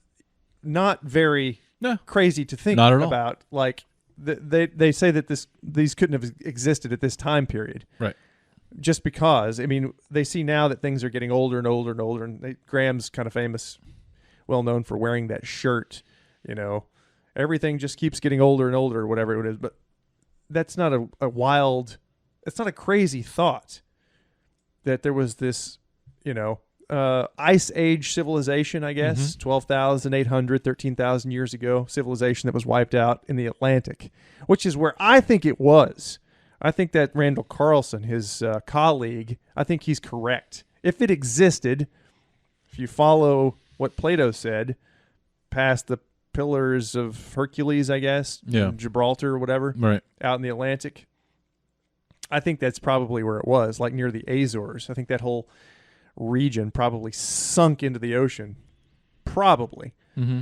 not very crazy to think Not at all. about. Like they say that these couldn't have existed at this time period. Right. Just because, I mean, they see now that things are getting older and older and older, and Graham's kind of famous, well known for wearing that shirt. Everything just keeps getting older and older, or whatever it is. But that's not a wild, it's not a crazy thought that there was this, Ice Age civilization, I guess, 12,800, 13,000 years ago, civilization that was wiped out in the Atlantic, which is where I think it was. I think that Randall Carlson, his colleague, I think he's correct. If it existed, if you follow what Plato said, past the Pillars of Hercules, I guess, Gibraltar or whatever, right, out in the Atlantic, I think that's probably where it was, like near the Azores. I think that whole region probably sunk into the ocean. Probably. Mm-hmm.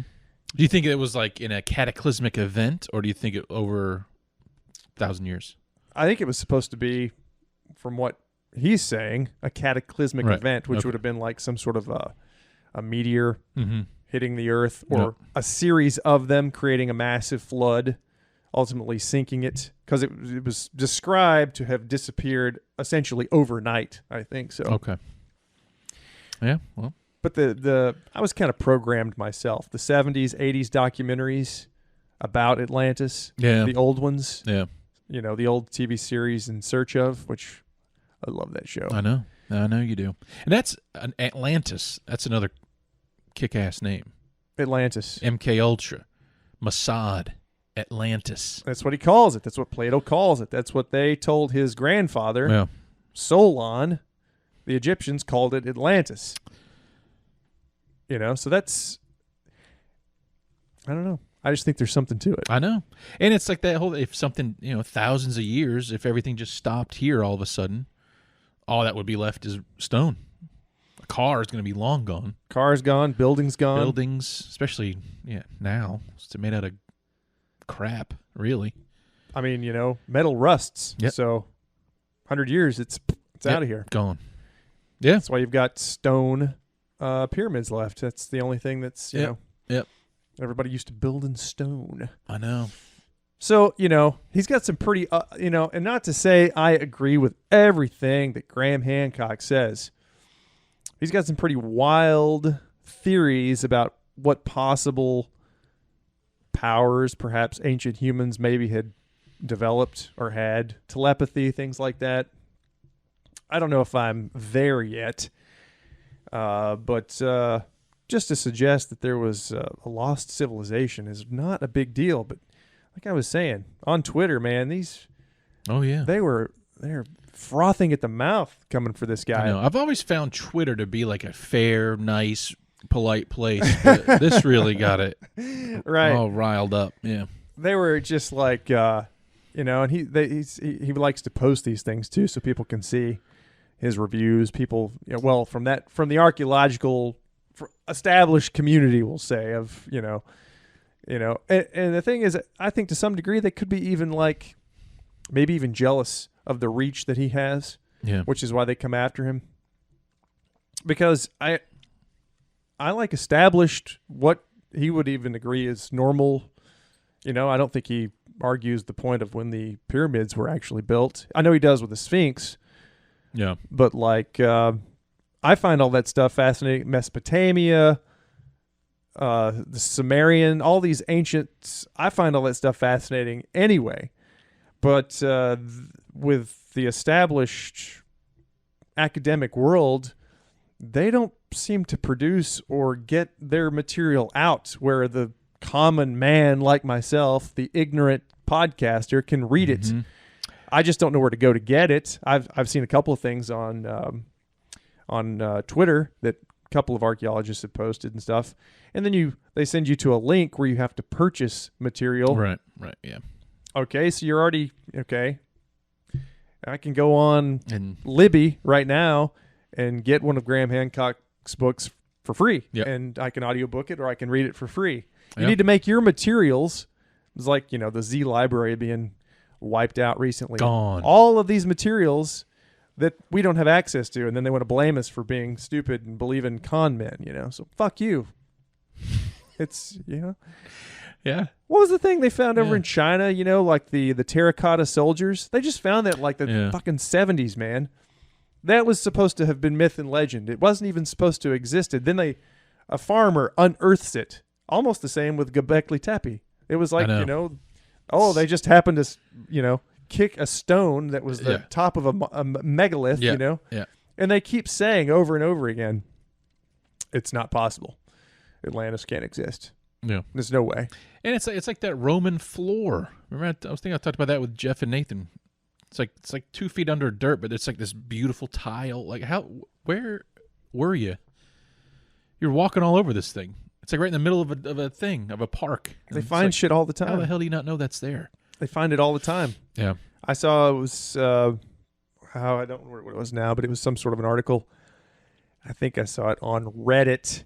Do you think it was like in a cataclysmic event, or do you think it over 1,000 years? I think it was supposed to be, from what he's saying, a cataclysmic event, which would have been like some sort of a meteor hitting the Earth, or a series of them creating a massive flood, ultimately sinking it, because it was described to have disappeared essentially overnight, I think so. Okay. Yeah, well. But I was kind of programmed myself. The 70s, 80s documentaries about Atlantis, the old ones, the old TV series In Search Of, which I love that show. I know you do. And that's an Atlantis. That's another kick-ass name. Atlantis. MK Ultra, Mossad, Atlantis. That's what he calls it. That's what Plato calls it. That's what they told his grandfather, Solon. The Egyptians called it Atlantis. So that's, I don't know. I just think there's something to it. I know. And it's like that whole, if something, thousands of years, if everything just stopped here all of a sudden, all that would be left is stone. A car is going to be long gone. Car's gone. Buildings gone. Buildings, especially, now, it's made out of crap, really. I mean, metal rusts. Yep. So 100 years, it's out of here. Gone. Yeah. That's why you've got stone pyramids left. That's the only thing that's, Yep. Everybody used to build in stone. I know. So, he's got some pretty, and not to say I agree with everything that Graham Hancock says. He's got some pretty wild theories about what possible powers perhaps ancient humans maybe had developed or had. Telepathy, things like that. I don't know if I'm there yet, but just to suggest that there was a lost civilization is not a big deal. But like I was saying, on Twitter, man, they were frothing at the mouth coming for this guy. I know. I've always found Twitter to be like a fair, nice, polite place, but this really got it all riled up. Yeah, they were just like, and he likes to post these things too, so people can see his reviews. People, from the archaeological established community, we'll say, of and the thing is, I think to some degree they could be even like, maybe even jealous of the reach that he has. Yeah, which is why they come after him. Because I like established what he would even agree is normal. I don't think he argues the point of when the pyramids were actually built. I know he does with the Sphinx. Yeah. But I find all that stuff fascinating. Mesopotamia, the Sumerian, all these ancients, I find all that stuff fascinating anyway. But with the established academic world, they don't seem to produce or get their material out where the common man like myself, the ignorant podcaster, can read it. I just don't know where to go to get it. I've seen a couple of things on Twitter that a couple of archaeologists have posted and stuff, and then they send you to a link where you have to purchase material. Right, yeah. Okay, so you're already okay. I can go on Libby right now and get one of Graham Hancock's books for free. Yep. And I can audiobook it or I can read it for free. You Yep. need to make your materials. It's like, the Z library being wiped out recently. Gone. All of these materials that we don't have access to, and then they want to blame us for being stupid and believe in con men, So fuck you. It's, Yeah. What was the thing they found over in China, like the terracotta soldiers? They just found that like the fucking 70s, man. That was supposed to have been myth and legend. It wasn't even supposed to have existed. Then a farmer unearths it. Almost the same with Göbekli Tepe. It was like, they just happened to, kick a stone that was the top of a megalith, Yeah. And they keep saying over and over again, it's not possible. Atlantis can't exist. Yeah. There's no way. And it's like that Roman floor. Remember, I was thinking I talked about that with Jeff and Nathan. It's like 2 feet under dirt, but it's like this beautiful tile. Like where were you? You're walking all over this thing. It's like right in the middle of a park. They find shit all the time. How the hell do you not know that's there? They find it all the time. Yeah. I saw it was I don't know what it was now, but it was some sort of an article. I think I saw it on Reddit.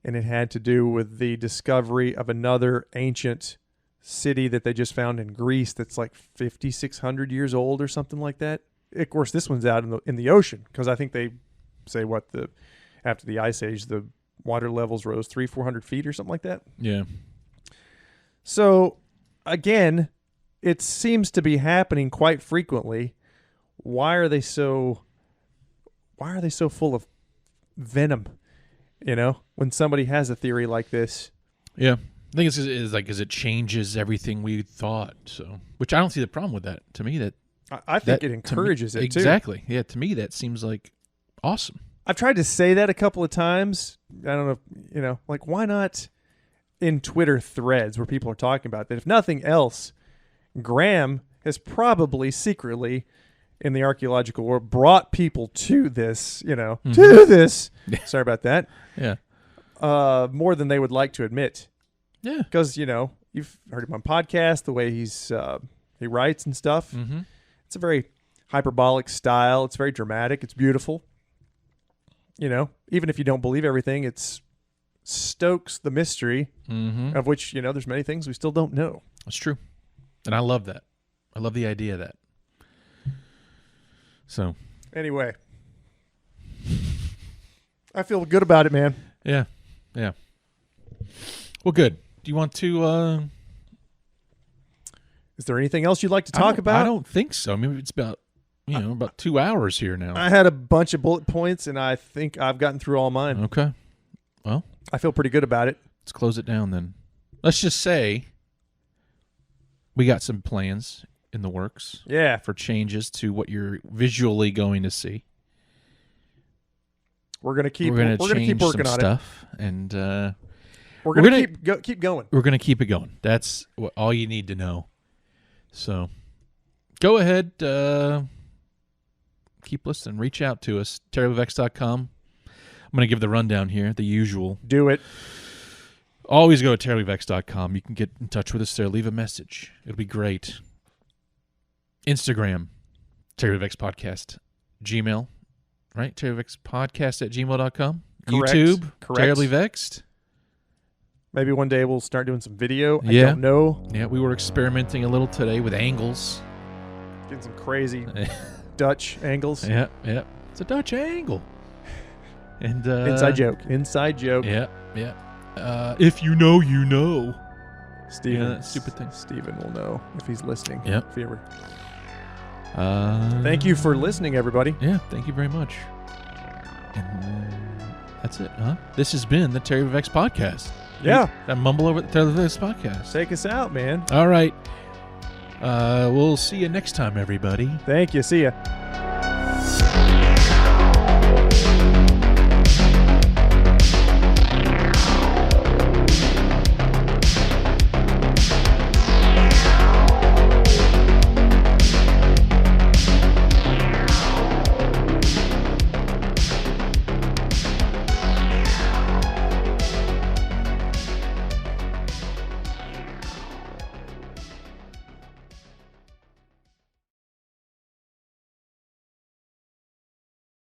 And it had to do with the discovery of another ancient city that they just found in Greece that's like 5,600 years old or something like that. Of course, this one's out in the ocean because I think they say after the Ice Age, the water levels rose 300-400 feet or something like that. Yeah. So, again, it seems to be happening quite frequently. Why are they so full of venom? When somebody has a theory like this. Yeah. I think it's like because it changes everything we thought. So, which I don't see the problem with that. To me, I think it encourages it too. Exactly. Yeah. To me, that seems like awesome. I've tried to say that a couple of times. I don't know, like why not in Twitter threads where people are talking about that? If nothing else, Graham has probably secretly in the archaeological world brought people to this, to this. Sorry about that. Yeah. More than they would like to admit. Yeah. Because, you've heard him on podcasts, the way he writes and stuff. Mm-hmm. It's a very hyperbolic style. It's very dramatic. It's beautiful. Even if you don't believe everything, it stokes the mystery of which, there's many things we still don't know. That's true. And I love that. I love the idea of that. So. Anyway. I feel good about it, man. Yeah. Yeah. Well, good. Do you want to... Is there anything else you'd like to talk about? I don't think so. I mean, it's about, about 2 hours here now. I had a bunch of bullet points, and I think I've gotten through all mine. Okay. Well. I feel pretty good about it. Let's close it down then. Let's just say we got some plans in the works. Yeah. For changes to what you're visually going to see. We're gonna keep working on stuff, and we're gonna keep going. We're gonna keep it going. That's all you need to know. So, go ahead. keep listening. Reach out to us, terriblyvexed.com. I'm going to give the rundown here, the usual. Do it. Always go to terriblyvexed.com. You can get in touch with us there. Leave a message. It'll be great. Instagram, Terribly Vexed Podcast. Gmail, right? terriblyvexedpodcast@gmail.com. Correct. YouTube, Correct. Terribly Vexed. Maybe one day we'll start doing some video. I Yeah. don't know. Yeah, we were experimenting a little today with angles. Getting some crazy Dutch angles. Yeah. It's a Dutch angle. And Inside joke. Inside joke. Yeah. If you know, you know. Steven. Yeah, that stupid thing. Steven will know if he's listening. Yep. If he ever. Thank you for listening, everybody. Yeah, thank you very much. And that's it, huh? This has been the Terribly Vexed Podcast. Yeah. I mumble over the Terribly Vexed Podcast. Take us out, man. All right. We'll see you next time, everybody. Thank you. See ya.